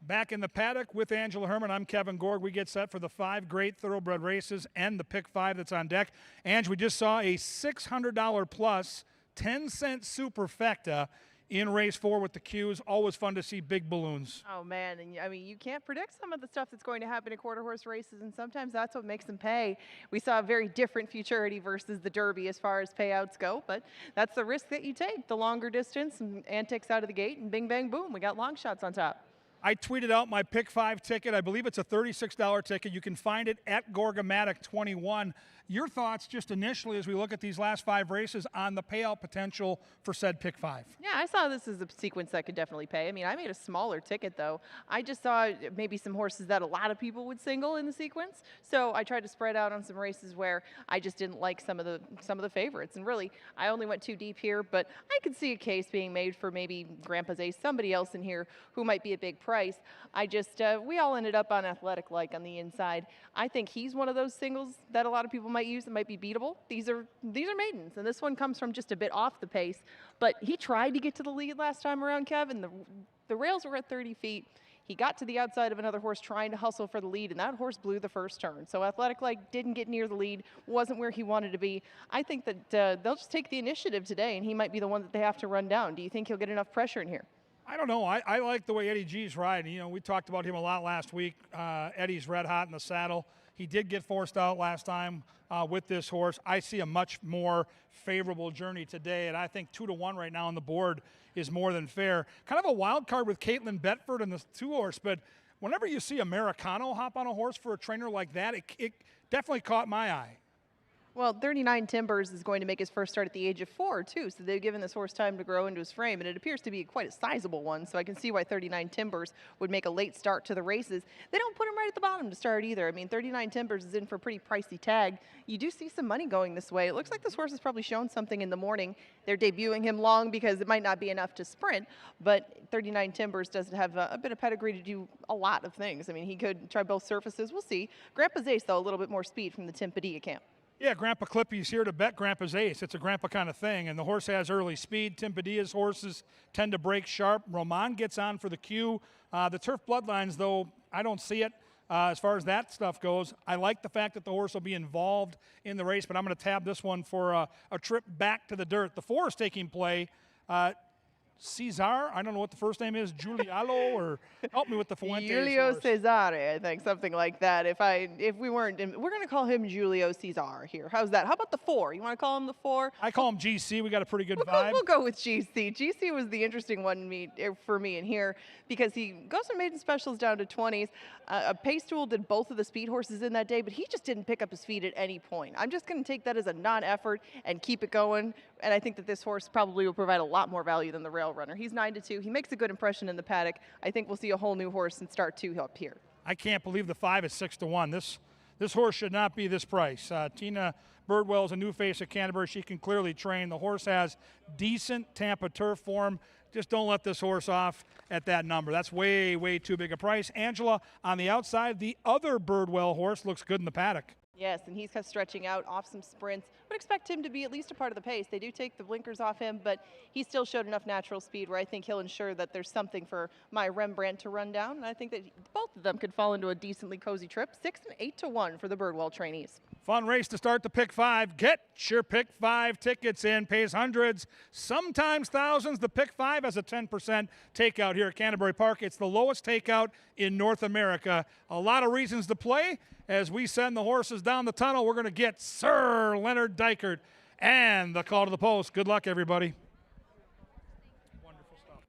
Back in the paddock with Angela Herman, I'm Kevin Gorg. We get set for the 5 great thoroughbred races and the pick 5 that's on deck. Ange, we just saw a $600 plus 10-cent superfecta in race 4 with the cues. Always fun to see big balloons. Oh man, and I mean you can't predict some of the stuff that's going to happen in quarter horse races, and sometimes that's what makes them pay. We saw a very different Futurity versus the Derby as far as payouts go, but that's the risk that you take. The longer distance and antics out of the gate, and bing bang boom, we got long shots on top. I tweeted out my Pick 5 ticket. I believe it's a $36 ticket. You can find it at Gorgomatic21. Your thoughts just initially as we look at these last 5 races on the payout potential for said Pick 5? Yeah, I saw this as a sequence that could definitely pay. I mean, I made a smaller ticket, though. I just saw maybe some horses that a lot of people would single in the sequence. So I tried to spread out on some races where I just didn't like some of the favorites. And really, I only went too deep here, but I could see a case being made for maybe Grandpa's Ace, somebody else in here who might be a big price. I just, we all ended up on Athletic Like on the inside. I think he's one of those singles that a lot of people might use that might be beatable. These are maidens, and this one comes from just a bit off the pace. But he tried to get to the lead last time around, Kevin. The rails were at 30 feet. He got to the outside of another horse trying to hustle for the lead, and that horse blew the first turn. So Athletic Like didn't get near the lead, wasn't where he wanted to be. I think that they'll just take the initiative today, and he might be the one that they have to run down. Do you think he'll get enough pressure in here? I don't know. I like the way Eddie G's riding. You know, we talked about him a lot last week. Eddie's red hot in the saddle. He did get forced out last time with this horse. I see a much more favorable journey today, and I think 2-1 right now on the board is more than fair. Kind of a wild card with Caitlin Betford and the 2-horse, but whenever you see Americano hop on a horse for a trainer like that, it definitely caught my eye. Well, 39 Timbers is going to make his first start at the age of 4, too, so they've given this horse time to grow into his frame, and it appears to be quite a sizable one, so I can see why 39 Timbers would make a late start to the races. They don't put him right at the bottom to start either. I mean, 39 Timbers is in for a pretty pricey tag. You do see some money going this way. It looks like this horse has probably shown something in the morning. They're debuting him long because it might not be enough to sprint, but 39 Timbers does have a bit of pedigree to do a lot of things. I mean, he could try both surfaces. We'll see. Grandpa's Ace, though, a little bit more speed from the Tim Padilla camp. Yeah, Grandpa Clippy's here to bet Grandpa's Ace. It's a Grandpa kind of thing, and the horse has early speed. Tim Padilla's horses tend to break sharp. Roman gets on for the cue. The Turf Bloodlines, though, I don't see it as far as that stuff goes. I like the fact that the horse will be involved in the race, but I'm going to tab this one for a trip back to the dirt. The 4 is taking play. Cesar, I don't know what the first name is, Giuliano, or help me with the Fuentes Julio horse. Cesare, I think, something like that. If we weren't, we're going to call him Julio Cesar here. How's that? How about the 4? You want to call him the 4? I call him GC. We got a pretty good vibe. We'll go with GC. GC was the interesting one for me in here because he goes from maiden specials down to 20s. A pace tool did both of the speed horses in that day, but he just didn't pick up his feet at any point. I'm just going to take that as a non-effort and keep it going. And I think that this horse probably will provide a lot more value than the Rail Runner. He's 9-2. He makes a good impression in the paddock. I think we'll see a whole new horse in start 2 up here. I can't believe the 5 is 6-1. This horse should not be this price. Tina Birdwell is a new face at Canterbury. She can clearly train. The horse has decent Tampa turf form. Just don't let this horse off at that number. That's way, way too big a price. Angela on the outside. The other Birdwell horse looks good in the paddock. Yes, and he's kind of stretching out off some sprints. Would expect him to be at least a part of the pace. They do take the blinkers off him, but he still showed enough natural speed where I think he'll ensure that there's something for my Rembrandt to run down. And I think that both of them could fall into a decently cozy trip. 6 and 8-1 for the Birdwell trainees. Fun race to start the Pick 5. Get your Pick 5 tickets in. Pays hundreds, sometimes thousands. The Pick 5 has a 10% takeout here at Canterbury Park. It's the lowest takeout in North America. A lot of reasons to play. As we send the horses down the tunnel, we're going to get Sir Leonard Dykert and the call to the post. Good luck, everybody. Wonderful stuff.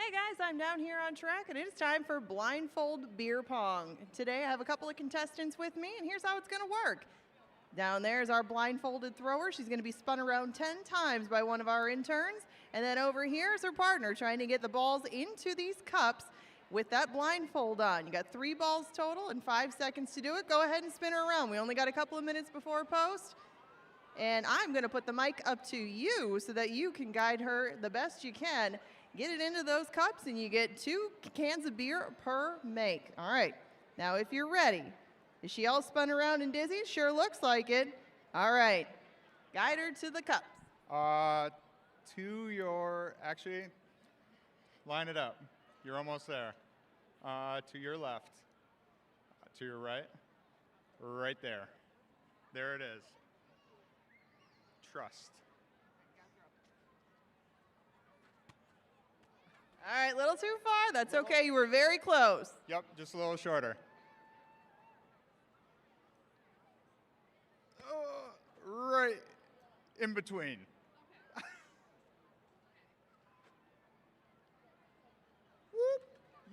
Hey guys, I'm down here on track and it is time for blindfold beer pong. Today I have a couple of contestants with me and here's how it's going to work. Down there is our blindfolded thrower. She's going to be spun around 10 times by one of our interns. And then over here is her partner trying to get the balls into these cups with that blindfold on. You got 3 balls total and 5 seconds to do it. Go ahead and spin her around. We only got a couple of minutes before post. And I'm going to put the mic up to you so that you can guide her the best you can. Get it into those cups and you get 2 cans of beer per make. All right. Now if you're ready. Is she all spun around and dizzy? Sure looks like it. All right. Guide her to the cups. Actually, line it up. You're almost there. To your left. To your right. Right there. There it is. Trust. All right, a little too far. That's okay. You were very close. Yep, just a little shorter. Right in between. Whoop.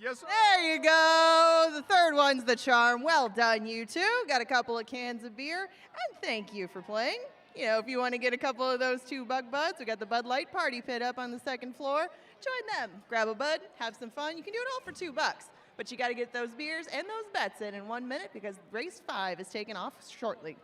Yes, sir. There you go. The third one's the charm. Well done, you two. Got a couple of cans of beer. And thank you for playing. You know, if you want to get a couple of those 2 Bug Buds, we got the Bud Light Party Pit up on the 2nd floor. Join them. Grab a bud, have some fun. You can do it all for $2. But you got to get those beers and those bets in 1 minute because race 5 is taking off shortly.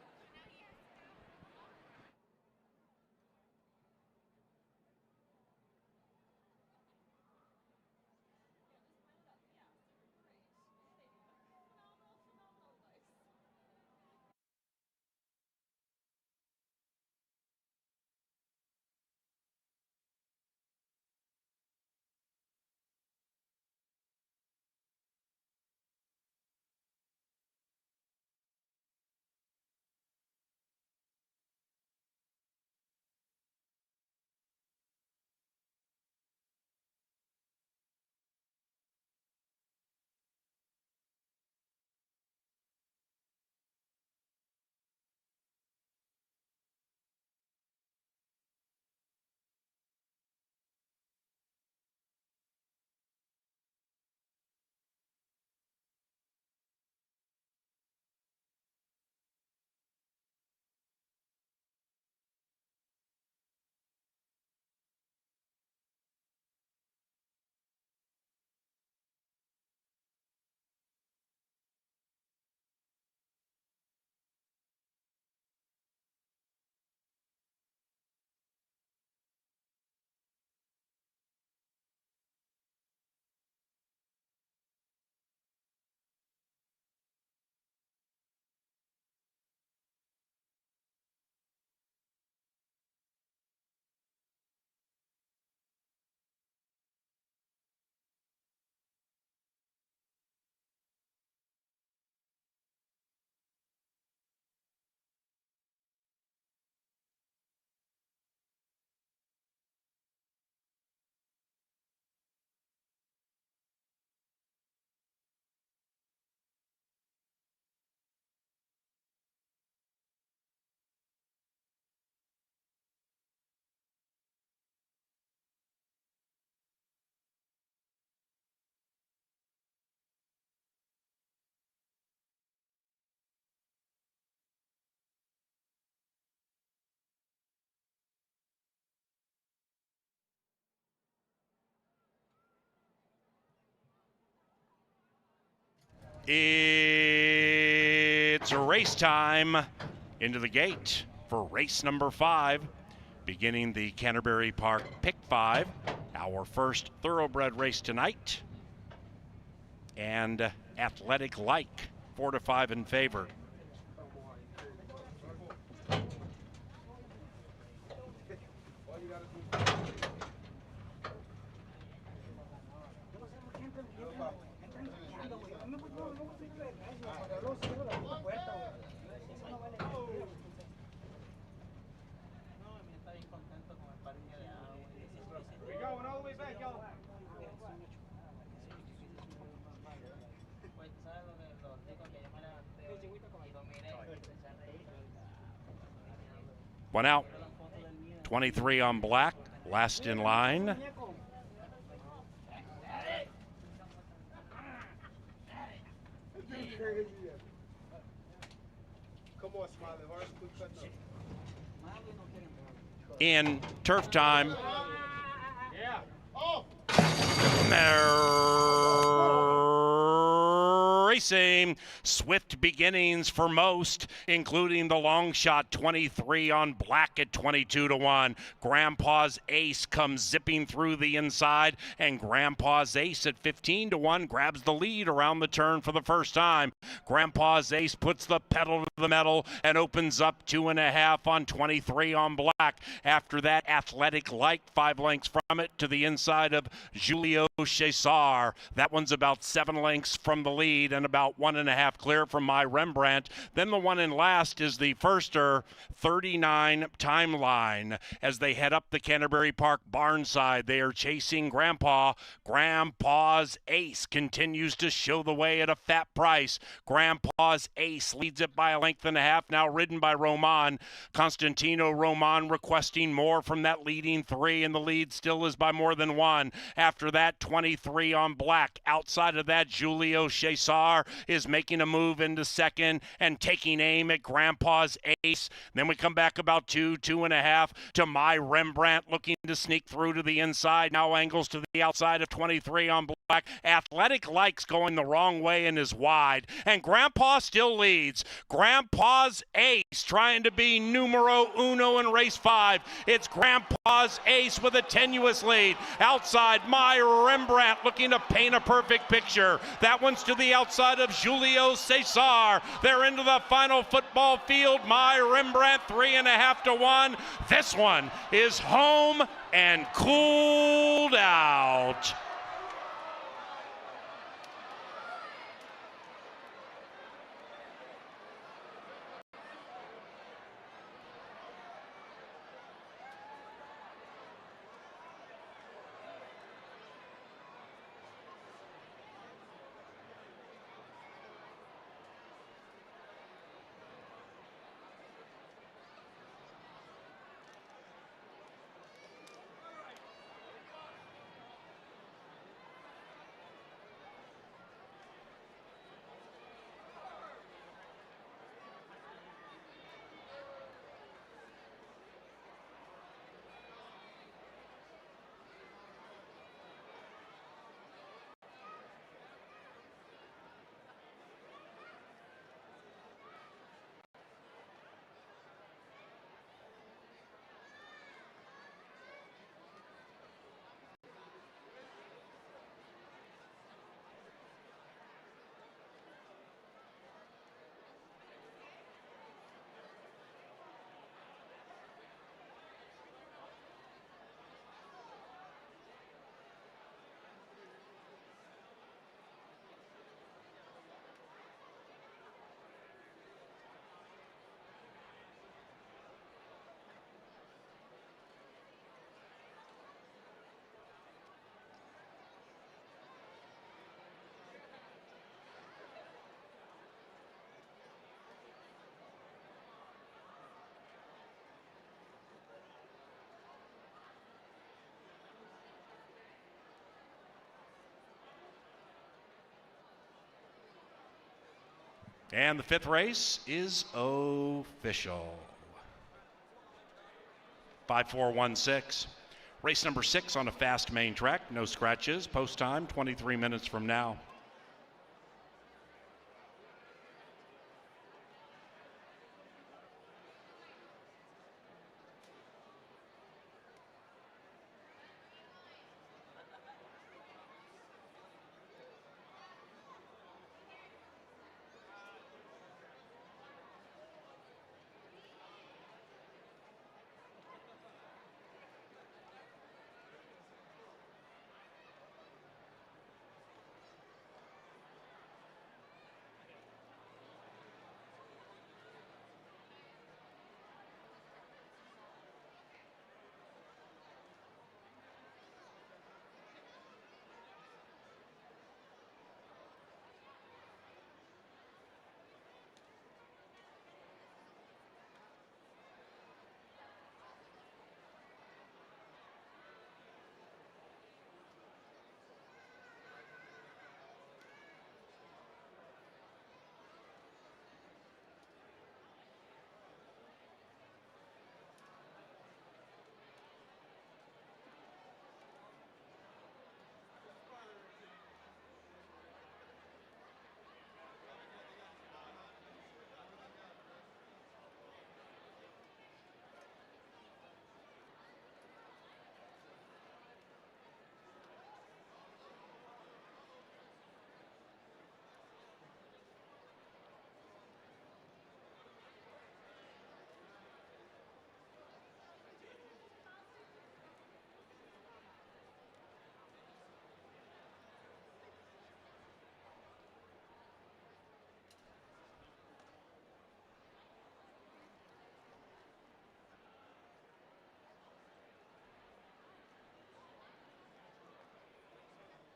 It's race time. Into the gate for race number 5, beginning the Canterbury Park Pick 5, our first thoroughbred race tonight. And Athletic Like, 4 to 5 in favor. One out, 23 on black, last in line. Come on, Smiley Horse. Quick cut up. In turf time. Yeah. Oh! Racing. Swift beginnings for most, including the long shot 23 on Black at 22-1. Grandpa's Ace comes zipping through the inside, and Grandpa's Ace at 15-1 grabs the lead around the turn for the first time. Grandpa's Ace puts the pedal to the metal and opens up 2.5 on 23 on Black. After that, Athletic Light 5 lengths from it to the inside of Julio Cesar. That one's about 7 lengths from the lead and about 1.5 clear from My Rembrandt. Then the one in last is the Firster 39 Timeline. As they head up the Canterbury Park barn side, they are chasing Grandpa. Grandpa's Ace continues to show the way at a fat price. Grandpa's Ace leads it by 1.5 lengths, now ridden by Roman. Constantino Roman requesting more from that leading 3, and the lead still is by more than 1. After that, 23 on Black. Outside of that, Julio Cesar is making a move into second and taking aim at Grandpa's Ace. Then we come back about 2.5 to My Rembrandt, looking to sneak through to the inside. Now angles to the outside of 23 on Black. Athletic Likes going the wrong way and is wide. And Grandpa still leads. Grandpa's Ace trying to be numero uno in race 5. It's Grandpa's Ace with a tenuous lead. Outside, My Rembrandt looking to paint a perfect picture. That one's to the outside of Julio Cesar. They're into the final football field. My Rembrandt 3.5-1. This one is home and cooled out. And the 5th race is official. 5-4-1-6. Race number 6 on a fast main track. No scratches. Post time 23 minutes from now.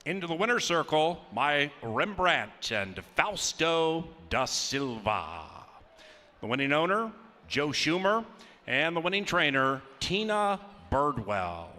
Into the winner's circle, my Rembrandt and Fausto da Silva. The winning owner, Joe Schumer, and the winning trainer, Tina Birdwell.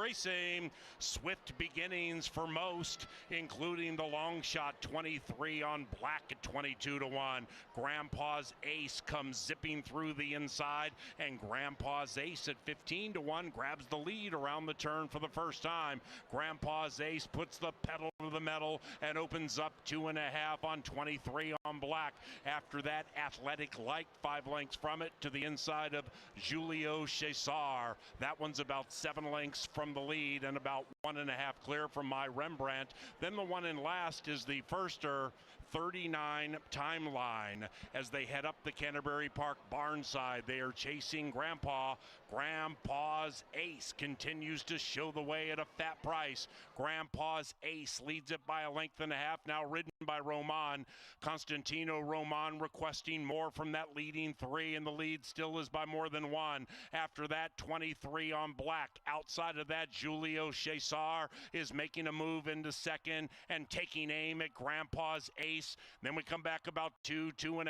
Racing, swift beginnings for most, including the long shot 23 on black at 22 to 1. Grandpa's Ace comes zipping through the inside, and Grandpa's Ace at 15 to 1 grabs the lead around the turn for the first time. Grandpa's Ace puts the pedal to the metal and opens up 2.5 on 23 on black. After that, Athletic Light 5 lengths from it to the inside of Julio Cesar. That one's about 7 lengths from the lead and about 1.5 clear from my Rembrandt. Then the one in last is the Firster 39 timeline. As they head up the Canterbury Park barn side, they are chasing Grandpa. Grandpa's Ace continues to show the way at a fat price. Grandpa's Ace leads it by 1.5 lengths, now ridden by Roman. Constantino Roman requesting more from that leading 3, and the lead still is by more than 1. After that, 23 on black. Outside of that, Julio Cesar is making a move into second and taking aim at Grandpa's Ace. Then we come back about 2.5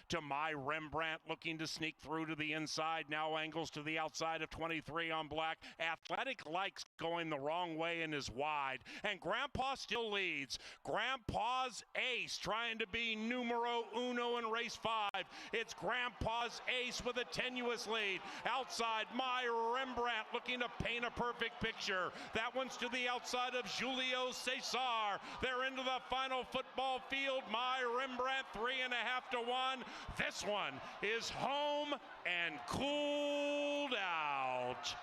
to my Rembrandt, looking to sneak through to the inside. Now angles to the outside of 23 on black. Athletic Likes going the wrong way and is wide. And Grandpa still leads. Grandpa's Ace trying to be numero uno in race 5. It's Grandpa's Ace with a tenuous lead. Outside, my Rembrandt looking to paint a perfect picture. That one's to the outside of Julio Cesar. They're into the final football field. My Rembrandt 3.5 to 1. This one is home and cooled out.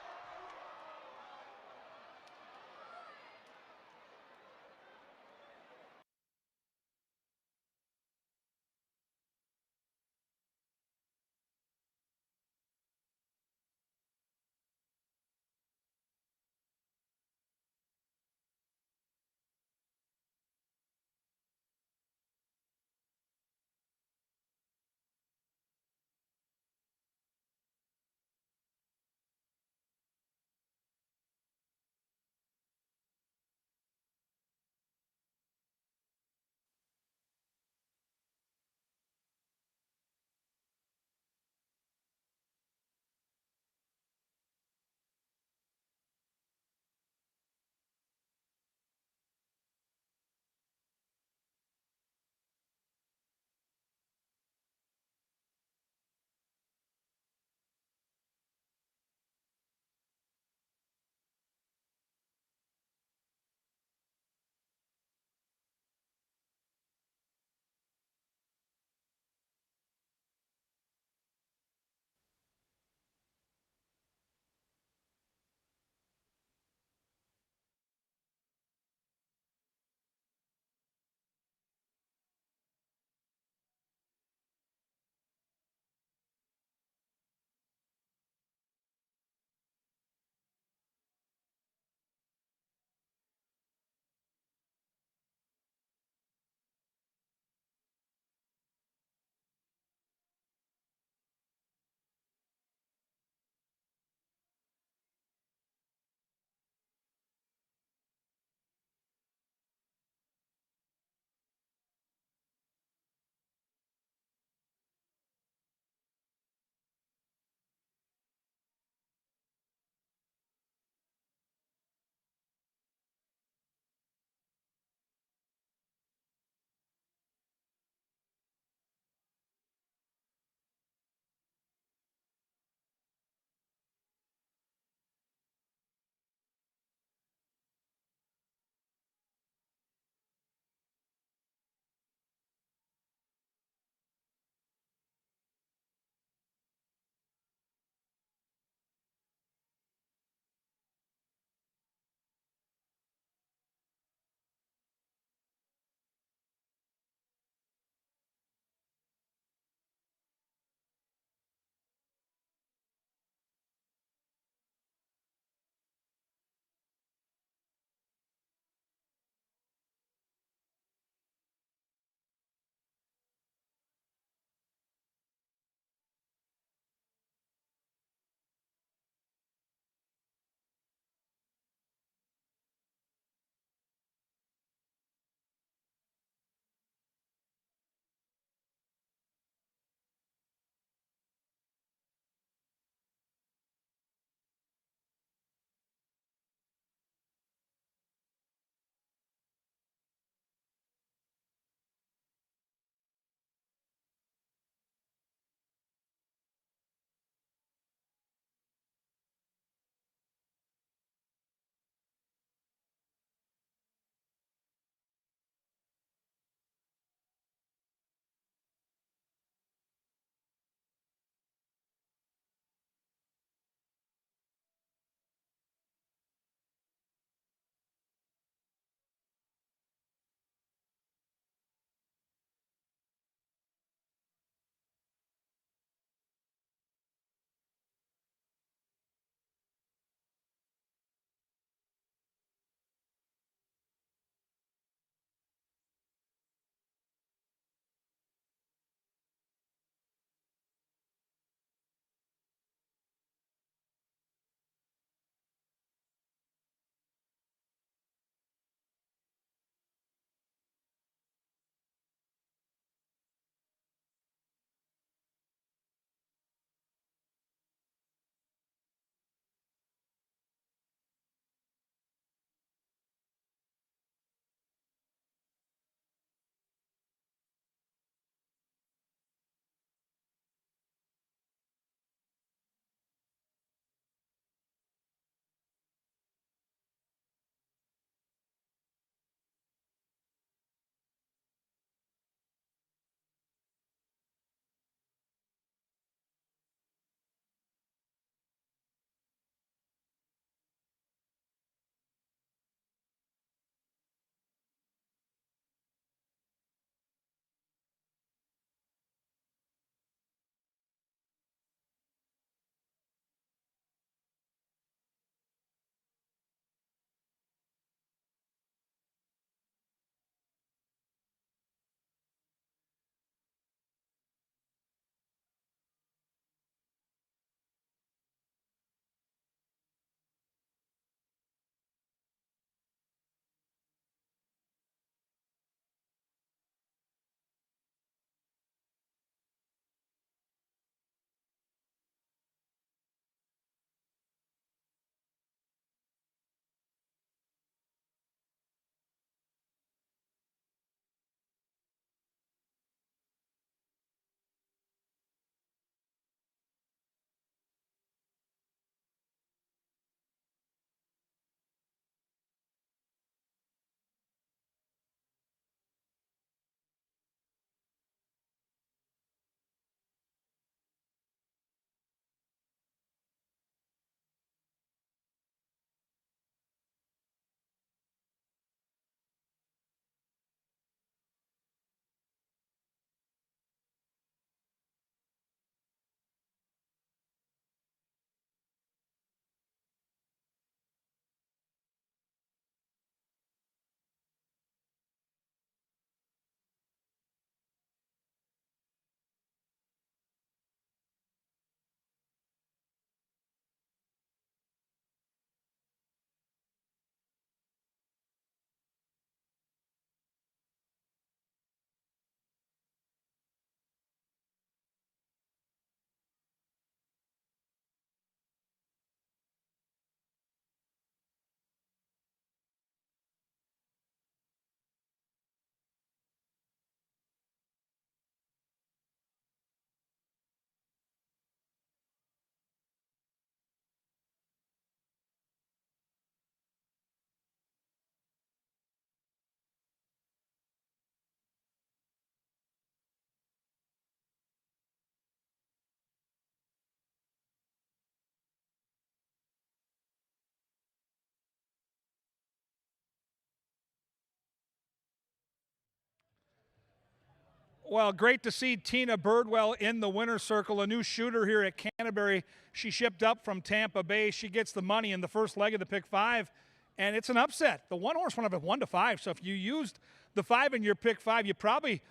Well, great to see Tina Birdwell in the winner's circle, a new shooter here at Canterbury. She shipped up from Tampa Bay. She gets the money in the first leg of the pick 5, and it's an upset. The one horse went up at 1-5, so if you used the 5 in your pick 5, you probably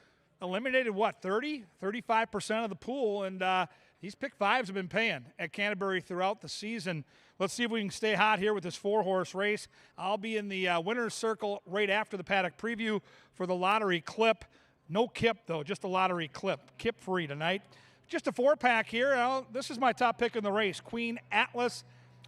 eliminated, 35% of the pool, and these pick 5s have been paying at Canterbury throughout the season. Let's see if we can stay hot here with this 4-horse race. I'll be in the winner's circle right after the paddock preview for the lottery clip. No kip, though, just a lottery clip. Kip-free tonight. Just a 4-pack here. This is my top pick in the race, Queen Atlas.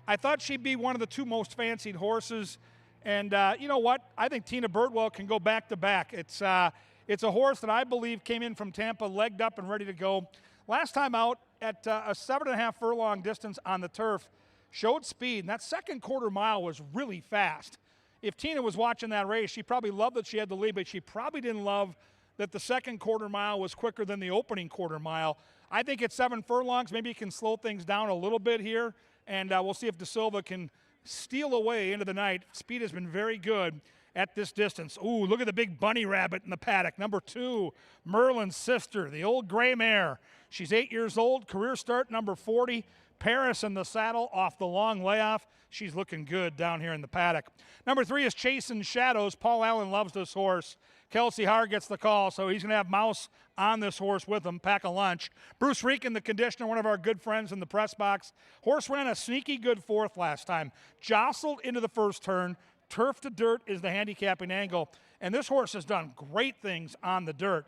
I thought she'd be one of the 2 most fancied horses. And you know what? I think Tina Birdwell can go back-to-back. It's a horse that I believe came in from Tampa, legged up and ready to go. Last time out at a 7.5 furlong distance on the turf, showed speed. And that second quarter mile was really fast. If Tina was watching that race, she probably loved that she had the lead, but she probably didn't love that the second quarter mile was quicker than the opening quarter mile. I think at 7 furlongs, maybe you can slow things down a little bit here, and we'll see if De Silva can steal away into the night. Speed has been very good at this distance. Ooh, look at the big bunny rabbit in the paddock. Number 2, Merlin's sister, the old gray mare. She's 8 years old, career start number 40. Paris in the saddle off the long layoff. She's looking good down here in the paddock. Number 3 is Chasing Shadows. Paul Allen loves this horse. Kelsey Haar gets the call, so he's going to have Mouse on this horse with him, pack a lunch. Bruce Reekin, the conditioner, one of our good friends in the press box. Horse ran a sneaky good 4th last time. Jostled into the first turn. Turf to dirt is the handicapping angle. And this horse has done great things on the dirt.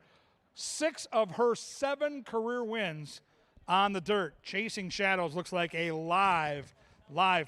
6 of her 7 career wins on the dirt. Chasing Shadows looks like a live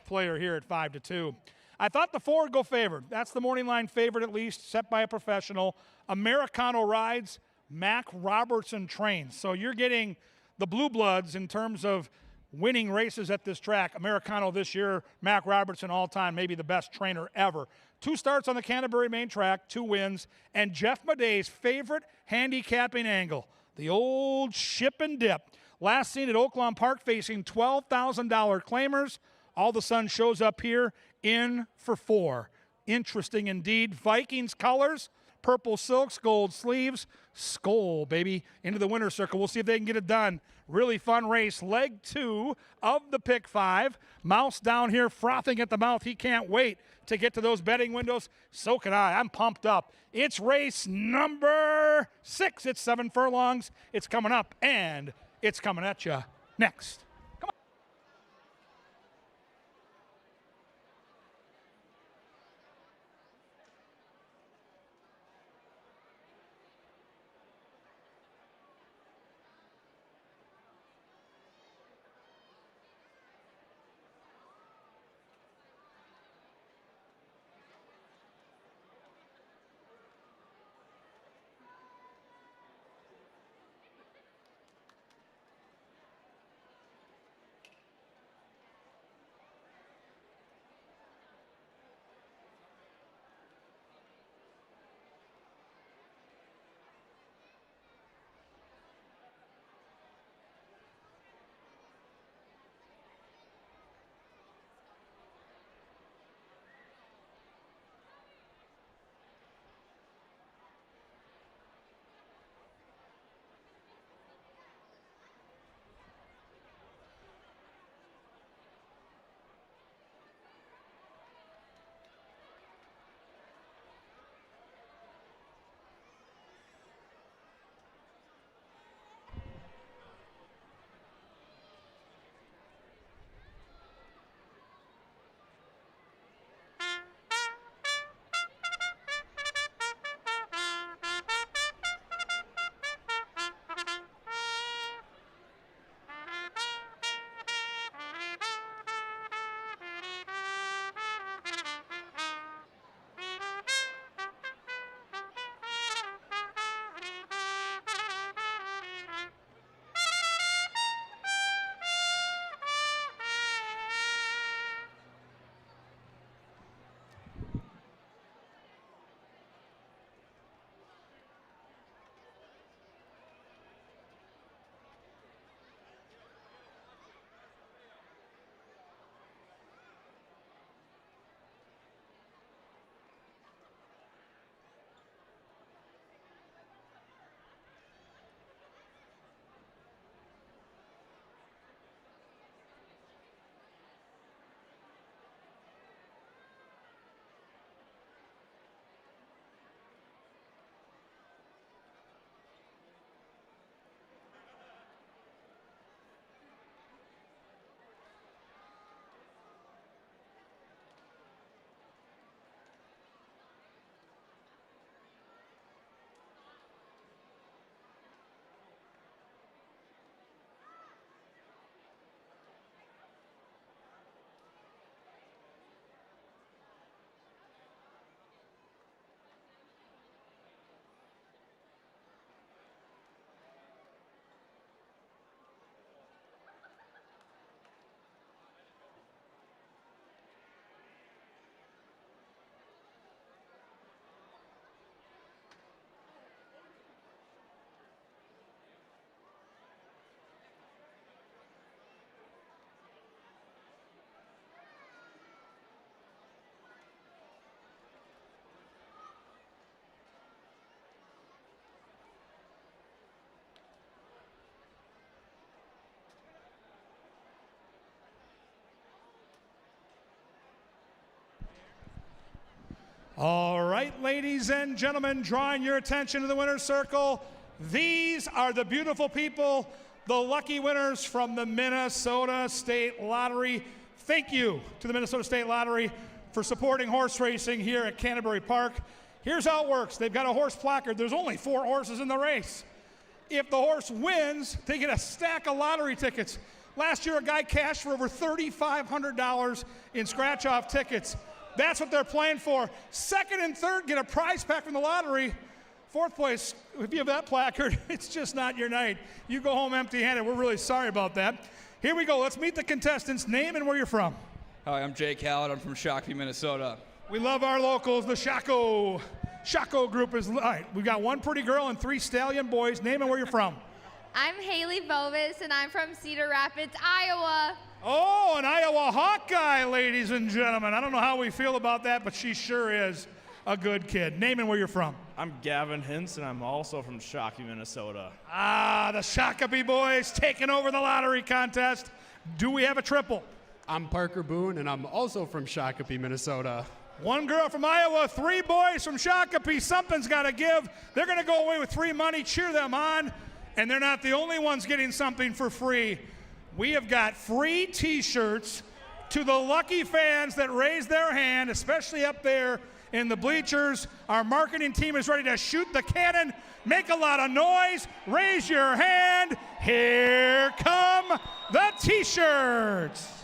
player here at 5-2. I thought the 4 would go favored. That's the morning line favorite, at least, set by a professional. Americano rides, Mac Robertson trains. So you're getting the blue bloods in terms of winning races at this track. Americano this year, Mac Robertson all-time, maybe the best trainer ever. 2 starts on the Canterbury main track, 2 wins, and Jeff Madey's favorite handicapping angle, the old ship and dip. Last seen at Oaklawn Park facing $12,000 claimers. All of a sudden shows up here in for 4. Interesting indeed. Vikings colors, purple silks, gold sleeves. Skull, baby, into the winner's circle. We'll see if they can get it done. Really fun race. Leg 2 of the pick 5. Mouse down here frothing at the mouth. He can't wait to get to those betting windows. So can I. I'm pumped up. It's race number 6. It's 7 furlongs. It's coming up, and it's coming at you next. All right, ladies and gentlemen, drawing your attention to the winner's circle. These are the beautiful people, the lucky winners from the Minnesota State Lottery. Thank you to the Minnesota State Lottery for supporting horse racing here at Canterbury Park. Here's how it works. They've got a horse placard. There's only 4 horses in the race. If the horse wins, they get a stack of lottery tickets. Last year, a guy cashed for over $3,500 in scratch-off tickets. That's what they're playing for. Second and third get a prize pack from the lottery. Fourth place, if you have that placard, it's just not your night. You go home empty-handed. We're really sorry about that. Here we go. Let's meet the contestants. Name and where you're from. Hi, I'm Jake Hallett. I'm from Shakopee, Minnesota. We love our locals. The Shako group is, all right, we've got 1 pretty girl and 3 stallion boys. Name and where you're from. I'm Haley Bovis, and I'm from Cedar Rapids, Iowa. Oh, an Iowa Hawkeye, ladies and gentlemen. I don't know how we feel about that, but she sure is a good kid. Name and where you're from. I'm Gavin Hintz, and I'm also from Shakopee, Minnesota. Ah, the Shakopee boys taking over the lottery contest. Do we have a triple? I'm Parker Boone, and I'm also from Shakopee, Minnesota. 1 girl from Iowa, 3 boys from Shakopee. Something's got to give. They're going to go away with free money. Cheer them on. And they're not the only ones getting something for free. We have got free T-shirts to the lucky fans that raise their hand, especially up there in the bleachers. Our marketing team is ready to shoot the cannon. Make a lot of noise. Raise your hand. Here come the T-shirts.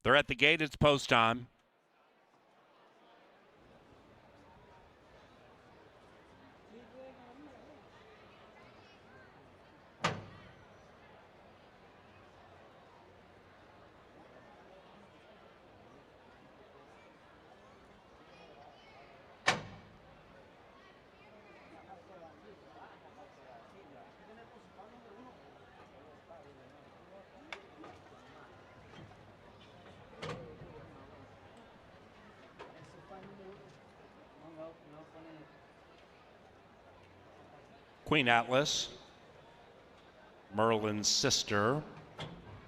They're at the gate. It's post time. Queen Atlas, Merlin's sister,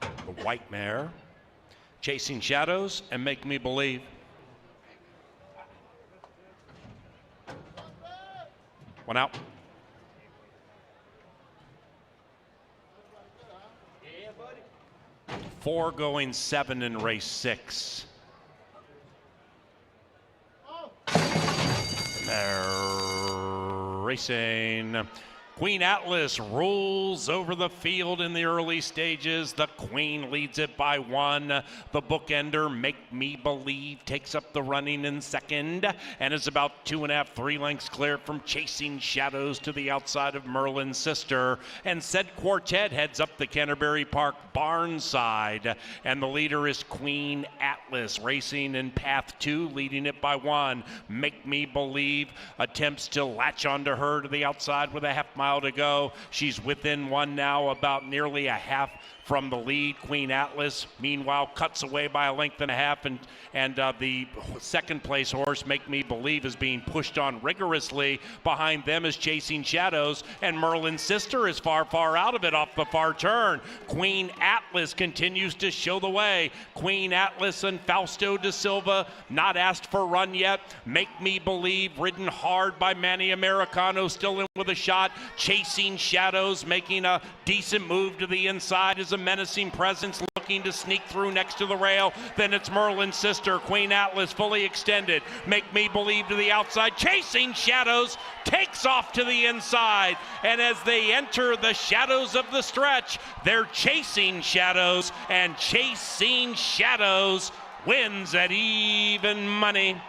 the white mare, Chasing Shadows, and Make Me Believe. One out. Four going 7 in race 6. They're racing. Queen Atlas rolls over the field in the early stages. The Queen leads it by 1. The bookender, Make Me Believe, takes up the running in second and is about 2.5, 3 lengths clear from Chasing Shadows to the outside of Merlin's sister. And said quartet heads up the Canterbury Park barn side. And the leader is Queen Atlas, racing in path 2, leading it by 1. Make Me Believe attempts to latch onto her to the outside with a half-mile to go. She's within 1 now, about nearly a half from the lead. Queen Atlas, meanwhile, cuts away by 1.5 lengths, and the second place horse, Make Me Believe, is being pushed on rigorously. Behind them is Chasing Shadows, and Merlin's sister is far, far out of it off the far turn. Queen Atlas continues to show the way. Queen Atlas and Fausto da Silva not asked for run yet. Make Me Believe, ridden hard by Manny Americano, still in with a shot. Chasing Shadows making a decent move to the inside as a menacing presence, looking to sneak through next to the rail. Then it's Merlin's sister, Queen Atlas, fully extended. Make Me Believe to the outside. Chasing Shadows takes off to the inside. And as they enter the shadows of the stretch, they're Chasing Shadows, and Chasing Shadows wins at even money.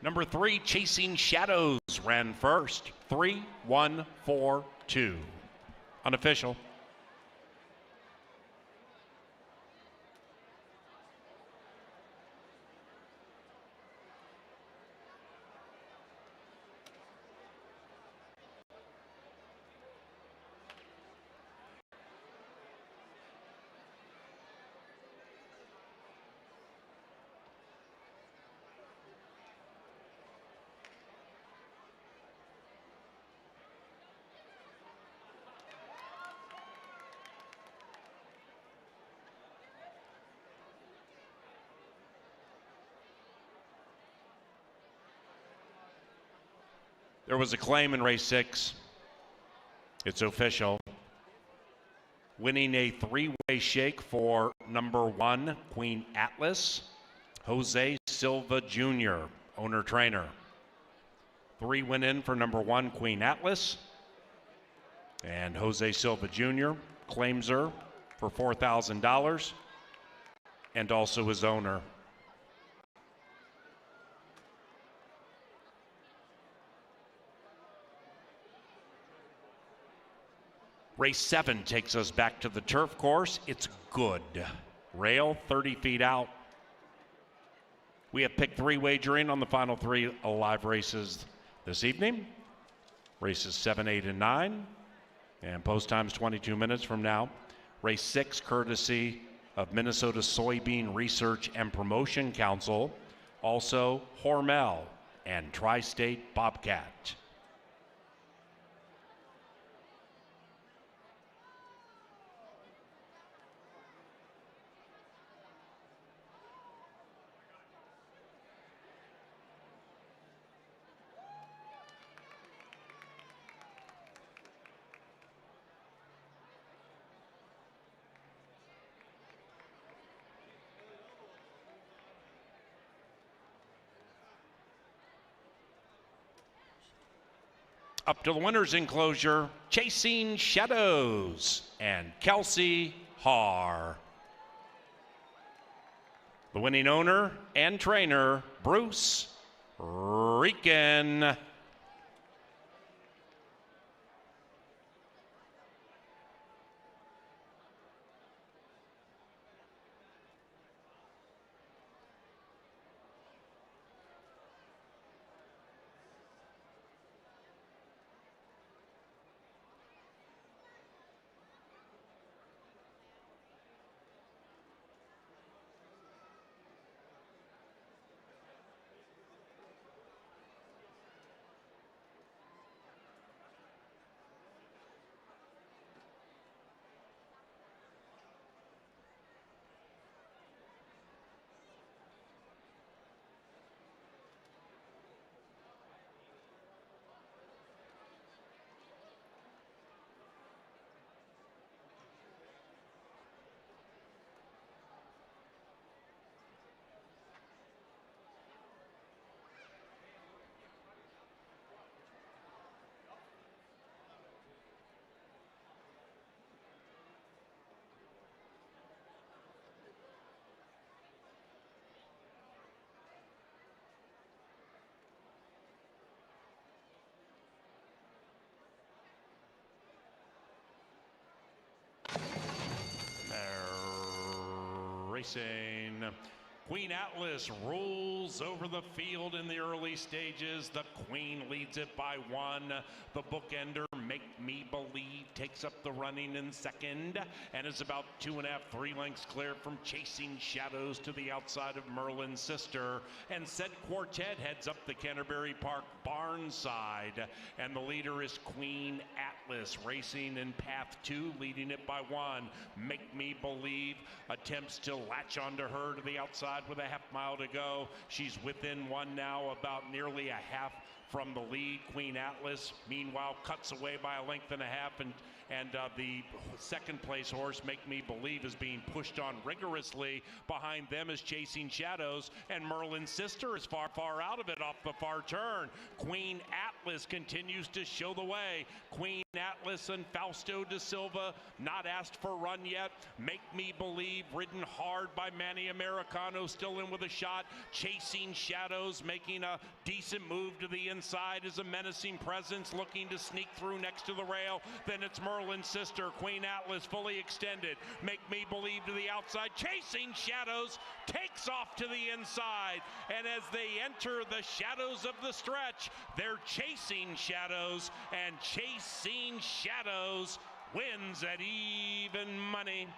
Number 3, Chasing Shadows, ran first. 3, 1, 4, 2. Unofficial. There was a claim in race 6. It's official. Winning a 3-way shake for number 1, Queen Atlas, Jose Silva Jr., owner-trainer. 3 went in for number 1, Queen Atlas. And Jose Silva Jr. claims her for $4,000 and also his owner. Race 7 takes us back to the turf course. It's good. Rail 30 feet out. We have picked 3 wagering on the final 3 live races this evening. Races 7, 8, and 9. And post time's 22 minutes from now. Race 6, courtesy of Minnesota Soybean Research and Promotion Council. Also Hormel and Tri-State Bobcat. Up to the winner's enclosure, Chasing Shadows and Kelsey Haar. The winning owner and trainer, Bruce Rieken. Racing. Queen Atlas rolls over the field in the early stages. The Queen leads it by 1. The bookender, Make Me Believe, takes up the running in second and is about 2.5, 3 lengths clear from Chasing Shadows to the outside of Merlin's Sister. And Said Quartet heads up the Canterbury Park barn side. And the leader is Queen Atlas, racing in path 2, leading it by 1. Make Me Believe attempts to latch onto her to the outside with a half mile to go. She's within 1 now, about nearly a half from the lead. Queen Atlas, meanwhile, cuts away by a length and a half, and the second place horse, Make Me Believe, is being pushed on rigorously. Behind them is Chasing Shadows, and Merlin's Sister is far out of it off the far turn. Queen Atlas continues to show the way. Queen Atlas and Fausto da Silva not asked for run yet. Make Me Believe, ridden hard by Manny Americano, still in with a shot. Chasing Shadows making a decent move to the inside as a menacing presence, looking to sneak through next to the rail. Then it's Merlin's Sister, Queen Atlas fully extended. Make Me Believe to the outside. Chasing Shadows takes off to the inside. And as they enter the shadows of the stretch, they're Chasing Shadows, and Chasing Shadows wins at even money.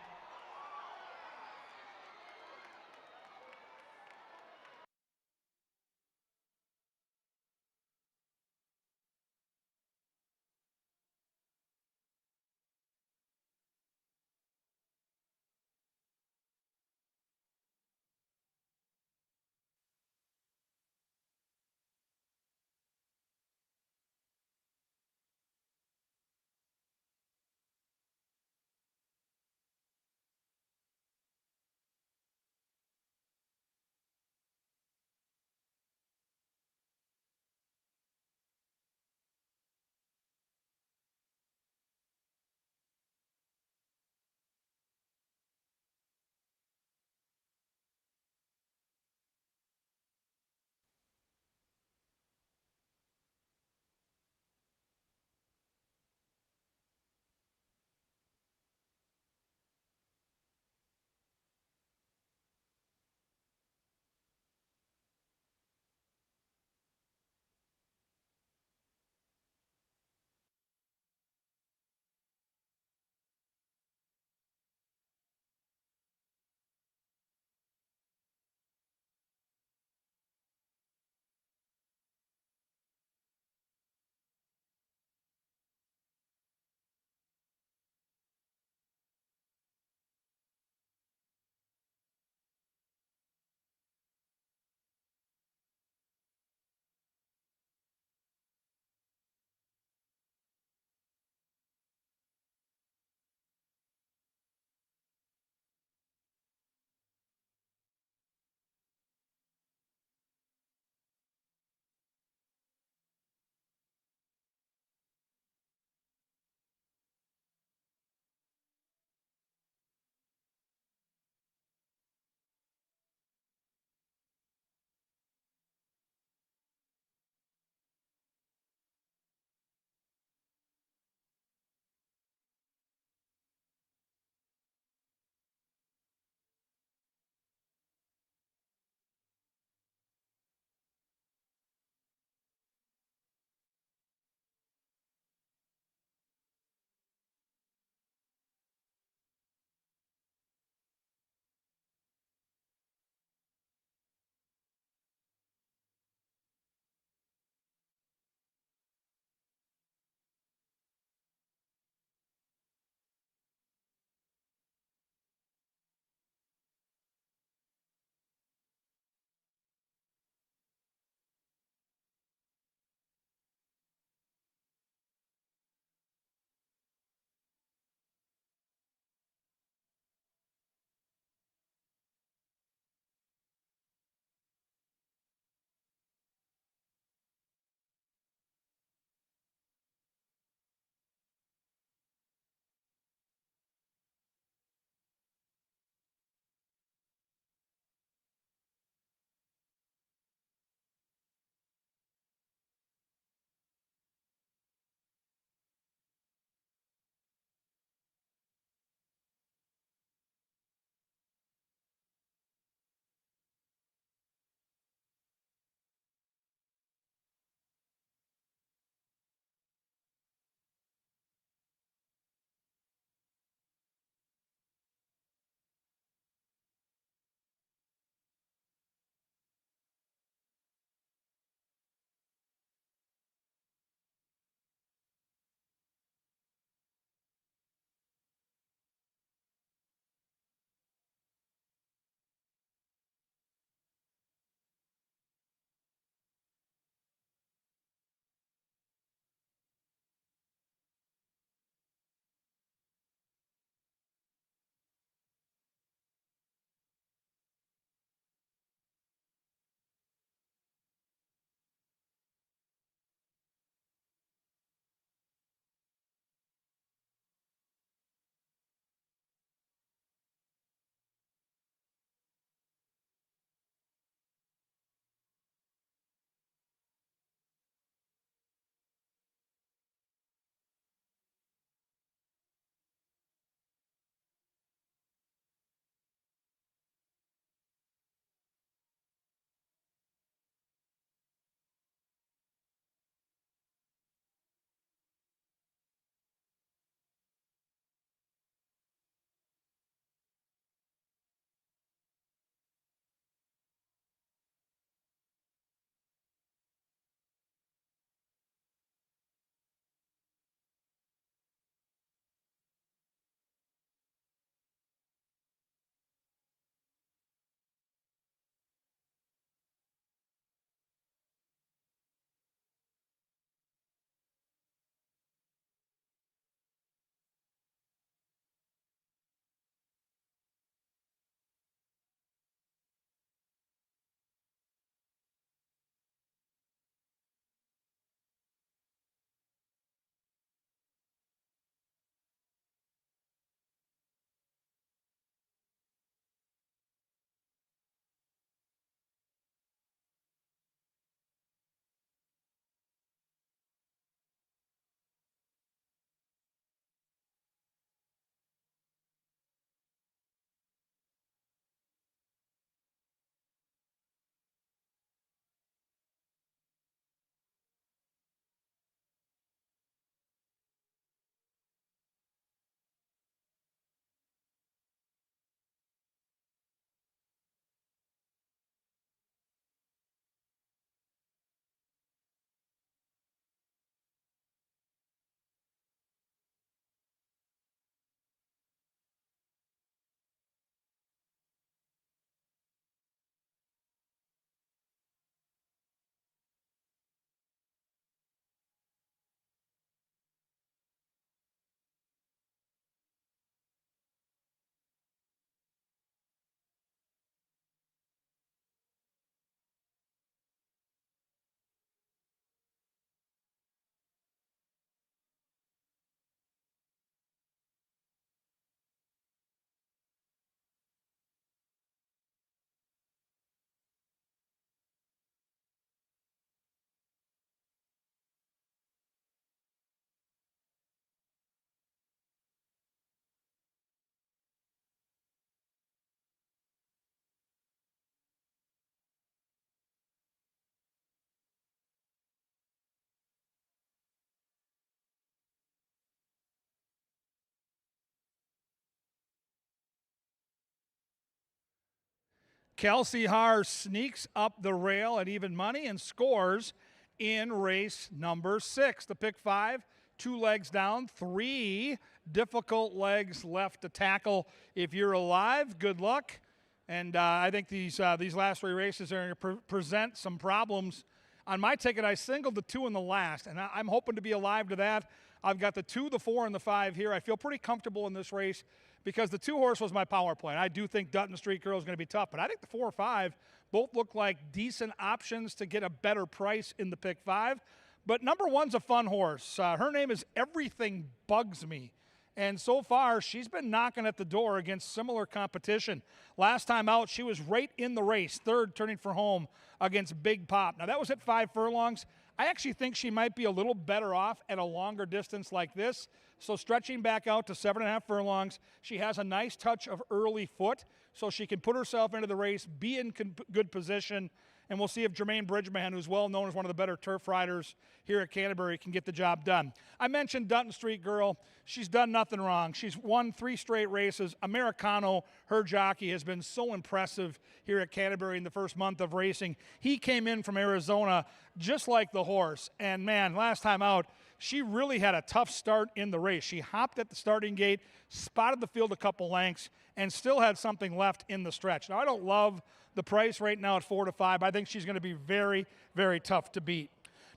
Kelsey Haar sneaks up the rail at even money and scores in race number 6. The pick 5, 2 legs down, 3 difficult legs left to tackle. If you're alive, good luck. And I think these last 3 races are going to present some problems. On my ticket, I singled the 2 in the last, and I'm hoping to be alive to that. I've got the 2, the 4, and the 5 here. I feel pretty comfortable in this race because the 2 horse was my power play. And I do think Dutton Street Girl is going to be tough, but I think the 4 or 5 both look like decent options to get a better price in the pick 5. But number 1's a fun horse. Her name is Everything Bugs Me. And so far, she's been knocking at the door against similar competition. Last time out, she was right in the race, 3rd, turning for home against Big Pop. Now, that was at 5 furlongs. I actually think she might be a little better off at a longer distance like this. So stretching back out to 7.5 furlongs, she has a nice touch of early foot, so she can put herself into the race, be in good position, and we'll see if Jermaine Bridgman, who's well known as one of the better turf riders here at Canterbury, can get the job done. I mentioned Dutton Street Girl. She's done nothing wrong. She's won 3 straight races. Americano, her jockey, has been so impressive here at Canterbury in the first month of racing. He came in from Arizona just like the horse. And, man, last time out, she really had a tough start in the race. She hopped at the starting gate, spotted the field a couple lengths, and still had something left in the stretch. Now, I don't love the price right now at 4 to 5. I think she's going to be very, very tough to beat.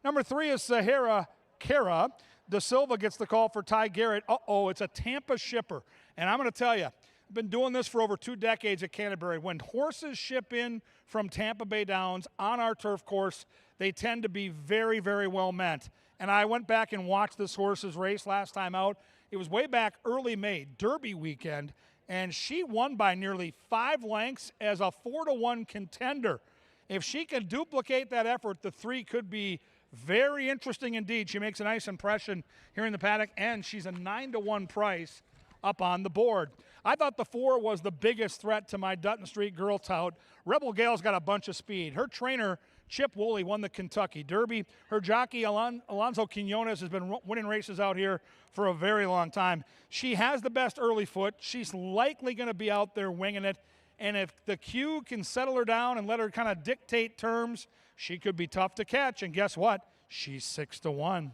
Number 3 is Sahara Cara. De Silva gets the call for Ty Garrett. It's a Tampa shipper. And I'm going to tell you, I've been doing this for over 2 decades at Canterbury. When horses ship in from Tampa Bay Downs on our turf course, they tend to be very, very well meant. And I went back and watched this horse's race last time out. It was way back early May, Derby weekend, and she won by nearly 5 lengths as a 4-1 contender. If she can duplicate that effort, the 3 could be very interesting indeed. She makes a nice impression here in the paddock, and she's a 9-1 price up on the board. I thought the 4 was the biggest threat to my Dutton Street Girl tout. Rebel Gale's got a bunch of speed. Her trainer, Chip Woolley, won the Kentucky Derby. Her jockey, Alonso Quinones, has been winning races out here for a very long time. She has the best early foot. She's likely going to be out there winging it. And if the Q can settle her down and let her kind of dictate terms, she could be tough to catch. And guess what? She's 6-1.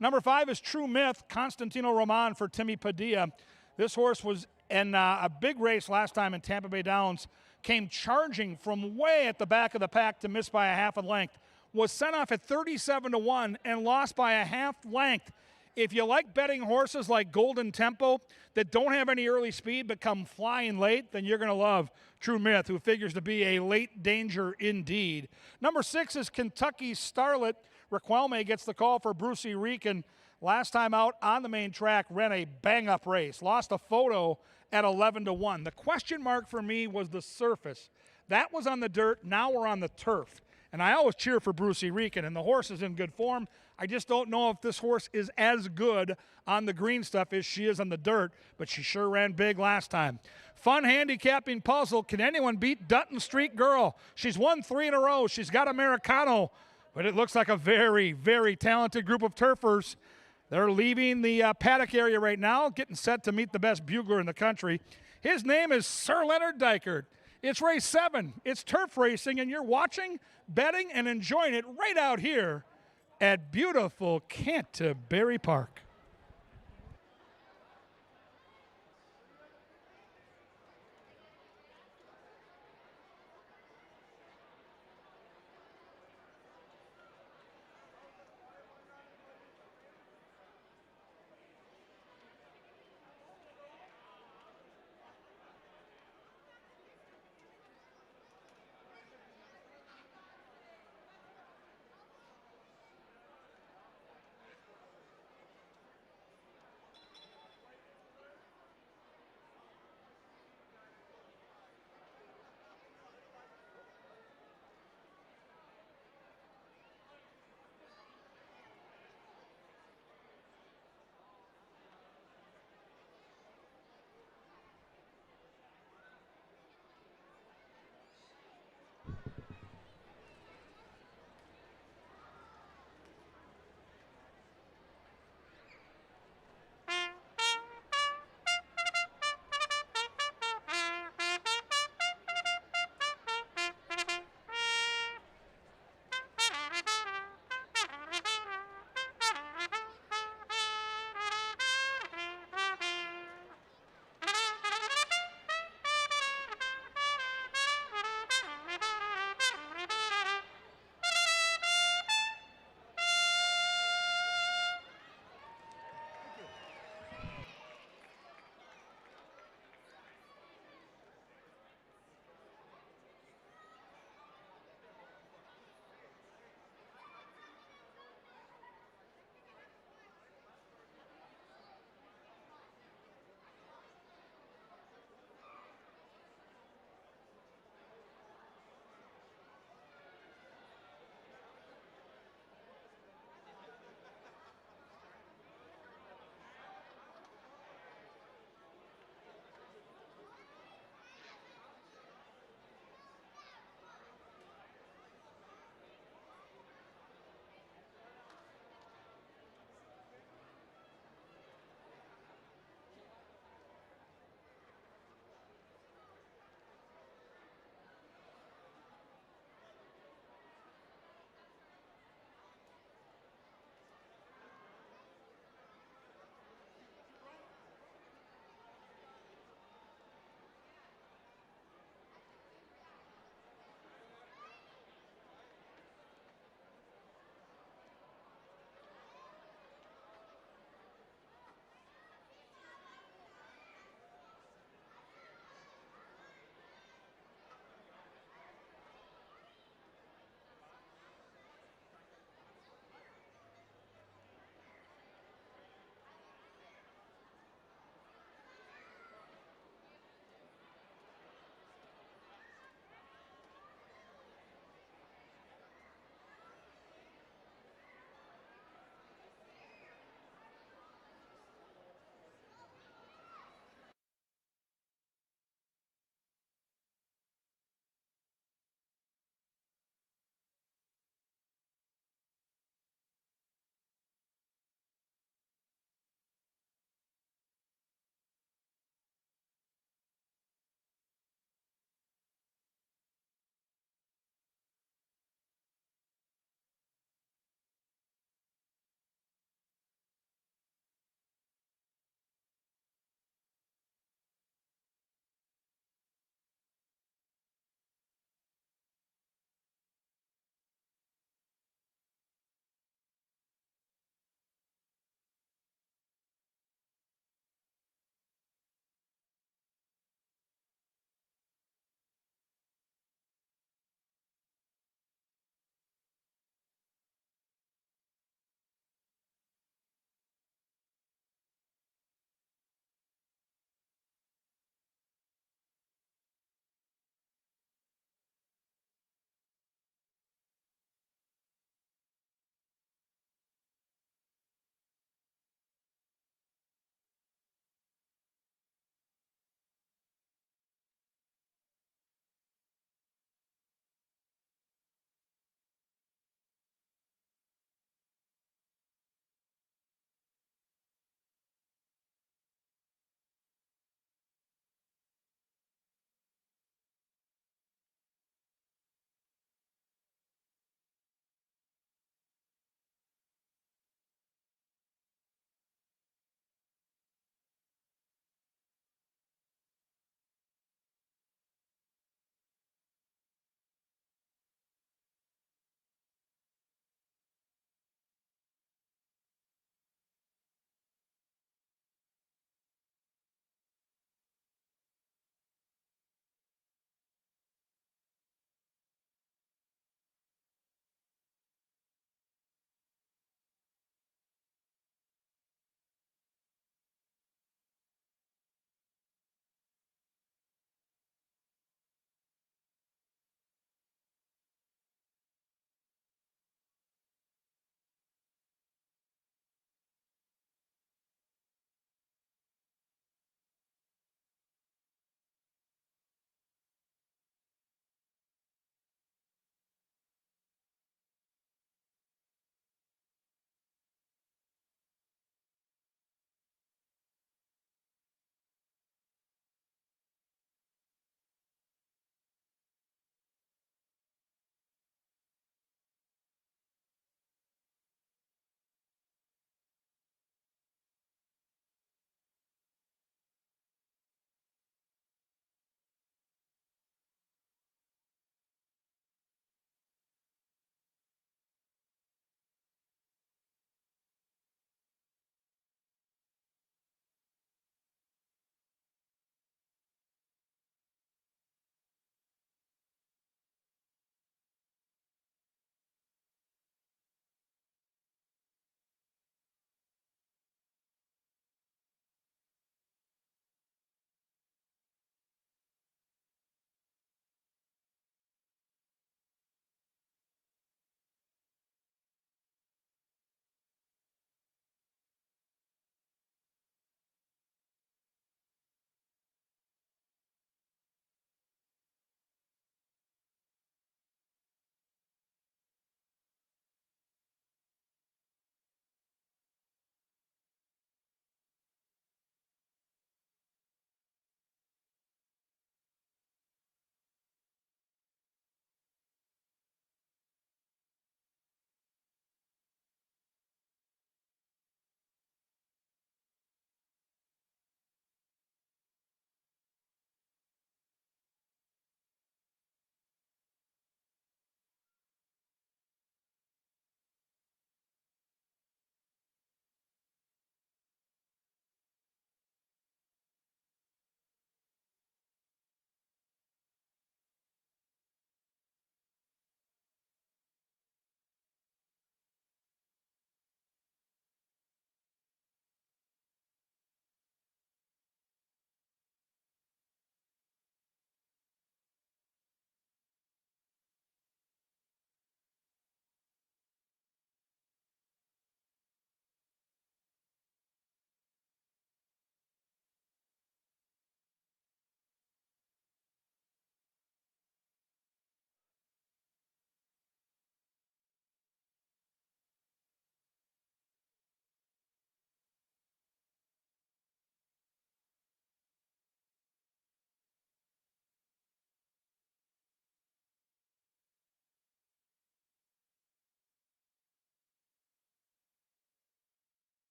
Number 5 is True Myth, Constantino Roman for Timmy Padilla. This horse was in a big race last time in Tampa Bay Downs, came charging from way at the back of the pack to miss by a half a length, was sent off at 37-1 and lost by a half length. If you like betting horses like Golden Tempo that don't have any early speed but come flying late, then you're going to love True Myth, who figures to be a late danger indeed. Number 6 is Kentucky Starlet. Raquelme gets the call for Brucey Rican. Last time out on the main track, ran a bang-up race. Lost a photo at 11-1. The question mark for me was the surface. That was on the dirt. Now we're on the turf. And I always cheer for Brucey Rican, and the horse is in good form. I just don't know if this horse is as good on the green stuff as she is on the dirt, but she sure ran big last time. Fun handicapping puzzle. Can anyone beat Dutton Street Girl? She's won 3 in a row. She's got Americano, but it looks like a very, very talented group of turfers. They're leaving the paddock area right now, getting set to meet the best bugler in the country. His name is Sir Leonard Dykert. It's race 7. It's turf racing, and you're watching, betting, and enjoying it right out here at beautiful Canterbury Park.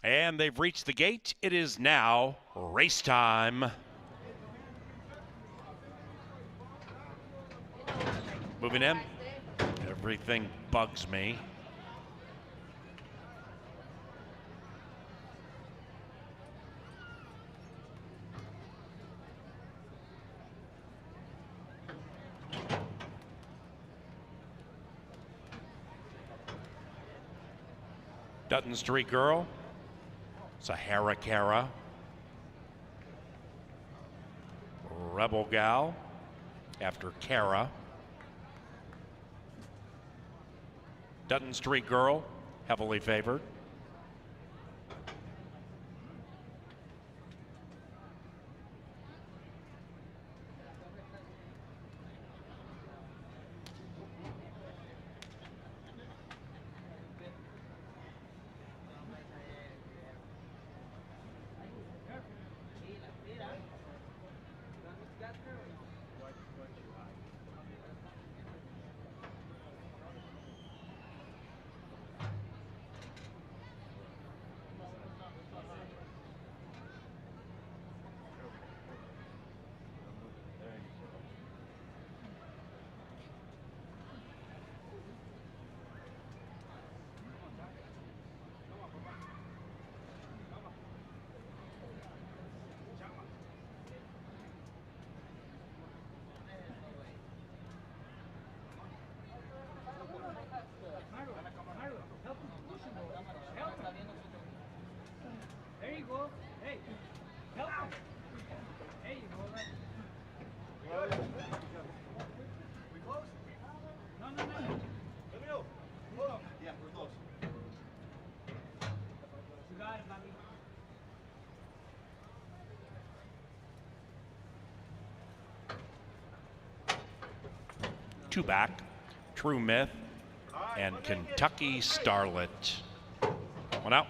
And they've reached the gate. It is now race time. Moving in. Everything bugs me. Dutton Street Girl, Sahara Cara, Rebel Gal after Cara, Dutton Street Girl, heavily favored. There you go. Hey, help him. There you go. We close? No. Let me know. Yeah, we're close. You got it, Bobby. Two back, True Myth, and Kentucky Starlet. One out.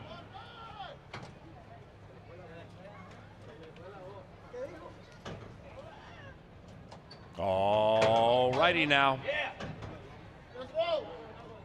All righty now.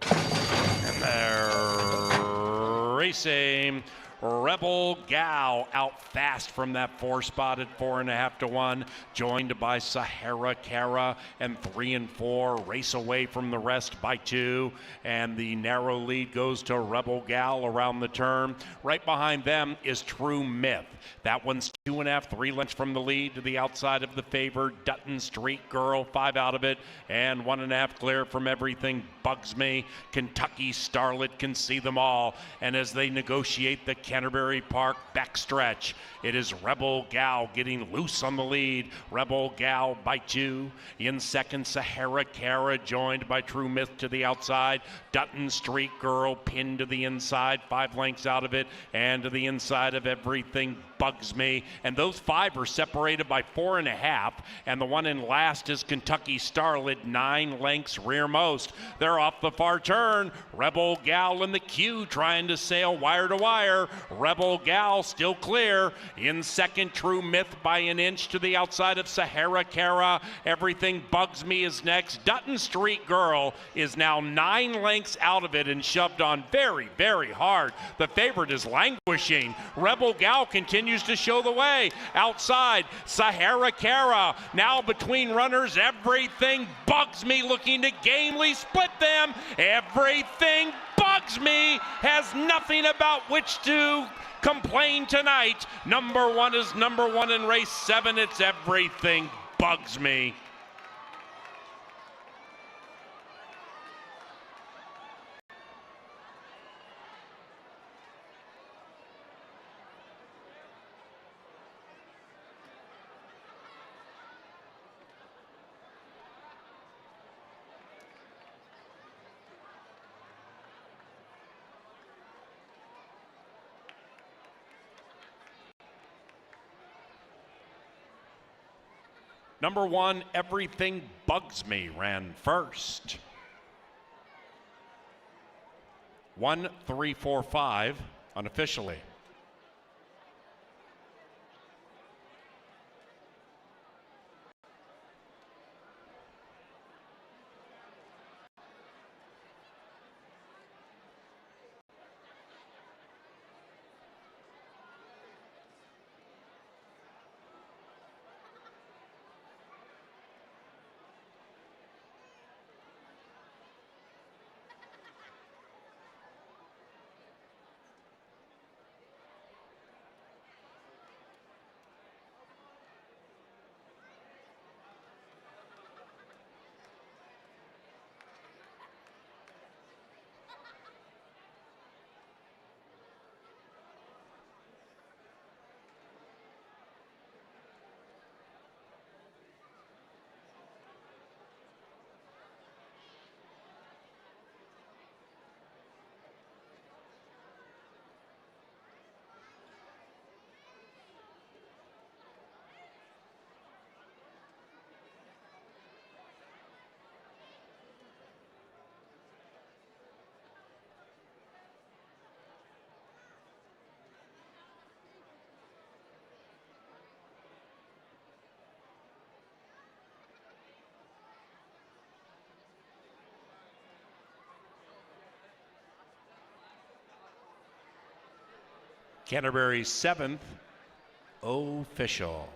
And they're racing. Rebel Gal out fast from that 4-spot at 4.5 to 1, joined by Sahara Cara, and 3 and 4 race away from the rest by 2, and the narrow lead goes to Rebel Gal around the turn. Right behind them is True Myth. That one's 2.5, 3 lengths from the lead to the outside of the favored Dutton Street Girl, 5 out of it, and 1.5 clear from Everything Bugs Me. Kentucky Starlet can see them all, and as they negotiate the Canterbury Park backstretch, it is Rebel Gal getting loose on the lead. Rebel Gal by 2. In second, Sahara Cara, joined by True Myth to the outside. Dutton Street Girl pinned to the inside, 5 lengths out of it, and to the inside of Everything Bugs Me. And those 5 are separated by 4.5, and the one in last is Kentucky Starlet, 9 lengths rearmost. They're off the far turn. Rebel Gal in the queue trying to sail wire to wire. Rebel Gal still clear. In second, True Myth by an inch to the outside of Sahara Cara. Everything Bugs Me is next. Dutton Street Girl is now 9 lengths out of it and shoved on very, very hard. The favorite is languishing. Rebel Gal continues to show the way. Outside, Sahara Cara. Now between runners, Everything Bugs Me looking to gamely split them. Everything Bugs Me has nothing about which to complain tonight. Number 1 is number 1 in race 7. It's Everything Bugs Me. Number 1, Everything Bugs Me, ran first. 1, 3, 4, 5 unofficially. Canterbury's 7th official.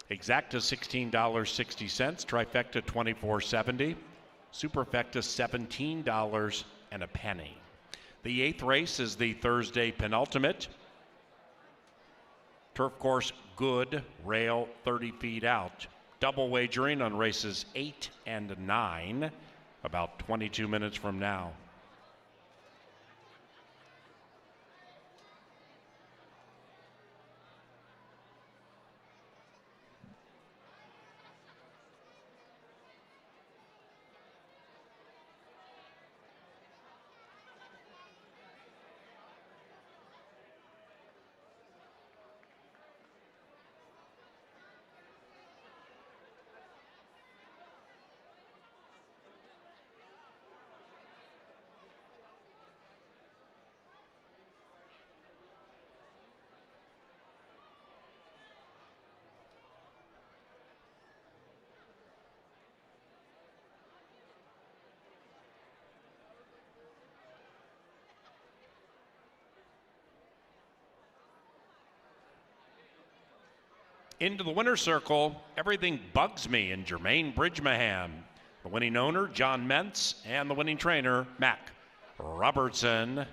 Exacta $16.60, trifecta $24.70, superfecta $17 and a penny. The 8th race is the Thursday penultimate. Turf course good, rail 30 feet out. Double wagering on races 8 and 9 about 22 minutes from now. Into the winner's circle, Everything Bugs Me and Jermaine Bridgmahan. The winning owner, John Mentz, and the winning trainer, Mac Robertson.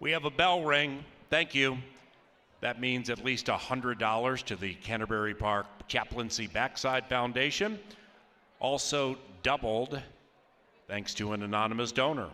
We have a bell ring. Thank you. That means at least $100 to the Canterbury Park Chaplaincy Backside Foundation. Also doubled thanks to an anonymous donor.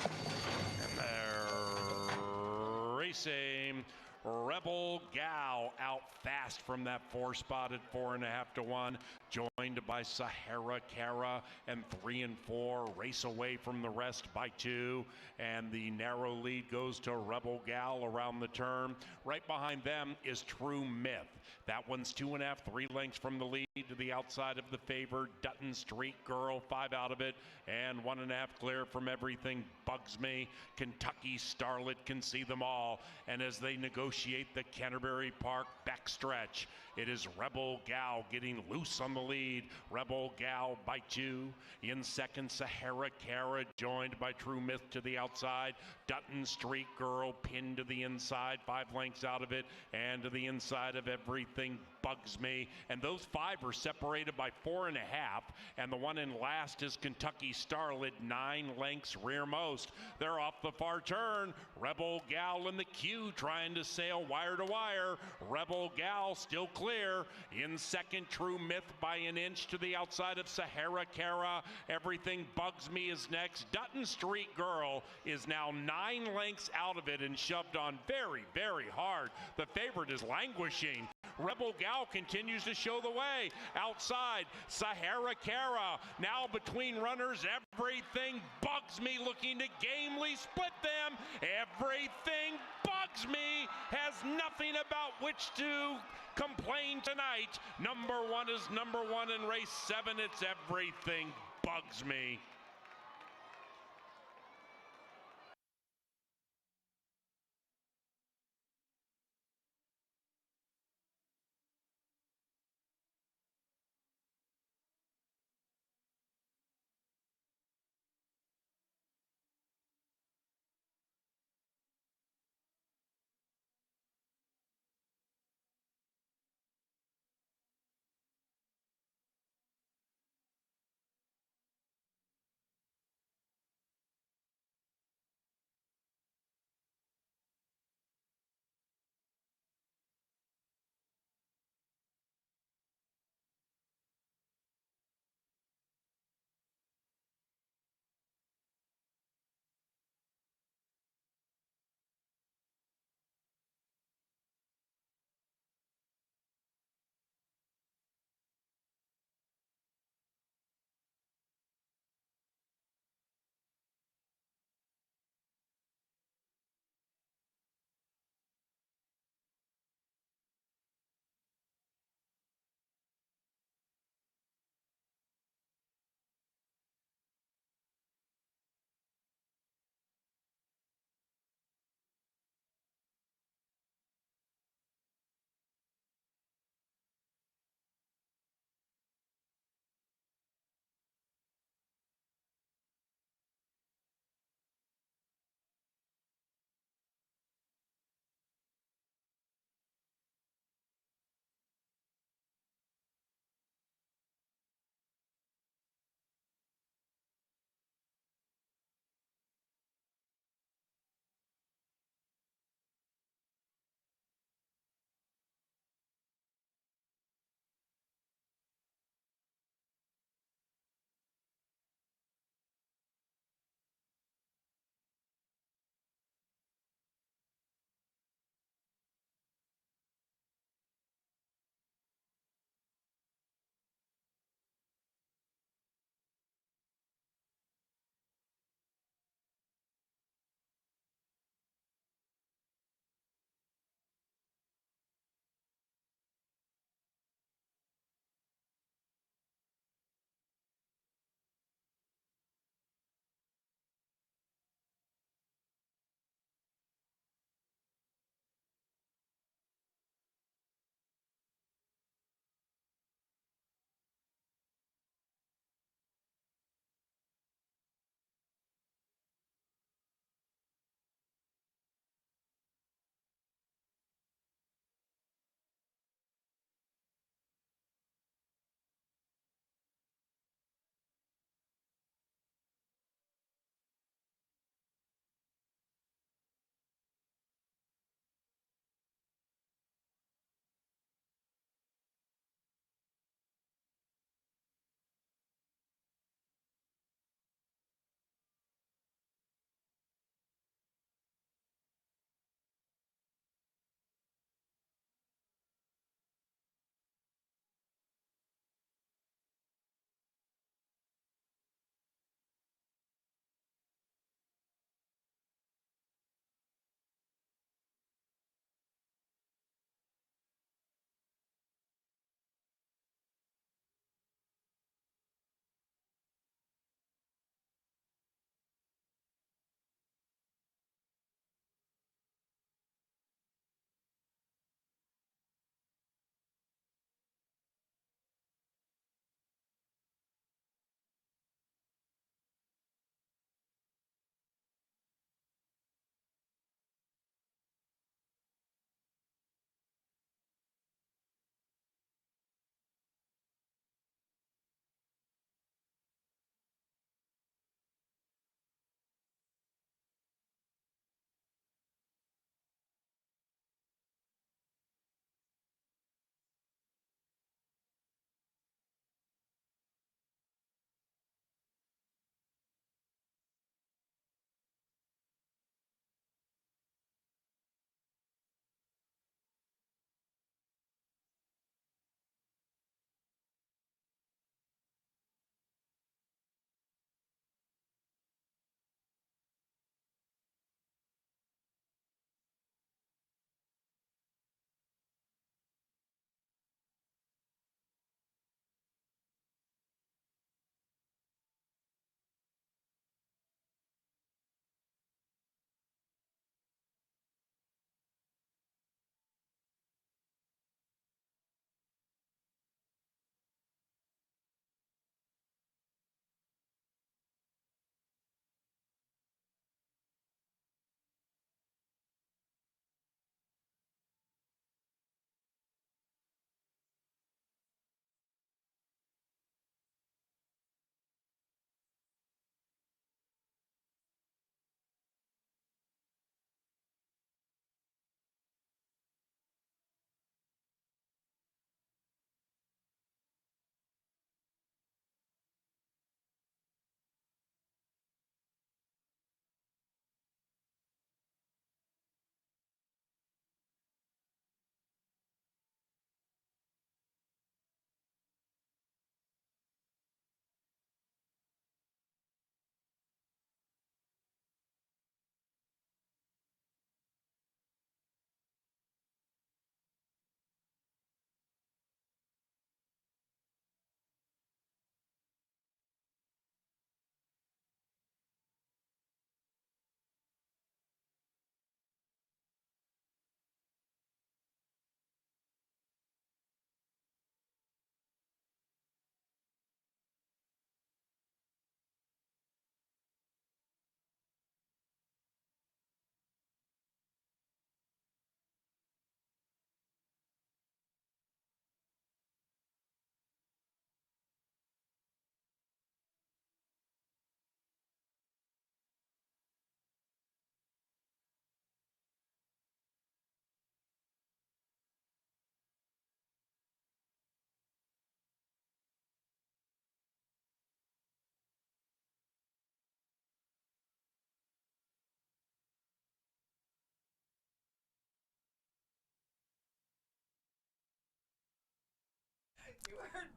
And they're racing. Rebel Gal out fast from that 4-spotted 4.5 to 1, joined by Sahara Cara, and 3 and 4 race away from the rest by 2, and the narrow lead goes to Rebel Gal around the turn. Right behind them is True Myth. That one's 2.5, 3 lengths from the lead to the outside of the favored Dutton Street Girl, 5 out of it, and 1.5 clear from Everything Bugs Me. Kentucky Starlet can see them all, and as they negotiate the Canterbury Park backstretch, it is Rebel Gal getting loose on the lead. Rebel Gal by 2. In second, Sahara Cara, joined by True Myth to the outside. Dutton Street Girl pinned to the inside, 5 lengths out of it, and to the inside of Everything Bugs Me. And those 5 are separated by 4.5, and the one in last is Kentucky Starlet, 9 lengths rearmost. They're off the far turn. Rebel Gal in the queue trying to sale, wire to wire. Rebel Gal still clear. In second, True Myth by an inch to the outside of Sahara Cara. Everything Bugs Me is next. Dutton Street Girl is now 9 lengths out of it and shoved on very, very hard. The favorite is languishing. Rebel Gal continues to show the way. Outside, Sahara Cara. Now between runners, Everything Bugs Me looking to gamely split them. Everything Bugs Me has nothing about which to complain tonight. Number 1 is number 1 in race 7. It's Everything Bugs Me.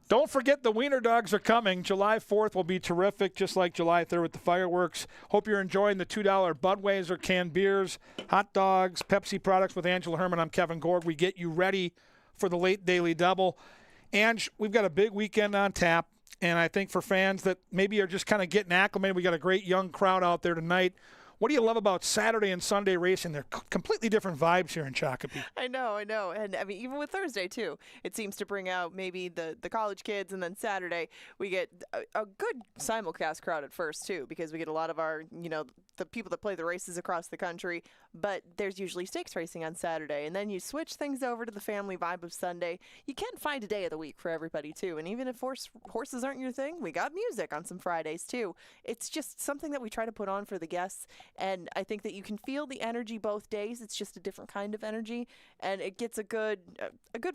Don't forget the Wiener Dogs are coming. July 4th will be terrific, just like July 3rd with the fireworks. Hope you're enjoying the $2 Budweiser canned beers, hot dogs, Pepsi products with Angela Herman. I'm Kevin Gorg. We get you ready for the late daily double. And we've got a big weekend on tap. And I think for fans that maybe are just kind of getting acclimated, we got a great young crowd out there tonight. What do you love about Saturday and Sunday racing? They're completely different vibes here in Shakopee. I know. And I mean, even with Thursday, too, it seems to bring out maybe the college kids. And then Saturday, we get a good simulcast crowd at first, too, because we get a lot of our, the people that play the races across the country. But there's usually stakes racing on Saturday. And then you switch things over to the family vibe of Sunday. You can't find a day of the week for everybody, too. And even if horses aren't your thing, we got music on some Fridays, too. It's just something that we try to put on for the guests. And I think that you can feel the energy both days. It's just a different kind of energy, and it gets a good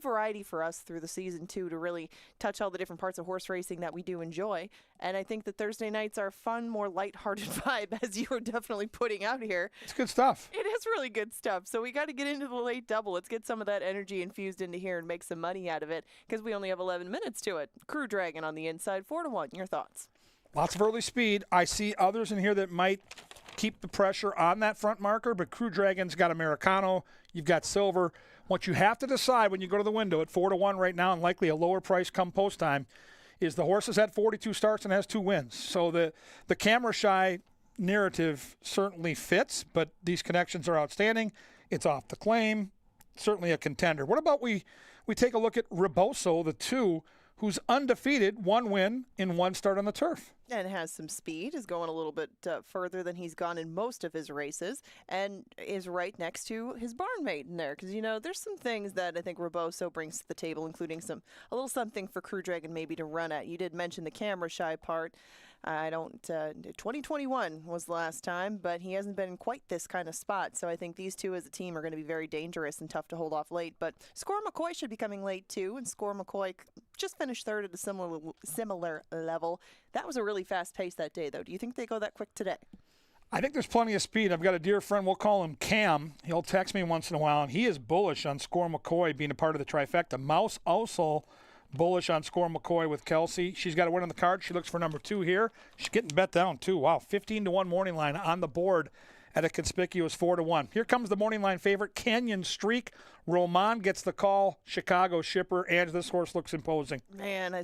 variety for us through the season too, to really touch all the different parts of horse racing that we do enjoy. And I think that Thursday nights are a fun, more lighthearted vibe, as you are definitely putting out here. It's good stuff. It is really good stuff. So we got to get into the late double. Let's get some of that energy infused into here and make some money out of it, because we only have 11 minutes to it. Crew Dragon on the inside, 4-1. Your thoughts? Lots of early speed. I see others in here that might keep the pressure on that front marker, but Crew Dragon's got Americano, you've got Silver. What you have to decide when you go to the window at 4-1 right now, and likely a lower price come post time, is the horse has had 42 starts and has 2 wins. So the camera shy narrative certainly fits, but these connections are outstanding. It's off the claim, certainly a contender. What about we take a look at Reboso, the 2, who's undefeated, 1 win in 1 start on the turf. And has some speed, is going a little bit further than he's gone in most of his races, and is right next to his barn mate in there. Because, there's some things that I think Reboso brings to the table, including a little something for Crew Dragon maybe to run at. You did mention the camera shy part. 2021 was the last time, but he hasn't been in quite this kind of spot. So I think these two as a team are going to be very dangerous and tough to hold off late. But Score McCoy should be coming late too, and Score McCoy just finished third at a similar level. That was a really fast pace that day, though. Do you think they go that quick today? I think there's plenty of speed. I've got a dear friend, we'll call him Cam. He'll text me once in a while, and he is bullish on Score McCoy being a part of the trifecta. Mouse also bullish on Score McCoy with Kelsey. She's got a win on the card. She looks for number 2 here. She's getting bet down, too. Wow, 15-1 morning line on the board at a conspicuous 4-1. Here comes the morning line favorite, Canyon Streak. Roman gets the call. Chicago shipper, and this horse looks imposing. Man, I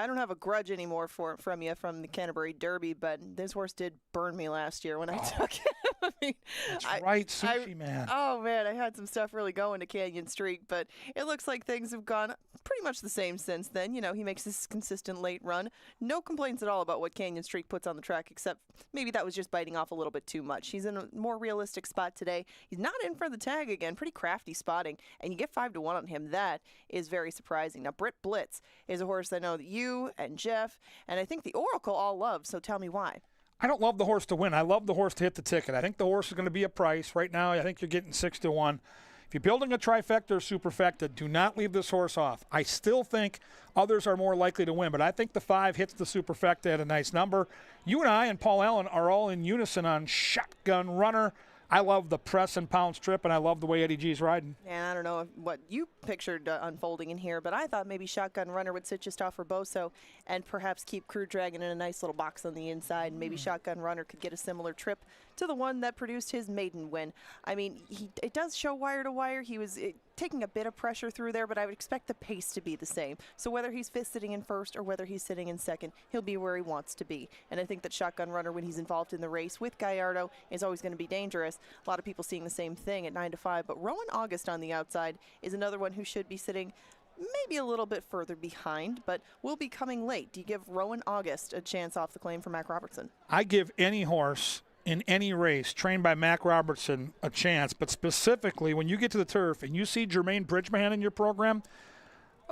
don't have a grudge anymore from you from the Canterbury Derby, but this horse did burn me last year when I took him. I mean, That's right, Sushi Man. Oh, man, I had some stuff really going to Canyon Streak, but it looks like things have gone pretty much the same since then. He makes this consistent late run. No complaints at all about what Canyon Streak puts on the track, except maybe that was just biting off a little bit too much. He's in a more realistic spot today. He's not in for the tag again. Pretty crafty spotting, and you get 5-1 on him. That is very surprising. Now, Britt Blitz is a horse I know that you and Jeff and I think the Oracle all love, so tell me why. I don't love the horse to win. I love the horse to hit the ticket. I think the horse is going to be a price. Right now, I think you're getting 6-1. If you're building a trifecta or superfecta, do not leave this horse off. I still think others are more likely to win, but I think the 5 hits the superfecta at a nice number. You and I and Paul Allen are all in unison on Shotgun Runner. I love the press and pound strip, and I love the way Eddie G's riding. And I don't know what you pictured unfolding in here, but I thought maybe Shotgun Runner would sit just off Reboso and perhaps keep Crew Dragon in a nice little box on the inside, and maybe Shotgun Runner could get a similar trip to the one that produced his maiden win. I mean, it does show wire to wire. He was taking a bit of pressure through there, but I would expect the pace to be the same. So whether he's sitting in first or whether he's sitting in second, he'll be where he wants to be. And I think that Shotgun Runner, when he's involved in the race with Gallardo, is always going to be dangerous. A lot of people seeing the same thing at 9-5, but Rowan August on the outside is another one who should be sitting maybe a little bit further behind, but will be coming late. Do you give Rowan August a chance off the claim for Mac Robertson? I give any horse in any race trained by Mac Robertson a chance, but specifically when you get to the turf and you see Jermaine Bridgman in your program,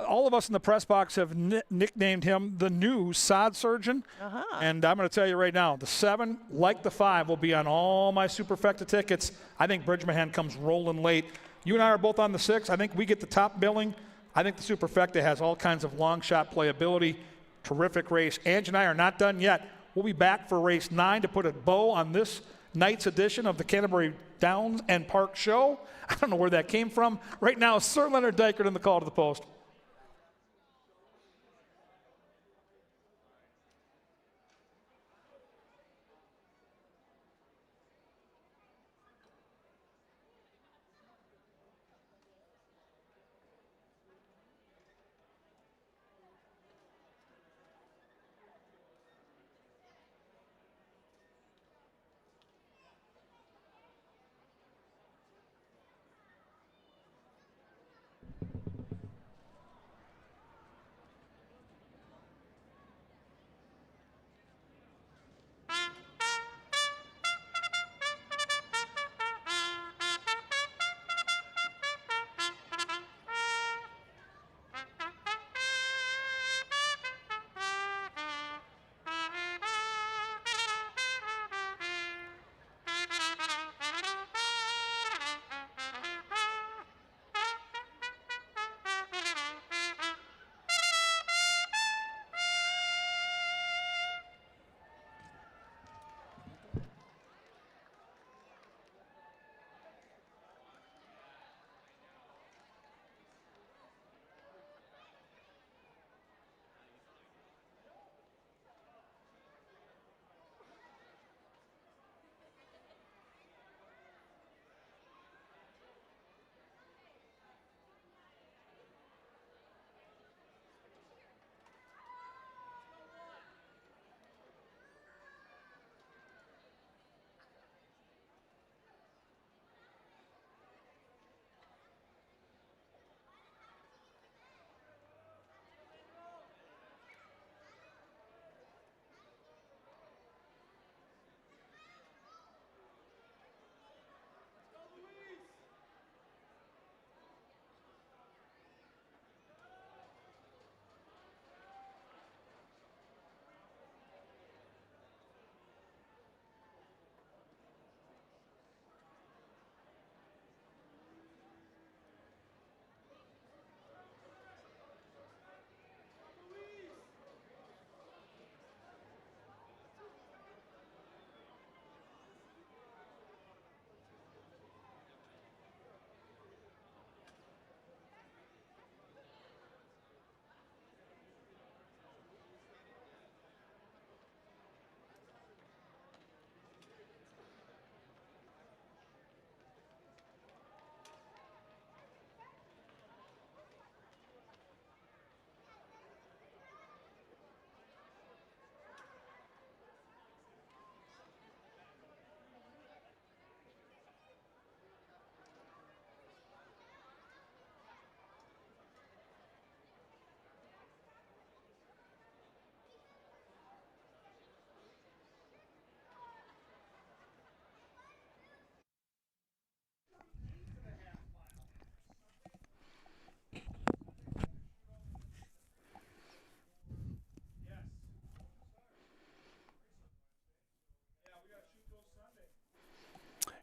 all of us in the press box have nicknamed him the new sod surgeon. And I'm going to tell you right now, the 7, like the 5, will be on all my superfecta tickets. I think Bridgman comes rolling late. You and I are both on the 6. I think we get the top billing. I think the superfecta has all kinds of long shot playability. Terrific race. Ange and I are not done yet. We'll be back for race 9 to put a bow on this night's edition of the Canterbury Downs and Park Show. I don't know where that came from. Right now, Sir Leonard Dykert in the call to the post.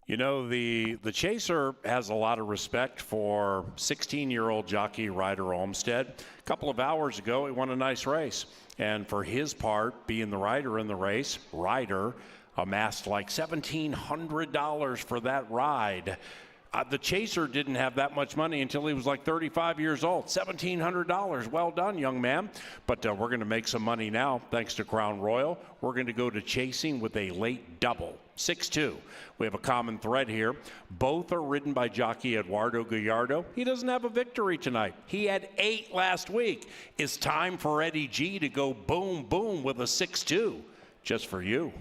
You know, the Chaser has a lot of respect for 16-year-old jockey Ryder Olmsted. A couple of hours ago, he won a nice race. And for his part, being the rider in the race, Ryder amassed like $1,700 for that ride. The Chaser didn't have that much money until he was like 35 years old. $1,700. Well done, young man. But we're going to make some money now, thanks to Crown Royal. We're going to go to chasing with a late double. 6-2. We have a common thread here. Both are ridden by jockey Eduardo Gallardo. He doesn't have a victory tonight. He had 8 last week. It's time for Eddie G to go boom, boom with a 6-2. Just for you.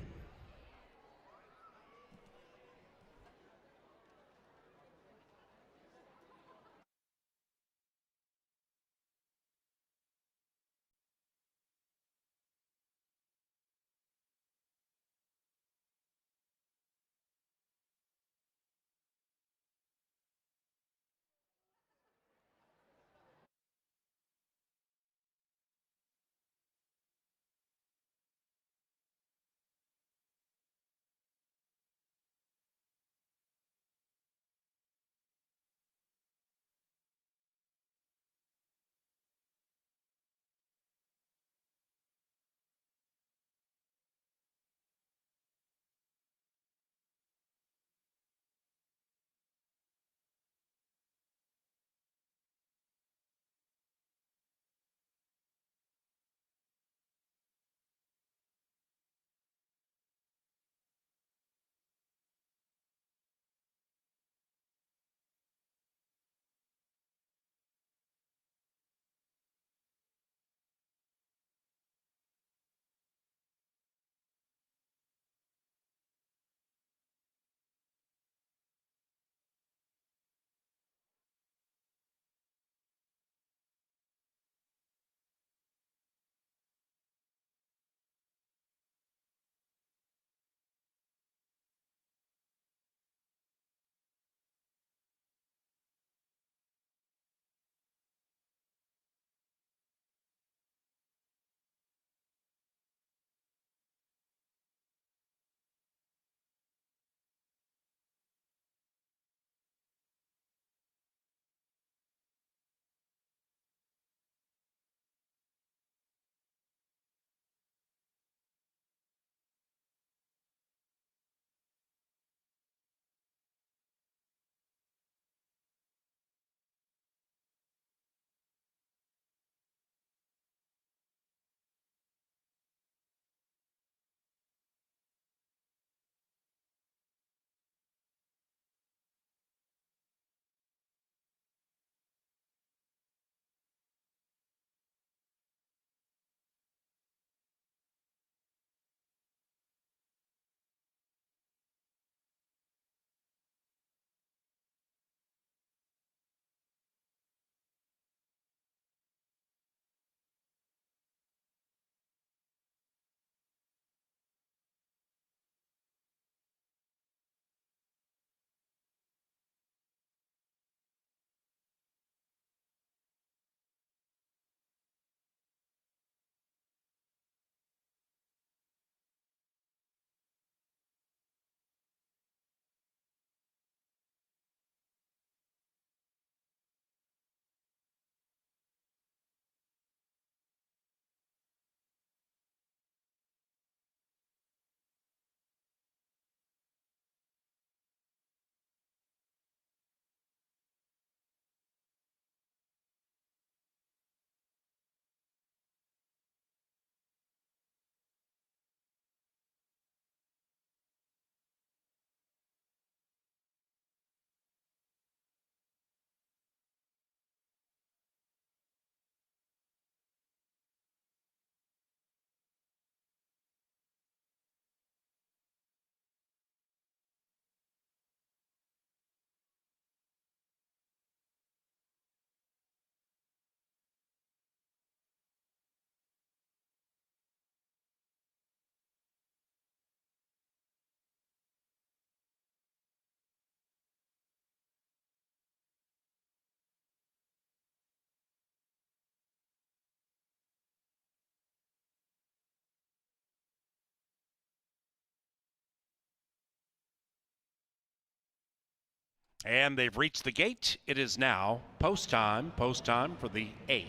And they've reached the gate. It is now post time for the 8th.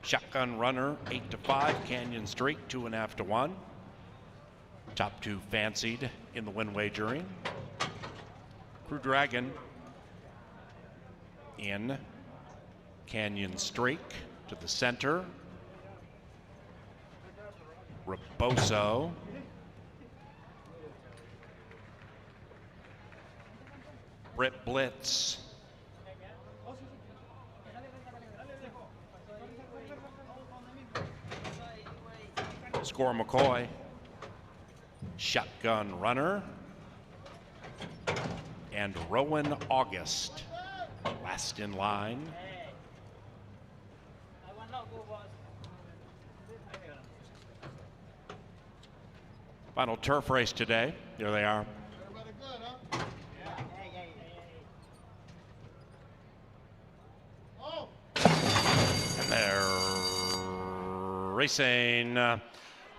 Shotgun runner, 8-5, Canyon Streak, 2.5-1. Top two fancied in the win wagering. Crew Dragon in Canyon Streak to the center. Reboso. Brit Blitz. Score McCoy. Shotgun runner. And Rowan August last in line. Final turf race today. There they are. And they're racing.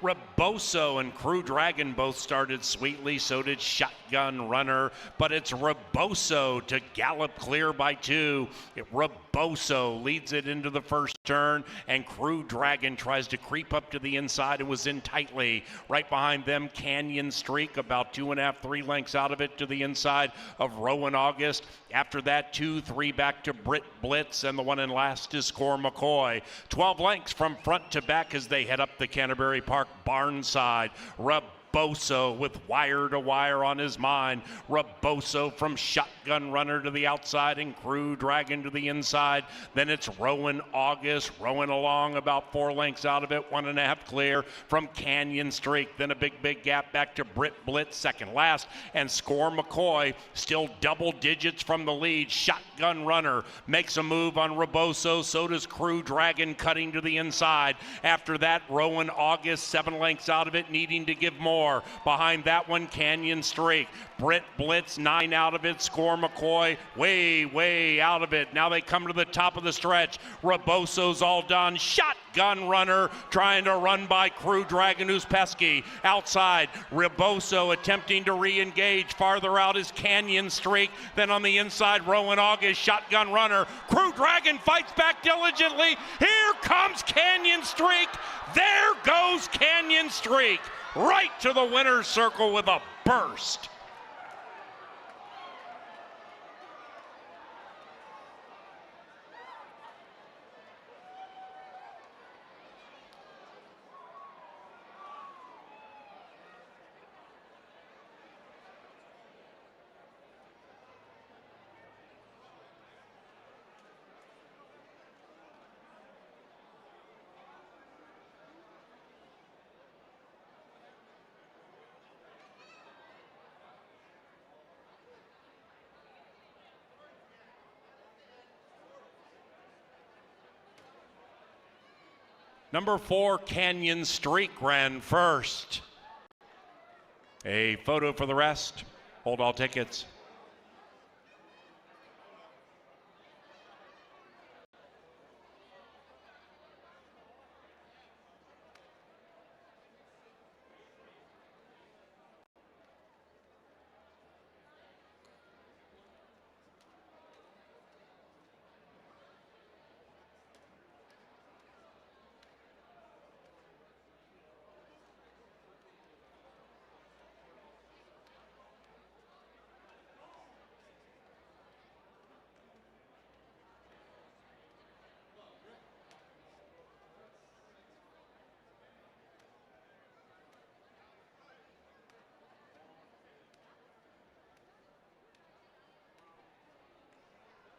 Reboso and Crew Dragon both started sweetly, so did Shotgun Runner, but it's Reboso to gallop clear by 2. Reboso leads it into the first turn, and Crew Dragon tries to creep up to the inside and was in tightly. Right behind them, Canyon Streak, about 2.5, 3 lengths out of it to the inside of Rowan August. After that, 2, 3 back to Brit Blitz, and the one in last is Score McCoy. 12 lengths from front to back as they head up the Canterbury Park Barnside. Reboso with wire to wire on his mind. Reboso from Shotgun Runner to the outside and Crew Dragon to the inside. Then it's Rowan August rowing along about 4 lengths out of it, 1.5 clear from Canyon Streak. Then a big gap back to Brit Blitz, second last, and Score McCoy still double digits from the lead. Shotgun Runner makes a move on Reboso, so does Crew Dragon cutting to the inside. After that, Rowan August 7 lengths out of it, needing to give more. Behind that one, Canyon Streak. Brit Blitz 9 out of it. Score McCoy way out of it. Now they come to the top of the stretch. Reboso's all done. Shotgun Runner trying to run by Crew Dragon, who's pesky. Outside, Reboso attempting to re-engage. Farther out is Canyon Streak. Then on the inside, Rowan August, Shotgun Runner. Crew Dragon fights back diligently. Here comes Canyon Streak. There goes Canyon Streak. Right to the winner's circle with a burst. Number 4, Canyon Streak ran first. A photo for the rest. Hold all tickets.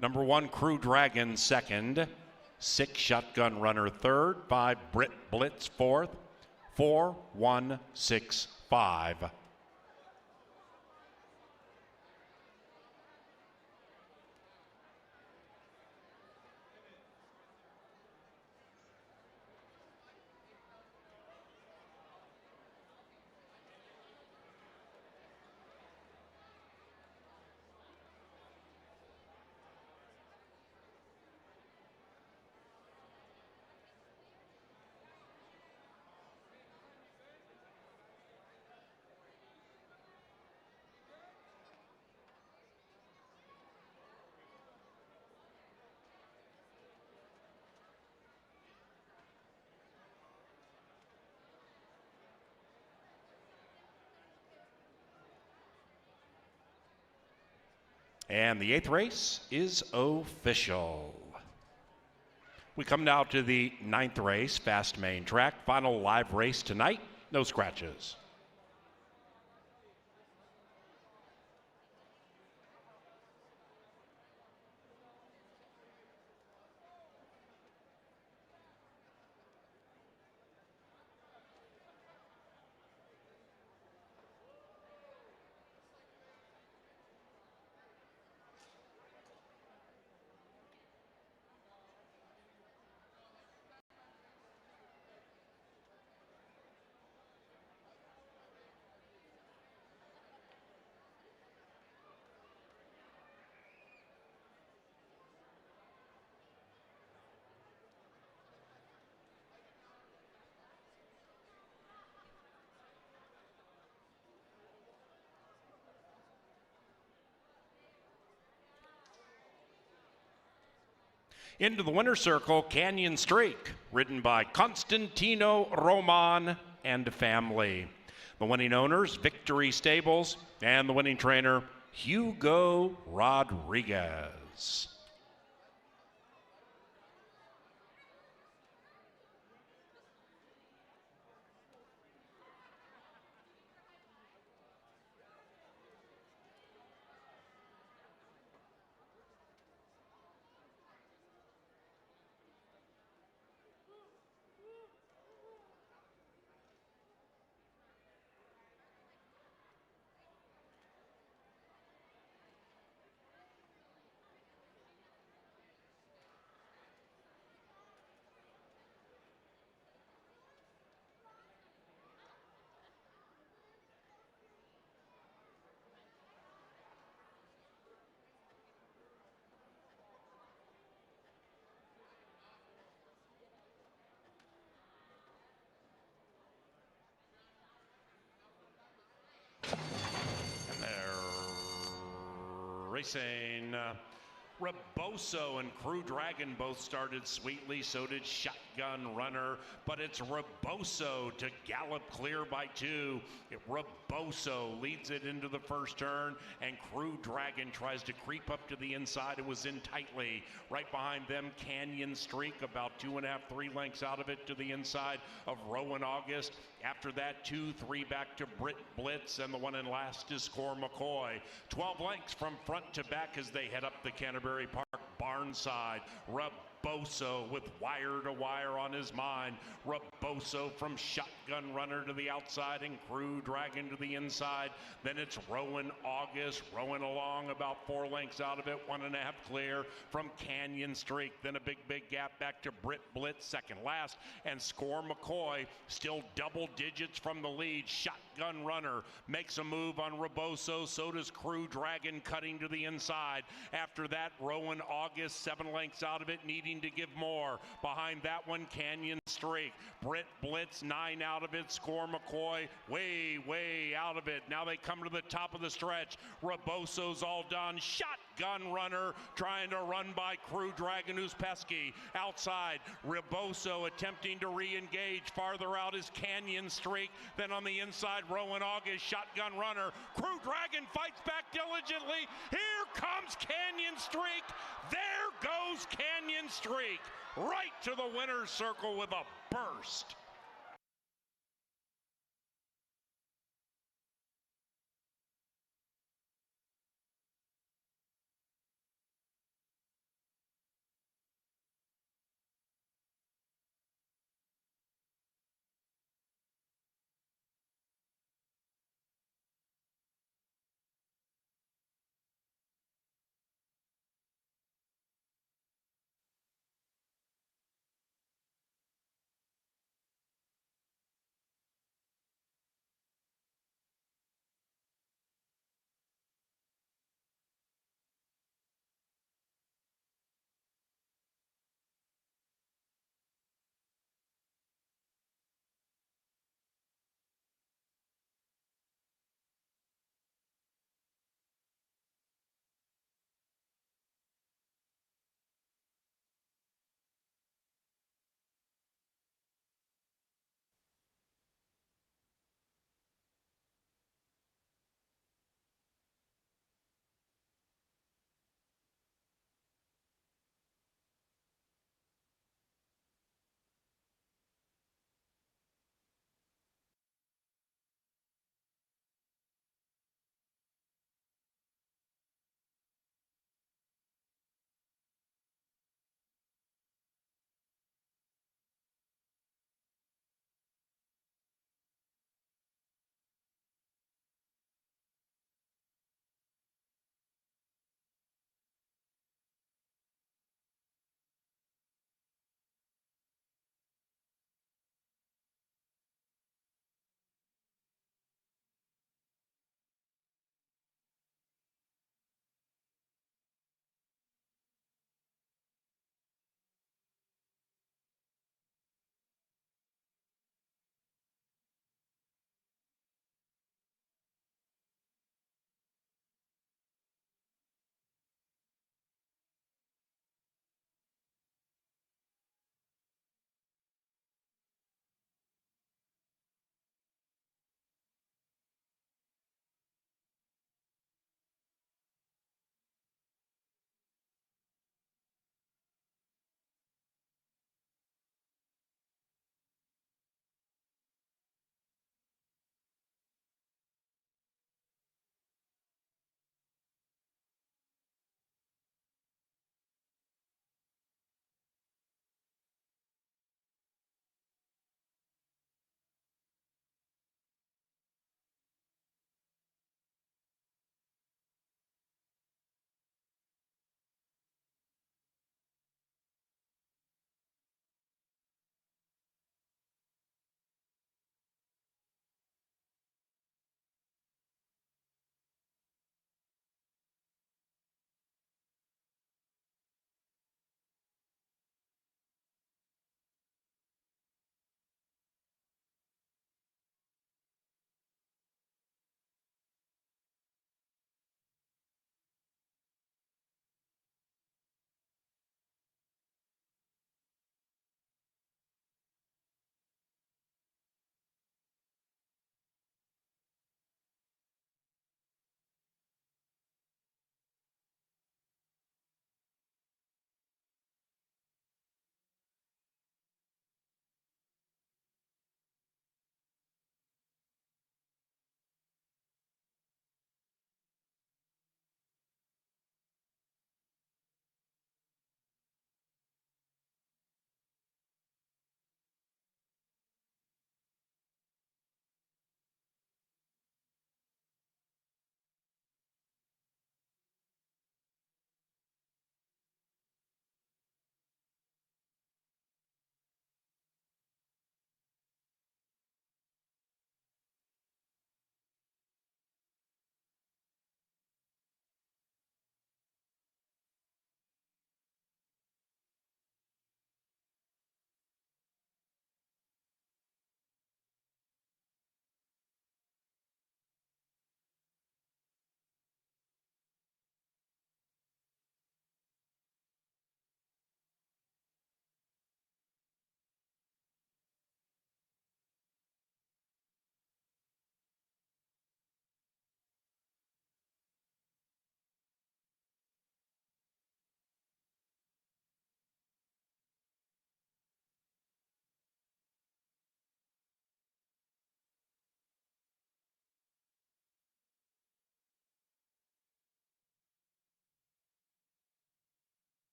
Number 1, Crew Dragon second. 6, Shotgun Runner third. 5, Brit Blitz fourth. 4, 1, 6, 5. And the 8th race is official. We come now to the 9th race, fast main track, final live race tonight, no scratches. Into the winner's circle, Canyon Streak, ridden by Constantino Roman and family. The winning owners, Victory Stables, and the winning trainer, Hugo Rodriguez. And they're racing. Reboso and Crew Dragon both started sweetly, so did Shotgun Runner, but it's Reboso to gallop clear by 2. Reboso leads it into the first turn, and Crew Dragon tries to creep up to the inside. It was in tightly. Right behind them, Canyon Streak, about 2.5, 3 lengths out of it to the inside of Rowan August. After that, 2, 3 back to Brit Blitz, and the one in last is Score McCoy. 12 lengths from front to back as they head up the Canterbury Park barn side. Reboso with wire to wire on his mind. Reboso from Shotgun Runner to the outside and Crew Dragon to the inside. Then it's Rowan August rowing along about 4 lengths out of it, 1.5 clear from Canyon Streak. Then a big gap back to Brit Blitz, second last, and Score McCoy still double digits from the lead. Shotgun Runner makes a move on Reboso, so does Crew Dragon cutting to the inside. After that, Rowan August 7 lengths out of it, needing to give more. Behind that one, Canyon Streak. Brit Blitz 9 out of it. Score McCoy way out of it. Now they come to the top of the stretch. Reboso's all done. Shotgun Runner trying to run by Crew Dragon, who's pesky. Outside, Reboso attempting to re-engage. Farther out is Canyon Streak. Then on the inside, Rowan August, Shotgun Runner. Crew Dragon fights back diligently. Here comes Canyon Streak. There goes Canyon Streak. Right to the winner's circle with a burst.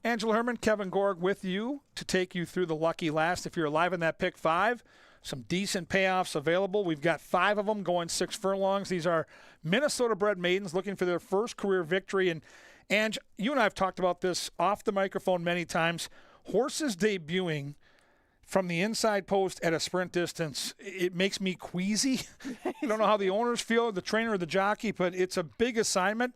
Angela Herman, Kevin Gorg with you to take you through the lucky last. If you're alive in that pick 5, some decent payoffs available. We've got 5 of them going 6 furlongs. These are Minnesota-bred maidens looking for their first career victory. And you and I have talked about this off the microphone many times. Horses debuting from the inside post at a sprint distance, it makes me queasy. I don't know how the owners feel, the trainer or the jockey, but it's a big assignment.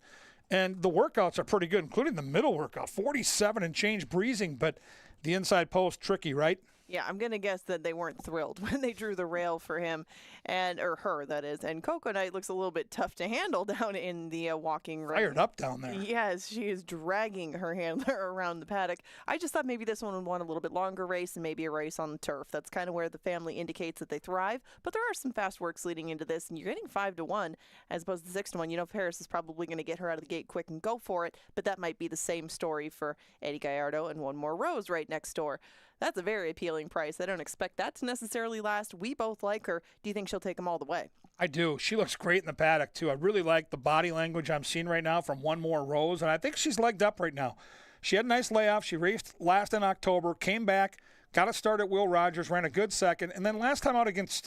And the workouts are pretty good, including the middle workout, 47 and change breezing, but the inside post, tricky, right? Yeah, I'm going to guess that they weren't thrilled when they drew the rail for him, or her, that is. And Coco Knight looks a little bit tough to handle down in the walking ring. Fired up down there. Yes, she is dragging her handler around the paddock. I just thought maybe this one would want a little bit longer race and maybe a race on the turf. That's kind of where the family indicates that they thrive. But there are some fast works leading into this, and you're getting 5-1 as opposed to 6-1. You know, Paris is probably going to get her out of the gate quick and go for it, but that might be the same story for Eddie Gallardo and One More Rose right next door. That's a very appealing price. I don't expect that to necessarily last. We both like her. Do you think she'll take them all the way? I do. She looks great in the paddock, too. I really like the body language I'm seeing right now from One More Rose, and I think she's legged up right now. She had a nice layoff. She raced last in October, came back, got a start at Will Rogers, ran a good second, and then last time out against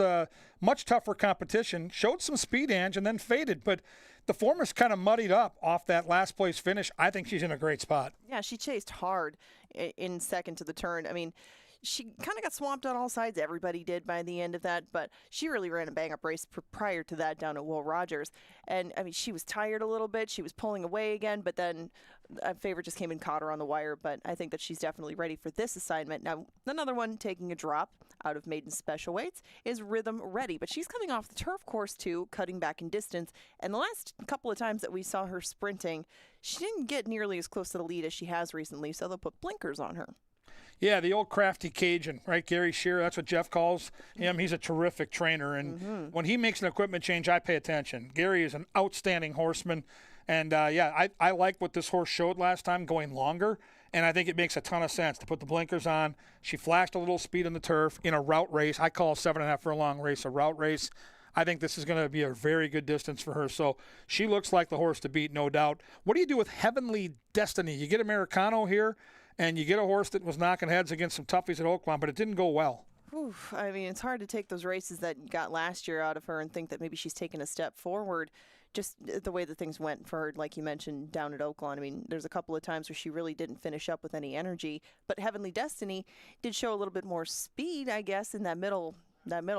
much tougher competition, showed some speed, Ange, and then faded. But the form is kind of muddied up off that last place finish. I think she's in a great spot. Yeah, she chased hard in second to the turn. I mean, she kind of got swamped on all sides. Everybody did by the end of that, but she really ran a bang-up race prior to that down at Will Rogers. And, I mean, she was tired a little bit. She was pulling away again, but then a favorite just came and caught her on the wire. But I think that she's definitely ready for this assignment. Now, another one taking a drop out of maiden special weights is Rhythm Ready, but she's coming off the turf course, too, cutting back in distance. And the last couple of times that we saw her sprinting, she didn't get nearly as close to the lead as she has recently, so they'll put blinkers on her. Yeah, the old crafty Cajun, right? Gary Shearer, that's what Jeff calls him. He's a terrific trainer, and when he makes an equipment change, I pay attention. Gary is an outstanding horseman, and I like what this horse showed last time, going longer, and I think it makes a ton of sense to put the blinkers on. She flashed a little speed on the turf in a route race. I call a 7.5 furlong race a route race. I think this is going to be a very good distance for her. So she looks like the horse to beat, no doubt. What do you do with Heavenly Destiny? You get Americano here, and you get a horse that was knocking heads against some toughies at Oaklawn, but it didn't go well. Oof, I mean, it's hard to take those races that you got last year out of her and think that maybe she's taken a step forward. Just the way that things went for her, like you mentioned, down at Oaklawn. I mean, there's a couple of times where she really didn't finish up with any energy. But Heavenly Destiny did show a little bit more speed, I guess, in that middle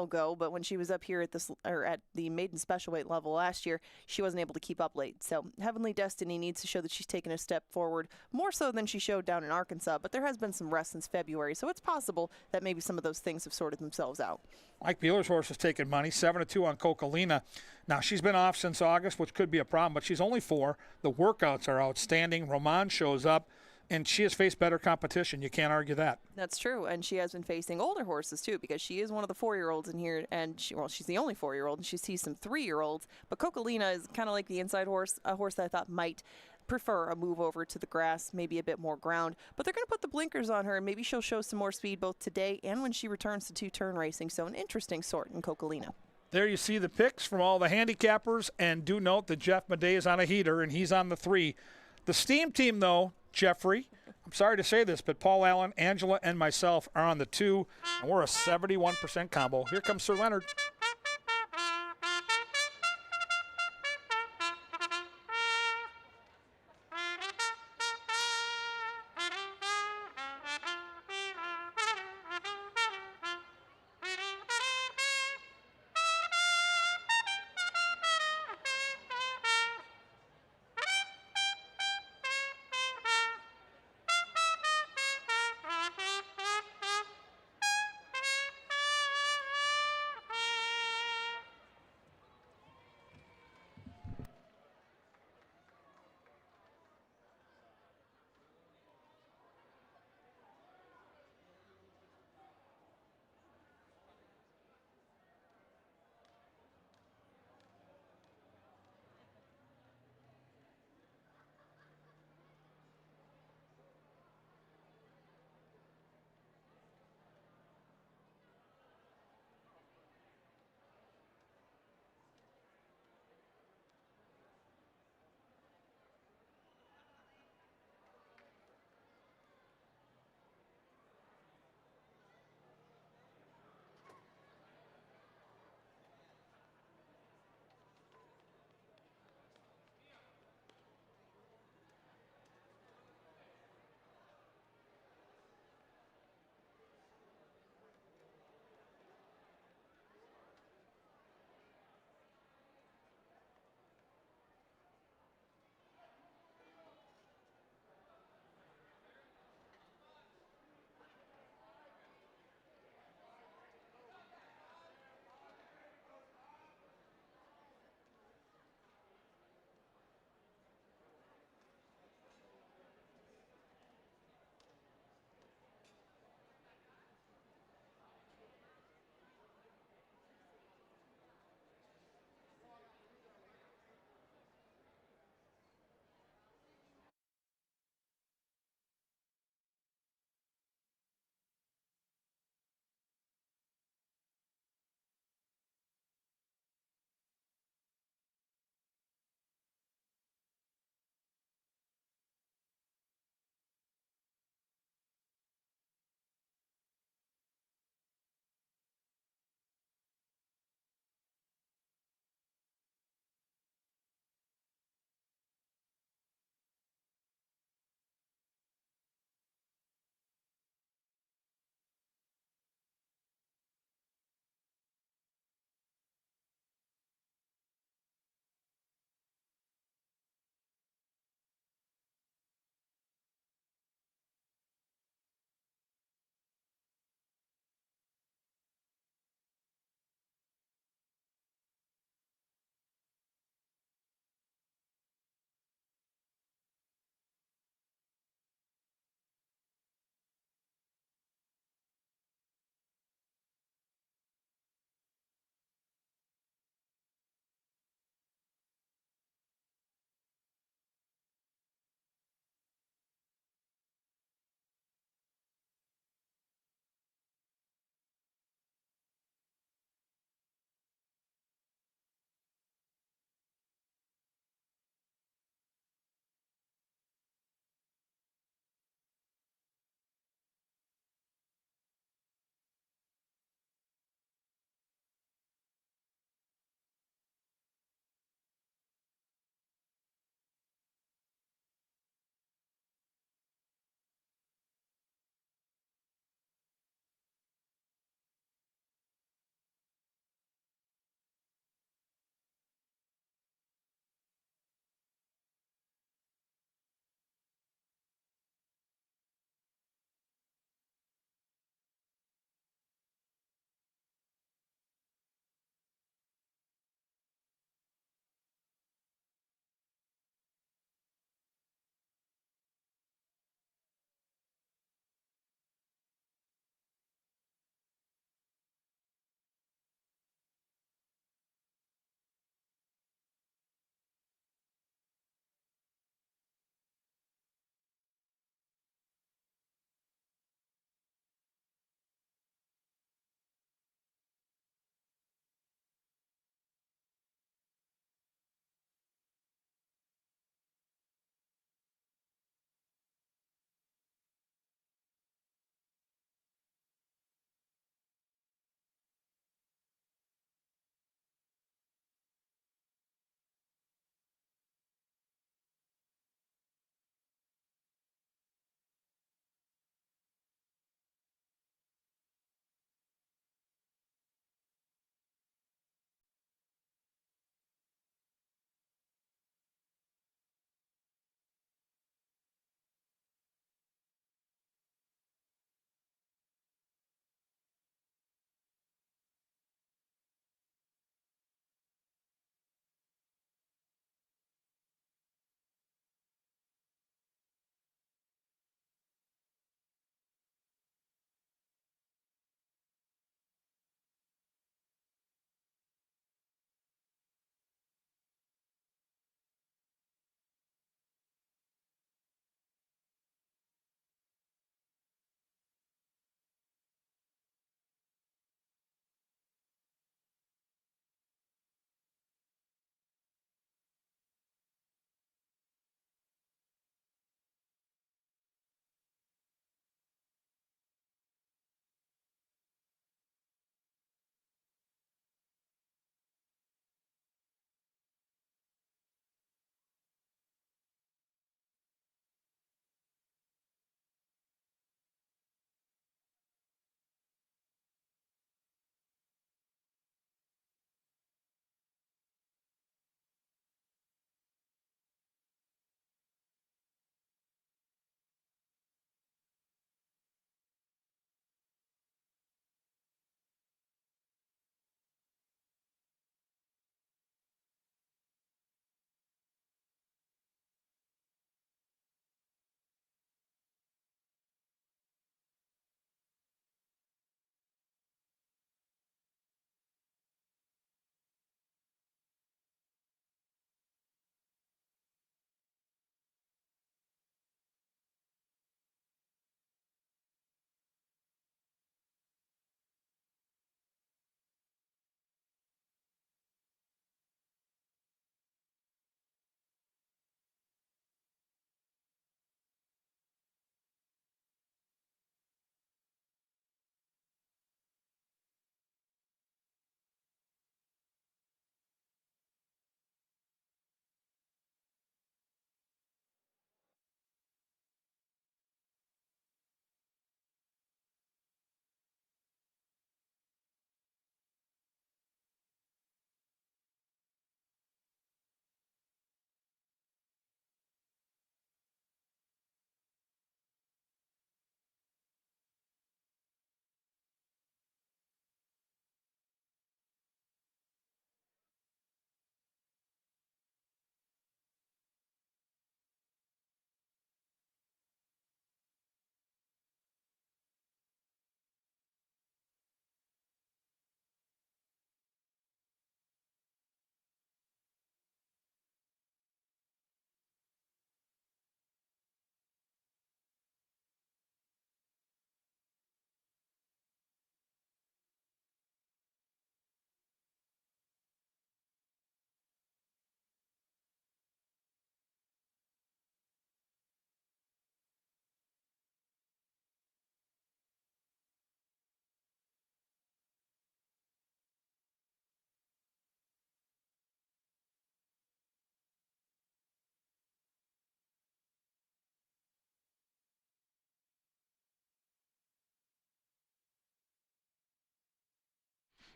go, but when she was up here at the maiden special weight level last year, she wasn't able to keep up late. So Heavenly Destiny needs to show that she's taken a step forward, more so than she showed down in Arkansas, but there has been some rest since February, so it's possible that maybe some of those things have sorted themselves out. Mike Beeler's horse is taking money, 7-2 on Cocolina. Now, she's been off since August, which could be a problem, but she's only 4. The workouts are outstanding. Roman shows up, and she has faced better competition. You can't argue that. That's true, and she has been facing older horses, too, because she is one of the 4-year-olds in here, and she's the only 4-year-old, and she sees some 3-year-olds. But Cocolina is kind of like the inside horse, a horse that I thought might prefer a move over to the grass, maybe a bit more ground. But they're going to put the blinkers on her, and maybe she'll show some more speed both today and when she returns to two-turn racing. So an interesting sort in Cocolina. There you see the picks from all the handicappers, and do note that Jeff Madej is on a heater, and he's on the 3. The Steam team, though, Jeffrey, I'm sorry to say this, but Paul Allen, Angela, and myself are on the 2, and we're a 71% combo. Here comes Sir Leonard.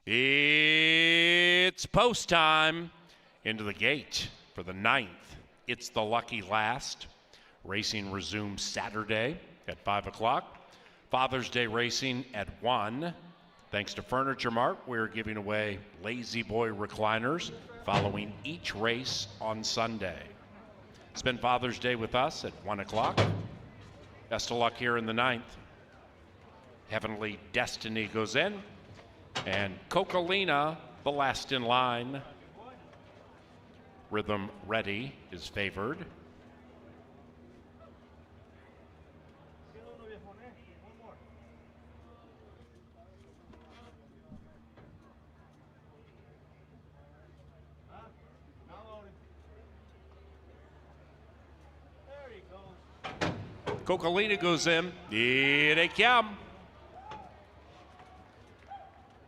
It's post time. Into the gate for the 9th. It's the lucky last. Racing resumes Saturday at 5 o'clock. Father's Day racing at 1. Thanks to Furniture Mart, we're giving away Lazy Boy recliners following each race on Sunday. Spend Father's Day with us at 1 o'clock. Best of luck here in the 9th. Heavenly Destiny goes in. And Cocolina, the last in line. Rhythm Ready is favored. Cocolina goes in. Here they come.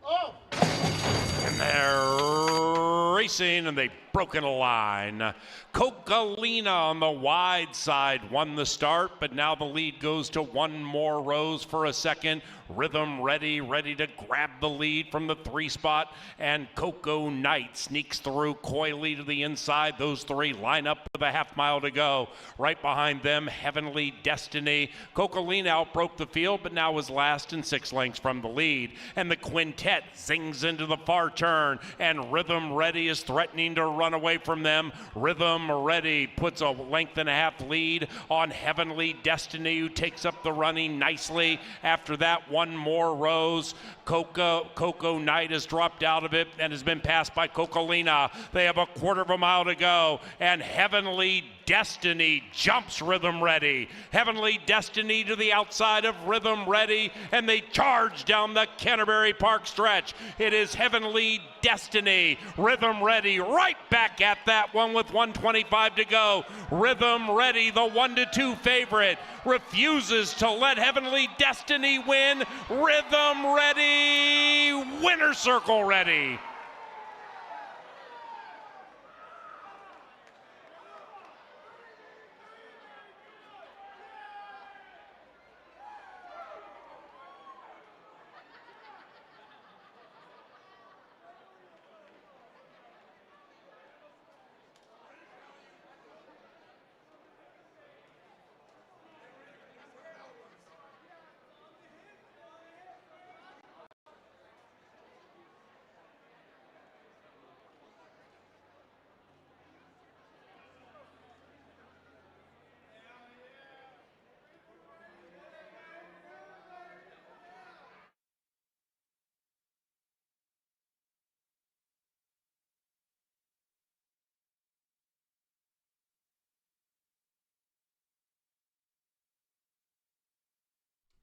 Oh! And they're racing, and they've broken a line. Cocolina on the wide side won the start, but now the lead goes to 1 more rows for a second. Rhythm Ready to grab the lead from the 3 spot, and Coco Knight sneaks through coyly to the inside. Those 3 line up with a half mile to go. Right behind them, Heavenly Destiny. Cocolina outbroke the field, but now is last and 6 lengths from the lead. And the quintet zings into the far turn, and Rhythm Ready is threatening to run away from them. Rhythm Ready puts a length and a half lead on Heavenly Destiny, who takes up the running nicely. After that, 1 more rows. Coco Knight has dropped out of it and has been passed by Cocolina. They have a 1/4 of a mile to go, and Heavenly Destiny jumps Rhythm Ready. Heavenly Destiny to the outside of Rhythm Ready, and they charge down the Canterbury Park stretch. It is Heavenly Destiny. Rhythm Ready right back at that one with 1:25 to go. Rhythm Ready, the 1-2 favorite, refuses to let Heavenly Destiny win. Rhythm Ready, winner circle ready.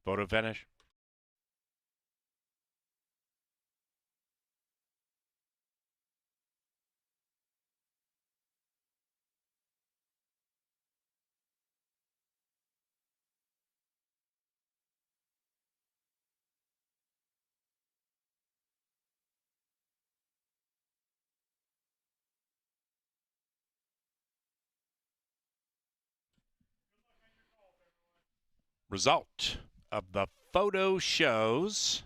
Photo finish. Result of the photo shows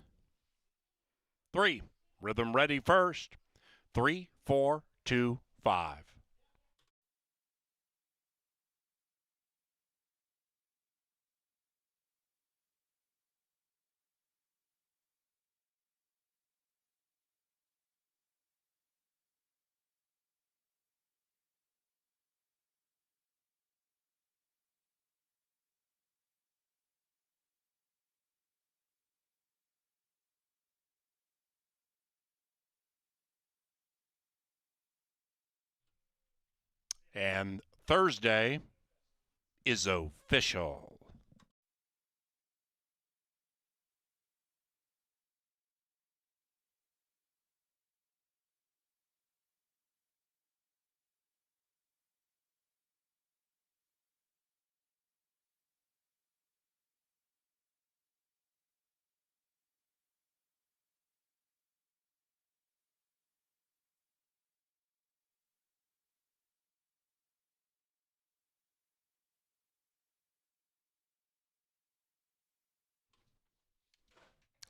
3. Rhythm Ready first. 3, 4, 2, 5. And Thursday is official.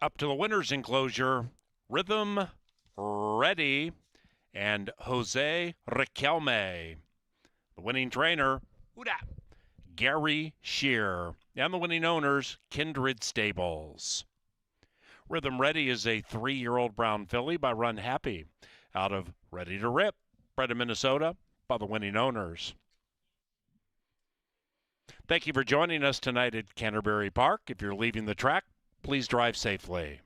Up to the winner's enclosure, Rhythm Ready and Jose Riquelme. The winning trainer, Gary Shear. And the winning owners, Kindred Stables. Rhythm Ready is a 3-year-old brown filly by Run Happy out of Ready to Rip, bred in Minnesota by the winning owners. Thank you for joining us tonight at Canterbury Park. If you're leaving the track, please drive safely.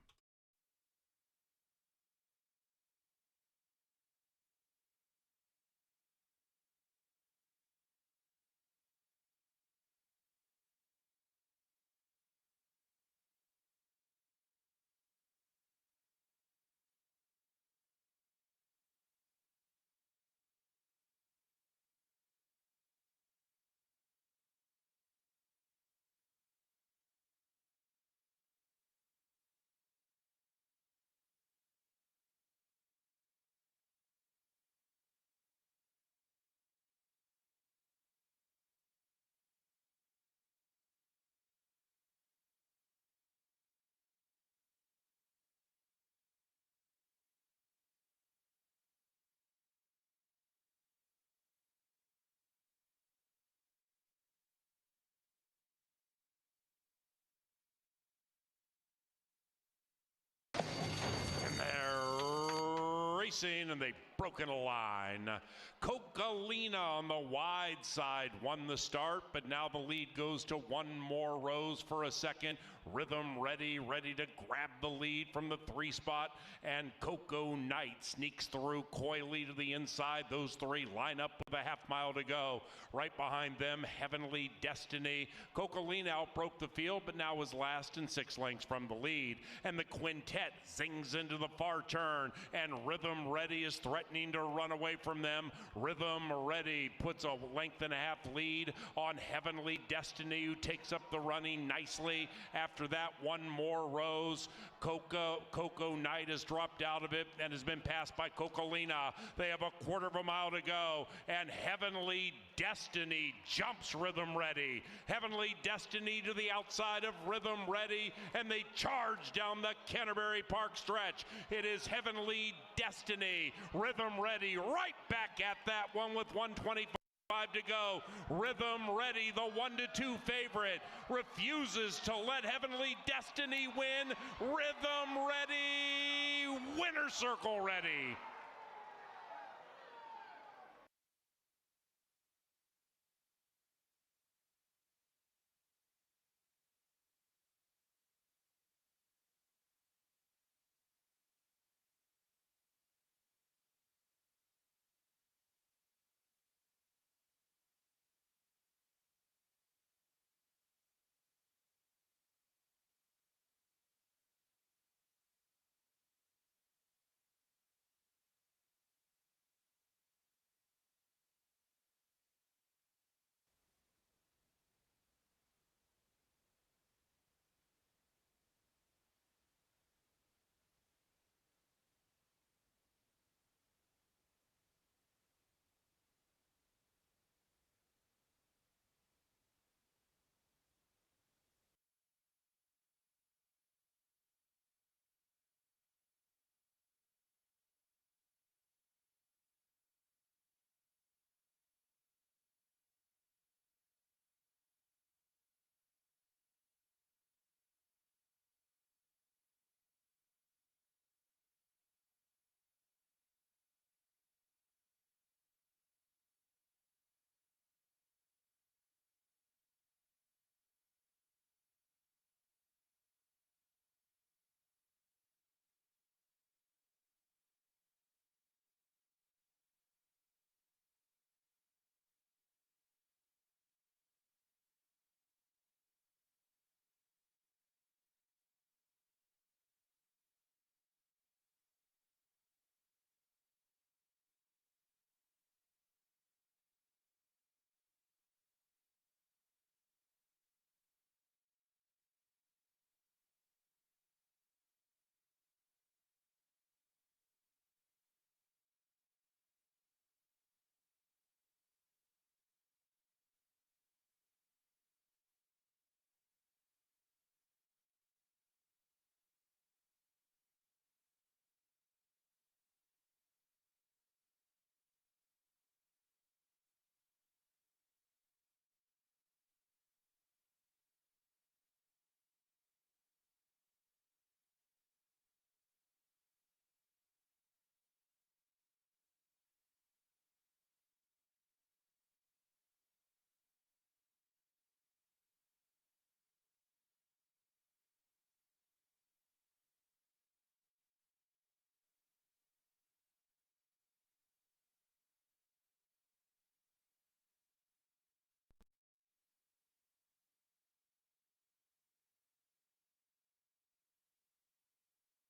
Racing, and they've broken a line. Cocalina on the wide side won the start, but now the lead goes to one more rose for a second. Rhythm Ready to grab the lead from the 3 spot, and Coco Knight sneaks through coyly to the inside. Those 3 line up with a half mile to go. Right behind them, Heavenly Destiny. Cocalina outbroke the field, but now is last and 6 lengths from the lead. And the quintet zings into the far turn, and Rhythm Ready is threatening to run away from them. Rhythm Ready puts a length and a half lead on Heavenly Destiny, who takes up the running nicely. After that, one more rose. Coco Knight has dropped out of it and has been passed by Cocalina. They have a quarter of a mile to go, and Heavenly Destiny jumps Rhythm Ready. Heavenly Destiny to the outside of Rhythm Ready, and they charge down the Canterbury Park stretch. It is Heavenly Destiny, Rhythm Ready right back at that one with 125 to go. Rhythm Ready, the 1-2 favorite, refuses to let Heavenly Destiny win. Rhythm Ready, winner circle ready.